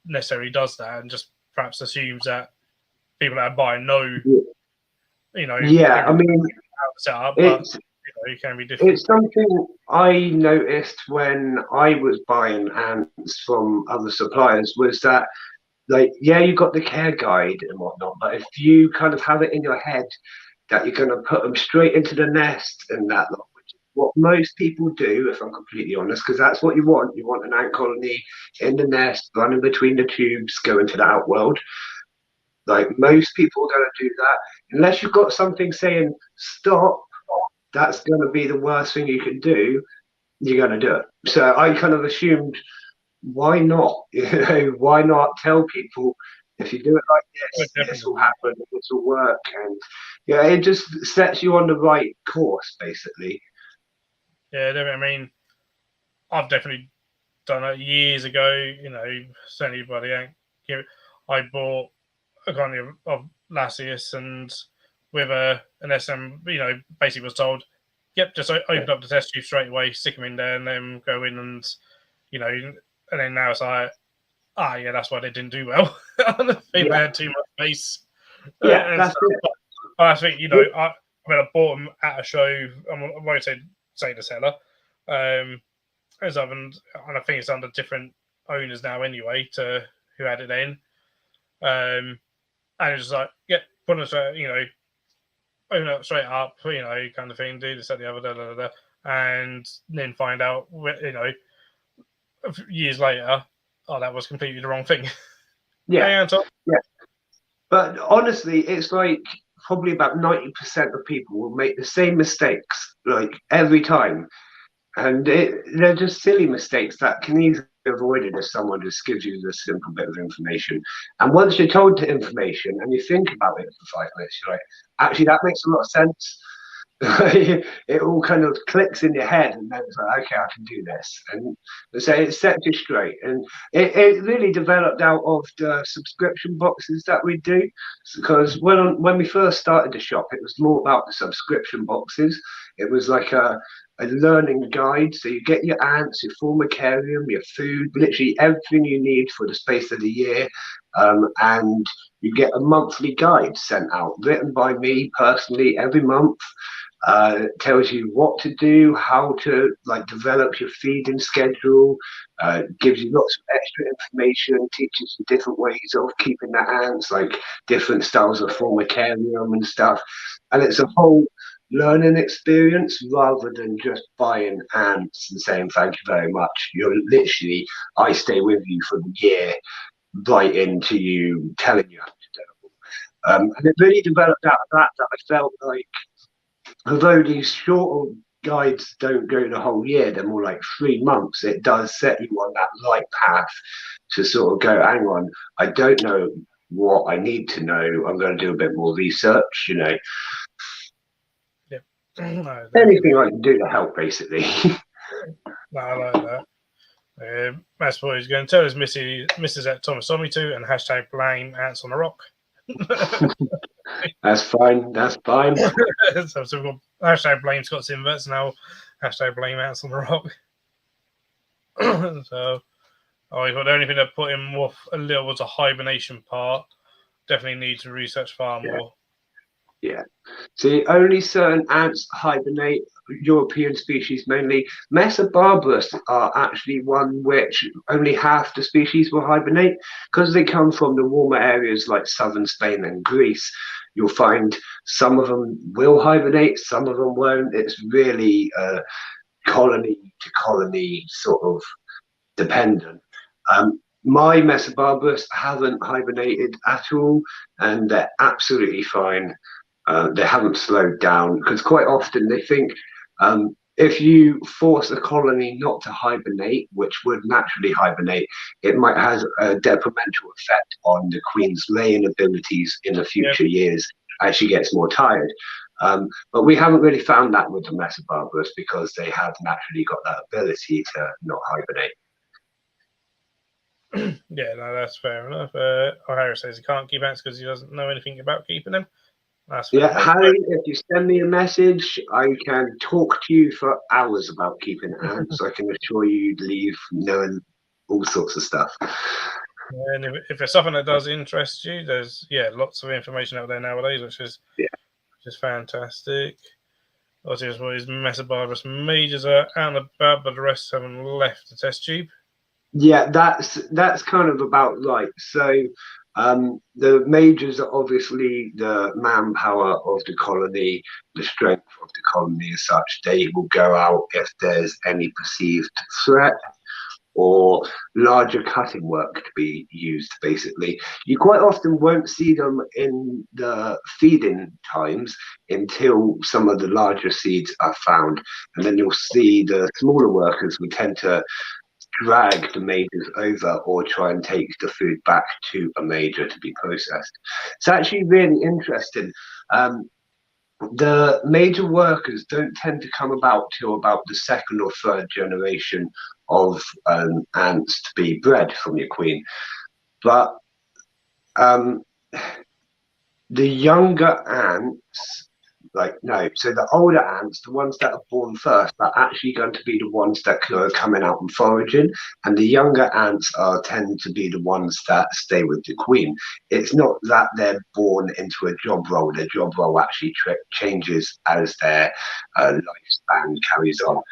necessarily does that and just perhaps assumes that people that are buying know, Yeah, I mean, setup, but it can be different. It's something I noticed when I was buying ants from other suppliers was that, like, yeah, you got the care guide and whatnot, but if you kind of have it in your head that you're going to put them straight into the nest and that, which is what most people do, if I'm completely honest, because that's what you want. You want an ant colony in the nest, running between the tubes, going to the outworld. Like, most people are going to do that unless you've got something saying stop. That's going to be the worst thing you can do. You're going to do it. So I kind of assumed, why not? Why not tell people if you do it like this, this will happen, this will work, and it just sets you on the right course, basically. Yeah, I mean, I've definitely done it years ago. Certainly by the end, I bought a colony of Lasius and with an SM, basically was told, yep, just open up the test tube straight away, stick them in there, and then go in and, and then now it's like, that's why they didn't do well. I think they had too much space. Yeah, that's it. But I think, I bought them at a show. I won't say the seller. And I think it's under different owners now anyway, to who had it then. And it's just like, put them straight, open up straight up, kind of thing, do this, that, the other, and then find out, years later, that was completely the wrong thing. Yeah. But honestly, it's like probably about 90% of people will make the same mistakes, like every time. And they're just silly mistakes that can easily be avoided if someone just gives you this simple bit of information. And once you're told the information and you think about it for 5 minutes, you're like, actually, that makes a lot of sense. It all kind of clicks in your head, and then it's like, okay, I can do this. And so it sets you straight. And it really developed out of the subscription boxes that we do. Because when we first started the shop, it was more about the subscription boxes. It was like a learning guide. So you get your ants, your formicarium, your food, literally everything you need for the space of the year. And you get a monthly guide sent out, written by me personally every month. It tells you what to do, how to develop your feeding schedule, gives you lots of extra information, teaches you different ways of keeping the ants, like different styles of formicarium and stuff. And it's a whole learning experience rather than just buying ants and saying thank you very much. You're literally, I stay with you for the year, right into you, telling you how to do it. And it really developed out of that I felt like, although these shorter guides don't go the whole year, they're more like 3 months, it does set you on that right path to sort of go, hang on, I don't know what I need to know, I'm going to do a bit more research, anything I can do to help, basically. I like that. Mass Boy is going to tell us Mrs. at Thomas Somitu and hashtag blame ants on the rock. That's fine. That's fine. So we've got hashtag blame Scott's inverts now. Hashtag blame Ants on the Rock. So I thought the only thing that put him off a little was a hibernation part. Definitely need to research far more. Yeah. See, only certain ants hibernate, European species mainly. Mesobarbarus are actually one which only half the species will hibernate because they come from the warmer areas like southern Spain and Greece. You'll find some of them will hibernate, some of them won't. It's really colony to colony sort of dependent. My Mesobarbarus haven't hibernated at all, and they're absolutely fine. They haven't slowed down because quite often they think if you force a colony not to hibernate, which would naturally hibernate, it might have a detrimental effect on the queen's laying abilities in the future years as she gets more tired. But we haven't really found that with the Mesobarbarus because they have naturally got that ability to not hibernate. Yeah, no, that's fair enough. O'Hara says he can't keep ants because he doesn't know anything about keeping them. That's fair enough. Harry, if you send me a message, I can talk to you for hours about keeping ants. I can assure you you'd leave knowing all sorts of stuff. And if it's something that does interest you, there's lots of information out there nowadays, which is fantastic. Obviously, what his Mesobarbarus majors are out and about, but the rest haven't left the test tube. Yeah, that's kind of about right. So the majors are obviously the manpower of the colony, the strength of the colony as such. They will go out if there's any perceived threat or larger cutting work to be used, basically. You quite often won't see them in the feeding times until some of the larger seeds are found. And then you'll see the smaller workers will tend to drag the majors over or try and take the food back to a major to be processed. It's actually really interesting. The major workers don't tend to come about till about the second or third generation of ants to be bred from your queen. But the younger ants, so the older ants, the ones that are born first, are actually going to be the ones that are coming out and foraging, and the younger ants tend to be the ones that stay with the queen. It's not that they're born into a job role. Their job role actually changes as their lifespan carries on.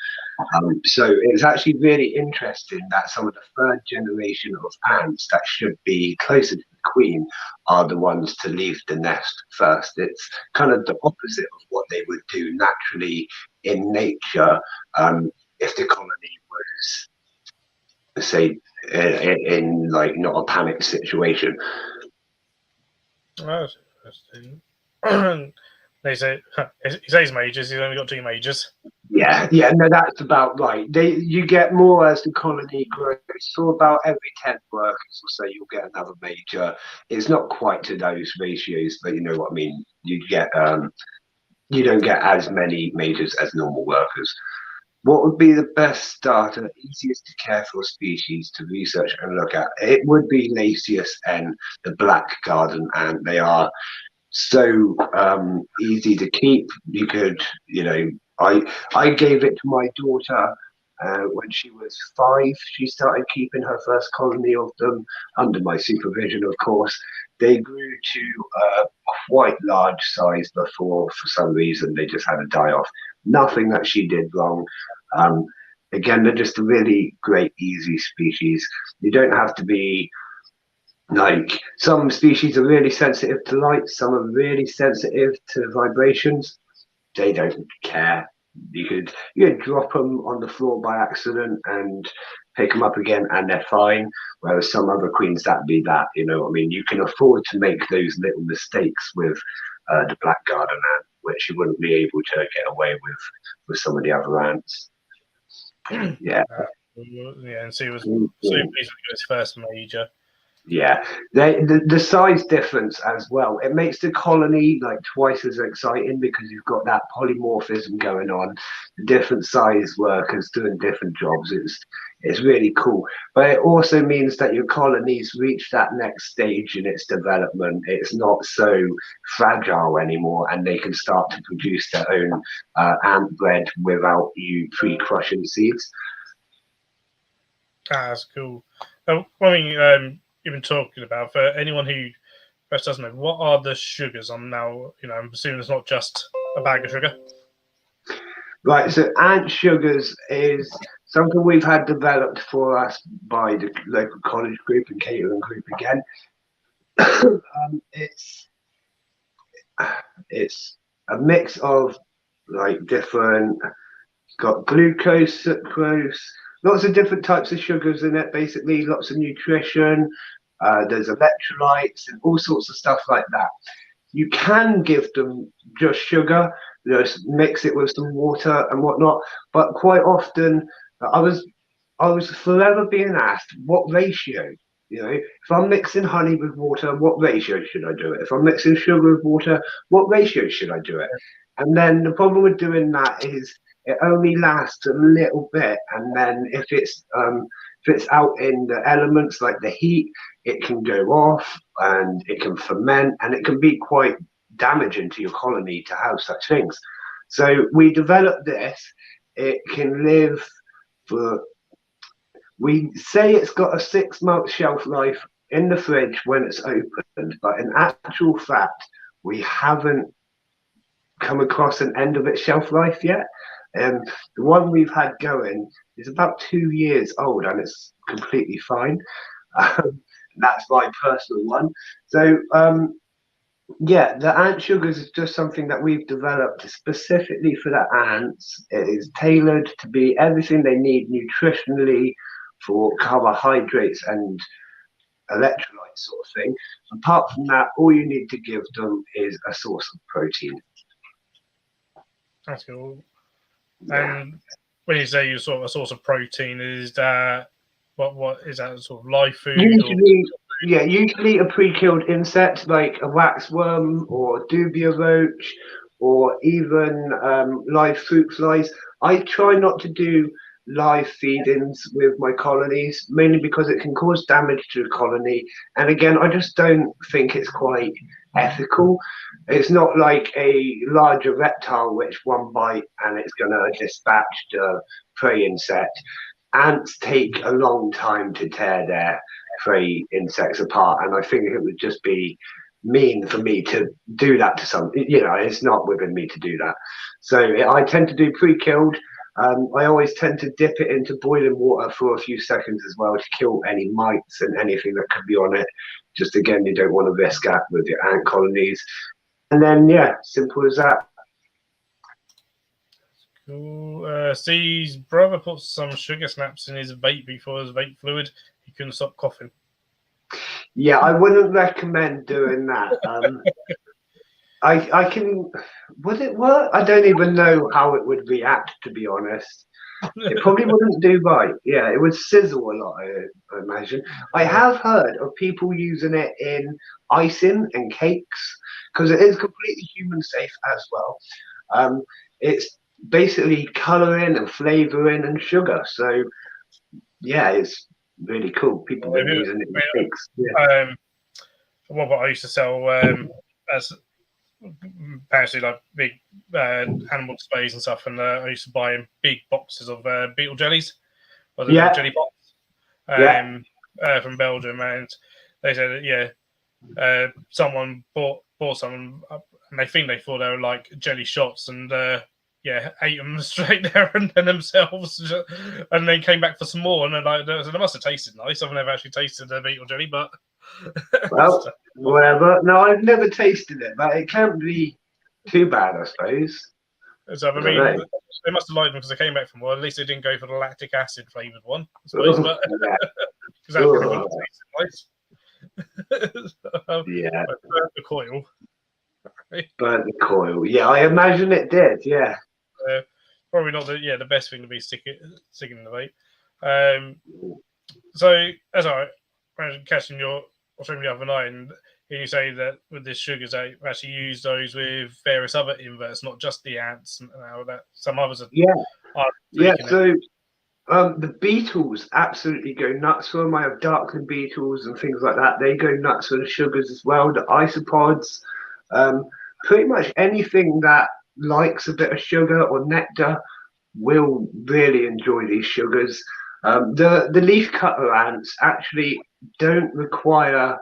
So it's actually really interesting that some of the third generation of ants that should be closer to the queen are the ones to leave the nest first. It's kind of the opposite of what they would do naturally in nature if the colony was, say, in like not a panic situation. That's interesting. He says majors. He's only got 2 majors. Yeah, no, that's about right. You get more as the colony grows. So about every 10 workers or so, you'll get another major. It's not quite to those ratios, but you know what I mean. You don't get as many majors as normal workers. What would be the best starter, easiest to care for species to research and look at? It would be Lasius and the black garden ant. They are so easy to keep. You could, I gave it to my daughter when she was 5. She started keeping her first colony of them under my supervision, of course. They grew to quite large size before, for some reason, they just had to die off. Nothing that she did wrong. Again, they're just a really great, easy species. You don't have to be like, some species are really sensitive to light, some are really sensitive to vibrations. They don't care. You could drop them on the floor by accident and pick them up again and they're fine. Whereas some other queens, that'd be that, you know what I mean? You can afford to make those little mistakes with the black garden ant, which you wouldn't be able to get away with some of the other ants. Yeah. And so he was so pleased with his first major. Yeah, the size difference as well. It makes the colony like twice as exciting because you've got that polymorphism going on. The different size workers doing different jobs. It's really cool. But it also means that your colonies reach that next stage in its development. It's not so fragile anymore, and they can start to produce their own ant bread without you pre-crushing seeds. That's cool. One thing you've been talking about, for anyone who perhaps doesn't know, what are the sugars? I'm assuming it's not just a bag of sugar. Right, so ant sugars is something we've had developed for us by the local college group and catering group again. It's a mix of like different, got glucose, sucrose, lots of different types of sugars in it, basically, lots of nutrition. There's electrolytes and all sorts of stuff like that. You can give them just sugar, just mix it with some water and whatnot. But quite often, I was forever being asked what ratio. You know, if I'm mixing honey with water, what ratio should I do it? If I'm mixing sugar with water, what ratio should I do it? And then the problem with doing that is it only lasts a little bit, and then if it's out in the elements like the heat, it can go off and it can ferment, and it can be quite damaging to your colony to have such things. So we developed this. It can live for, we say it's got a 6 month shelf life in the fridge when it's opened, but in actual fact, we haven't come across an end of its shelf life yet. The one we've had going is about 2 years old, and it's completely fine. That's my personal one. So yeah, the ant sugars is just something that we've developed specifically for the ants. It is tailored to be everything they need nutritionally for carbohydrates and electrolytes, sort of thing. Apart from that, all you need to give them is a source of protein. That's cool. And when you say you sort of a source of protein, is that what is that, sort of live food? Usually a pre-killed insect like a waxworm or dubia roach, or even live fruit flies. I try not to do live feedings with my colonies, mainly because it can cause damage to the colony. And again, I just don't think it's quite ethical. It's not like a larger reptile which one bite and it's going to dispatch the prey insect. Ants take a long time to tear their prey insects apart, and I think it would just be mean for me to do that to some. It's not within me to do that. So I tend to do pre-killed. I always tend to dip it into boiling water for a few seconds as well to kill any mites and anything that could be on it. Just again, you don't want to risk that with your ant colonies. And then yeah, simple as that. Cool. Steve's brother put some sugar snaps in his vape before his vape fluid. He couldn't stop coughing. Yeah, I wouldn't recommend doing that. I can. Would it work? I don't even know how it would react, to be honest. It probably wouldn't do right. Yeah, it would sizzle a lot, I imagine. I have heard of people using it in icing and cakes because it is completely human safe as well. It's basically colouring and flavouring and sugar. So yeah, it's really cool. People have been using it in cakes. Yeah. What I used to sell as apparently like big animal displays and stuff, and I used to buy in big boxes of beetle jellies, or the jelly pots, from Belgium, and they said that someone bought some, and they thought they were like jelly shots, and ate them straight there and then themselves, and then came back for some more, and they must have tasted nice. I've never actually tasted the beetle jelly, but well, whatever. No, I've never tasted it, but it can't be too bad, I suppose. So I mean, they must have liked them because they came back from. Well, at least they didn't go for the lactic acid flavored one, I suppose. But because that probably wouldn't taste nice. Yeah, the coil. Burnt the coil. Yeah, I imagine it did. Yeah. Probably not the best thing to be sticking in the vape. So as I was catching your stream the other night, and you say that with the sugars, they actually use those with various other inverts, not just the ants, and that some others are. So The beetles absolutely go nuts for them. I have darkling beetles and things like that. They go nuts for the sugars as well. The isopods, pretty much anything that likes a bit of sugar or nectar will really enjoy these sugars. The leaf cutter ants actually don't require,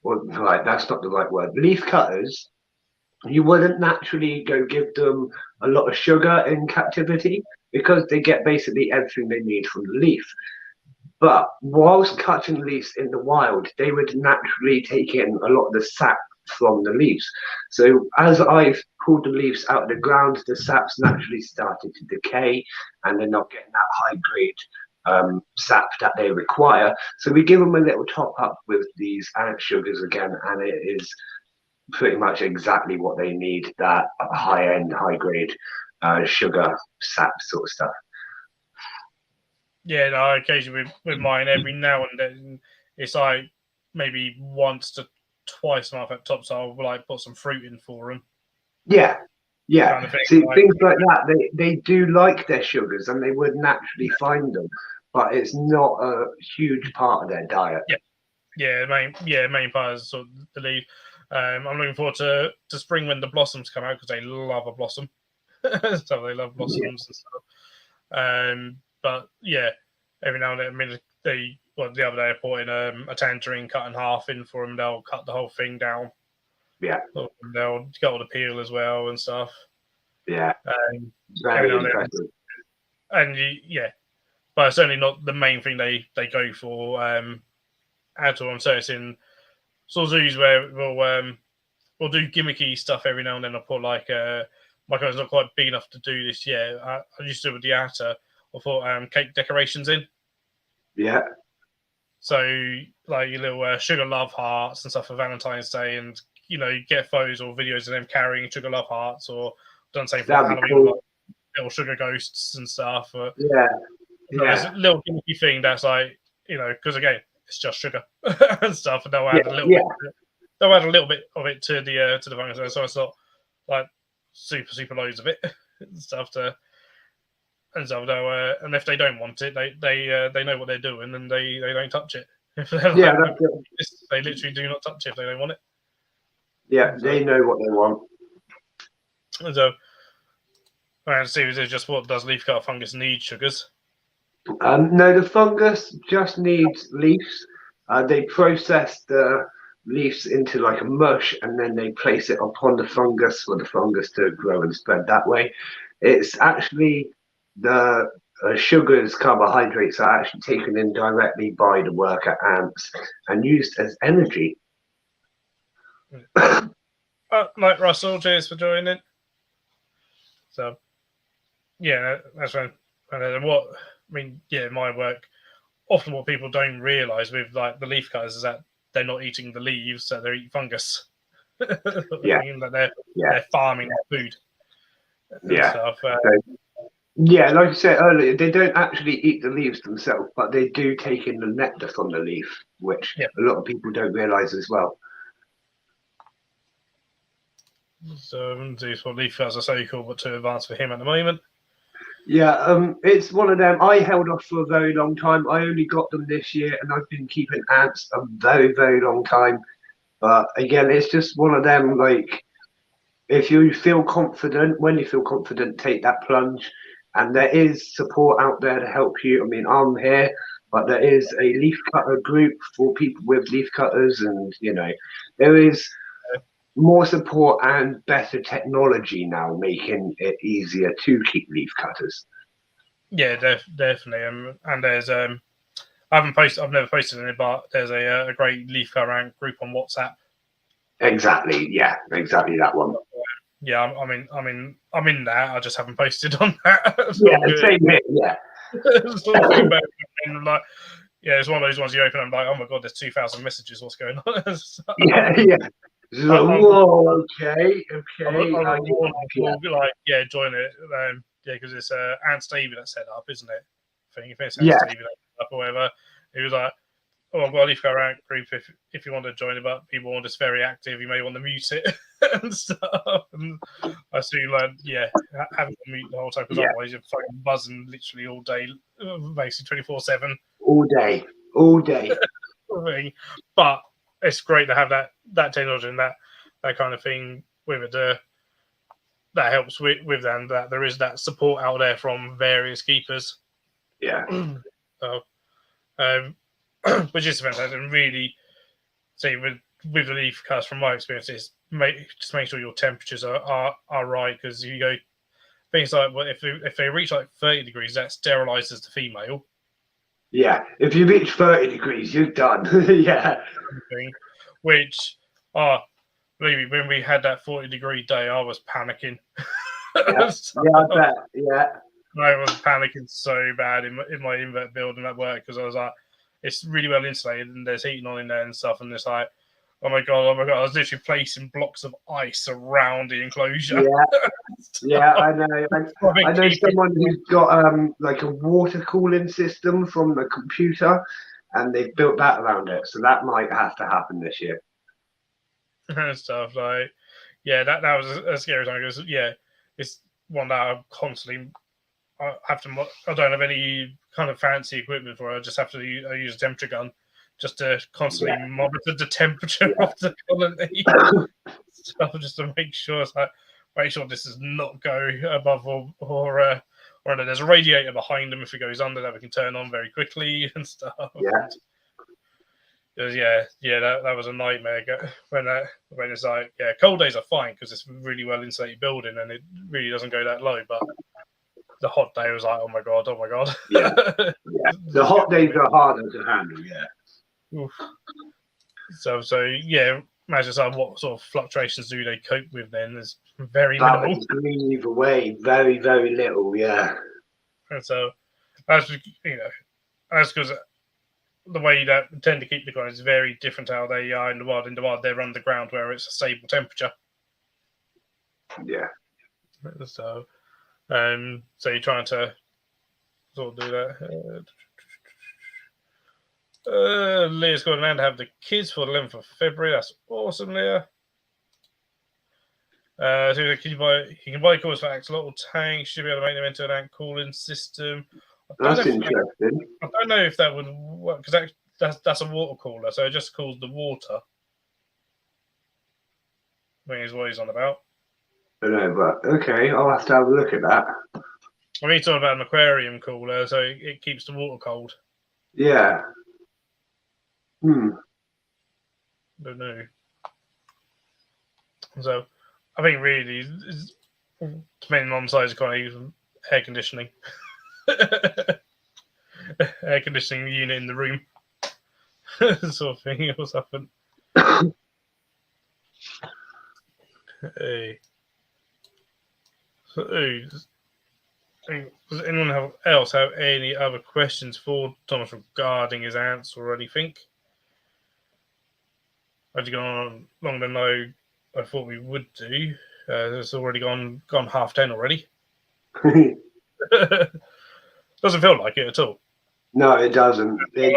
well, right, that's not the right word. Leaf cutters, you wouldn't naturally go give them a lot of sugar in captivity because they get basically everything they need from the leaf. But whilst cutting leaves in the wild, they would naturally take in a lot of the sap from the leaves. So as I've pulled the leaves out of the ground, the sap's naturally started to decay and they're not getting that high grade sap that they require. So we give them a little top up with these ant sugars again, and it is pretty much exactly what they need, that high end, high grade sugar sap sort of stuff. Yeah, no, occasionally with mine, every now and then, it's like maybe once to twice a month at tops, I'll like put some fruit in for them. Yeah, yeah. Kind of thing. See, things like that, they do like their sugars and they would naturally find them, but it's not a huge part of their diet. Yeah, main part is sort of the leaf. I'm looking forward to spring when the blossoms come out because they love a blossom. So they love blossoms and stuff. But yeah, every now and then, I mean, the other day I brought in a tangerine cut in half in for them. They'll cut the whole thing down. Yeah. They'll get all the peel as well and stuff. Yeah. Very impressive. And but it's certainly not the main thing they go for at all. So it's in sort of zoos where we'll do gimmicky stuff every now and then. I'll put like my car's not quite big enough to do this yet. I used to do with the Atta. I thought cake decorations in. Yeah. So like your little sugar love hearts and stuff for Valentine's Day, and you get photos or videos of them carrying sugar love hearts, or done same for Halloween, cool. Like little sugar ghosts and stuff. There's a little gimmicky thing that's like because again it's just sugar and stuff, and they'll add a little bit. They'll add a little bit of it to the fungus, so it's not like super loads of it and stuff to. And so, and if they don't want it, they know what they're doing, and they don't touch it. If they're they literally do not touch it if they don't want it. Yeah, they know what they want. And so, and see, is just what does leafcutter fungus need? Sugars? No, the fungus just needs leaves. They process the leaves into like a mush, and then they place it upon the fungus for the fungus to grow and spread that way. It's actually the sugars, carbohydrates are actually taken in directly by the worker ants and used as energy. Like Russell, cheers for joining. So, yeah, that's when. My work. Often, what people don't realise with like the leaf cutters is that they're not eating the leaves, so they're eating fungus. That they're farming their food. Stuff. Yeah, like I said earlier, they don't actually eat the leaves themselves, but they do take in the nectar from the leaf, which a lot of people don't realise as well. So these leaf cutters are so cool, but too advanced for him at the moment. Yeah, it's one of them. I held off for a very long time. I only got them this year, and I've been keeping ants a very, very long time. But again, it's just one of them, like, if you feel confident, when you feel confident, take that plunge. And there is support out there to help you. I mean, I'm here, but there is a leaf cutter group for people with leaf cutters, and there is more support and better technology now, making it easier to keep leaf cutters. Yeah, definitely. And there's I've never posted any, but there's a great leaf cutter ant group on WhatsApp. Exactly. Yeah, exactly that one. Yeah, I'm in that. I just haven't posted on that. Same here. Yeah. It's one of those ones you open and like, oh my god, there's 2,000 messages. What's going on? Yeah. Whoa. Okay. Join it. Because it's Ant Stevie that set up, isn't it? I think if it's Ant Stevie that set up or whatever, he was like, I've got a Leaf Rank group if you want to join it, but people are just very active. You may want to mute it and stuff. And I see, like, having to mute the whole time because otherwise you're fucking buzzing literally all day, basically 24/7. All day, all day. But it's great to have that technology and that kind of thing with it. That helps with them. That there is that support out there from various keepers. Yeah. So, which is fantastic. And really, see with the leaf cuts, from my experience, is just make sure your temperatures are right, because you go things like, well, if they reach like 30 degrees, that sterilizes the female. Yeah, if you reach 30 degrees, you're done. Yeah. Which, believe me, when we had that 40-degree day, I was panicking. Yeah, I bet. Yeah. I was panicking so bad in my invert build and at work, because I was like, it's really well insulated and there's heating on in there and stuff, and it's like, oh my god, I was literally placing blocks of ice around the enclosure. Yeah, I know. I know someone who's got like a water cooling system from the computer, and they've built that around it, so that might have to happen this year. And stuff like, that was a scary time, because it's one that I constantly have to. I don't have any kind of fancy equipment for it. I just have to use a temperature gun just to constantly monitor the temperature of the colony. So just to make sure this does not go above or there's a radiator behind them. If it goes under, that we can turn on very quickly and stuff. That was a nightmare when it's like, cold days are fine because it's really well insulated building and it really doesn't go that low, but the hot day was like, oh my god. Yeah. The hot days are harder to handle. Oof. So imagine what sort of fluctuations do they cope with then? There's very minimal. Either way, very, very little. Yeah. And so that's because the way that we tend to keep the colony is very different to how they are in the wild. In the wild, they're underground where it's a stable temperature. Yeah. So you're trying to sort of do that. Leah's going around to have the kids for the 11th of February. That's awesome, Leah. So you can buy cores for axolotl tanks. Should be able to make them into an ant cooling system. That's interesting. I don't know if that would work, because that's a water cooler, so it just cools the water. I think is what he's on about. I know, but okay, I'll have to have a look at that. I mean, he's talking about an aquarium cooler, so it keeps the water cold. Yeah. Don't know. So, I think really, depending on the size of economy, air conditioning. Air conditioning unit in the room. Sort of thing or something. Hey. So, does anyone else have any other questions for Thomas regarding his answer or anything? Have you gone longer than I thought we would do? It's already gone 10:30 already. Doesn't feel like it at all. No, it doesn't. It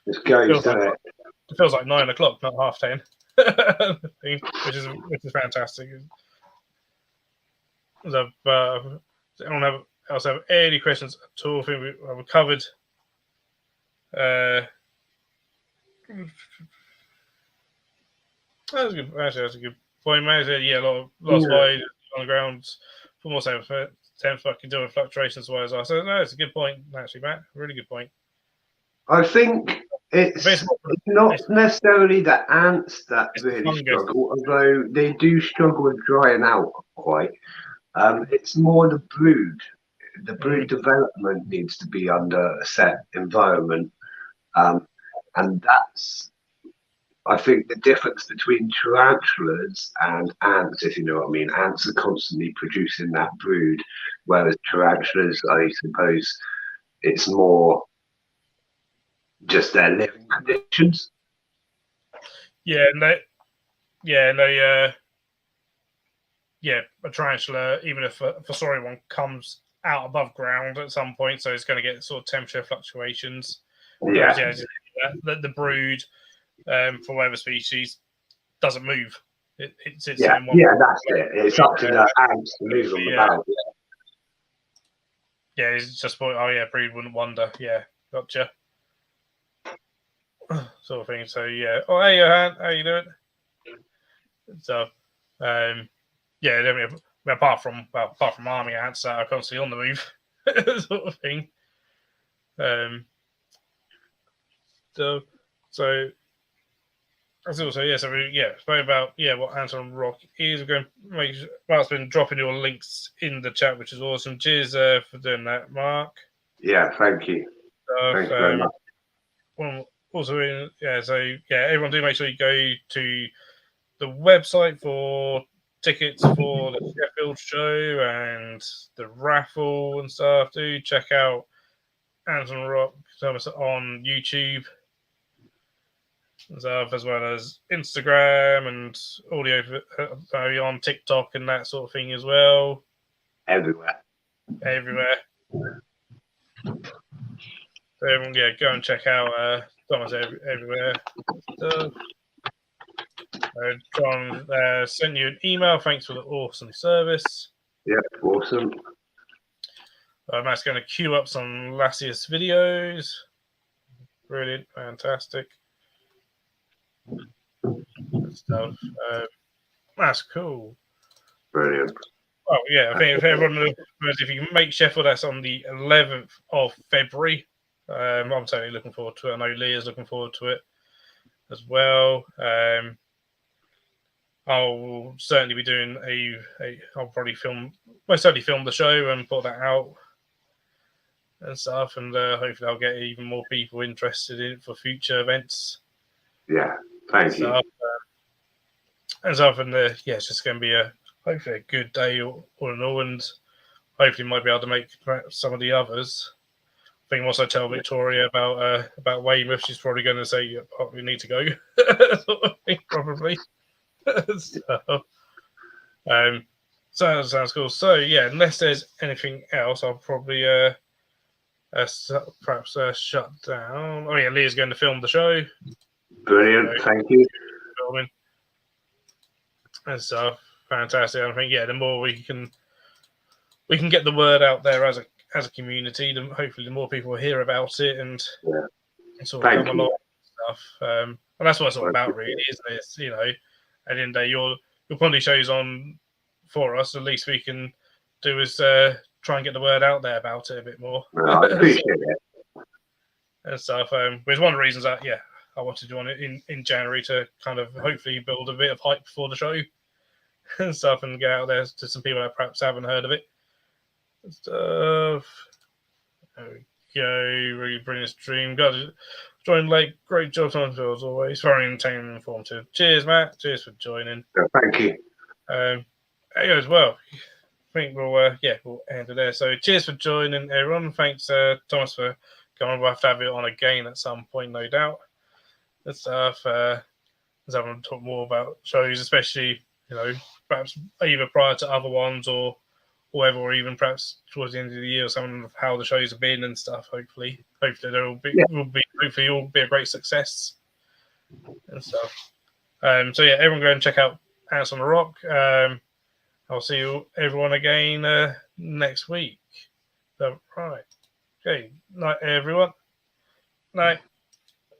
just goes to it. It feels like 9 o'clock, not 10:30, which is fantastic. So, does anyone else have any questions at all? I think we covered. That's good. Actually, that's a good point, man. A lot of lost wide on the ground for more safe. 10 fucking doing fluctuations wise. So no, it's a good point, actually, Matt. Really good point. I think it's not necessarily the ants that really struggle, although they do struggle with drying out quite. It's more the brood. The brood development needs to be under a set environment, and that's, I think, the difference between tarantulas and ants, if you know what I mean. Ants are constantly producing that brood, whereas tarantulas, I suppose, it's more just their living conditions. A tarantula, even if a fossorial one comes out above ground at some point, so it's going to get sort of temperature fluctuations. Yeah. Whereas, the brood for whatever species doesn't move. It sits Yeah, in one. yeah, that's it. It's up to the ants to move them about. Yeah, it's just brood wouldn't wonder. Yeah, gotcha. Sort of thing. So yeah. Oh, hey, Johan, how you doing? So, yeah, apart from army ants that are constantly on the move, sort of thing. So that's also spoke about what Ants on Rock is. We're going to make Mark's been dropping your links in the chat, which is awesome. Cheers for doing that, Mark. Yeah, thank you. Thank you very much. Everyone do make sure you go to the website for tickets for the Sheffield show and the raffle and stuff. Do check out Ants on Rock on YouTube and stuff, as well as Instagram and audio on TikTok and that sort of thing as well. Everywhere. So everyone, go and check out Thomas everywhere. John sent you an email. Thanks for the awesome service. Yeah, awesome. Matt's going to queue up some Lasius videos. Brilliant, fantastic. Good stuff. That's cool. Brilliant. Oh yeah, I think if you can make Sheffield, that's on the 11th of February. I'm totally looking forward to it. I know Leah's looking forward to it as well. I'll certainly be doing I'll probably most certainly film the show and put that out and stuff, and hopefully I'll get even more people interested in it for future events. Yeah, thank you. And stuff, and it's just going to be hopefully a good day all in all, and hopefully might be able to make some of the others. I think also tell Victoria about Weymouth. She's probably going to say, "Oh, we need to go," sort of thing, probably. So sounds cool. So yeah, unless there's anything else, I'll probably perhaps shut down. Oh yeah, Leah's going to film the show. Brilliant, thank you. Filming and stuff, fantastic. I think the more we can get the word out there as a community, hopefully the more people will hear about it and sort of come along and stuff. And that's what it's all about, really, isn't it? It's, at the end of the day, your quality shows on for us. The least we can do is try and get the word out there about it a bit more. I appreciate it. And stuff. Which one of the reasons that I wanted to join it in January to kind of hopefully build a bit of hype for the show and stuff, and get out there to some people that perhaps haven't heard of it. And stuff. There we go. Really brilliant stream. Got to join late. Great job, Thomas, as always. Very entertaining and informative. Cheers, Matt. Cheers for joining. Thank you. As well. I think we'll end it there. So cheers for joining, everyone. Thanks, Thomas, for coming. We'll have to have it on again at some point, no doubt. And stuff. Let's have to talk more about shows, especially perhaps either prior to other ones or whatever, or even perhaps towards the end of the year or something of how the shows have been and stuff. Hopefully there will be hopefully all be a great success and stuff. Everyone go and check out Ants on the Rock. I'll see everyone again next week. So, right. Okay. Night, everyone. Night.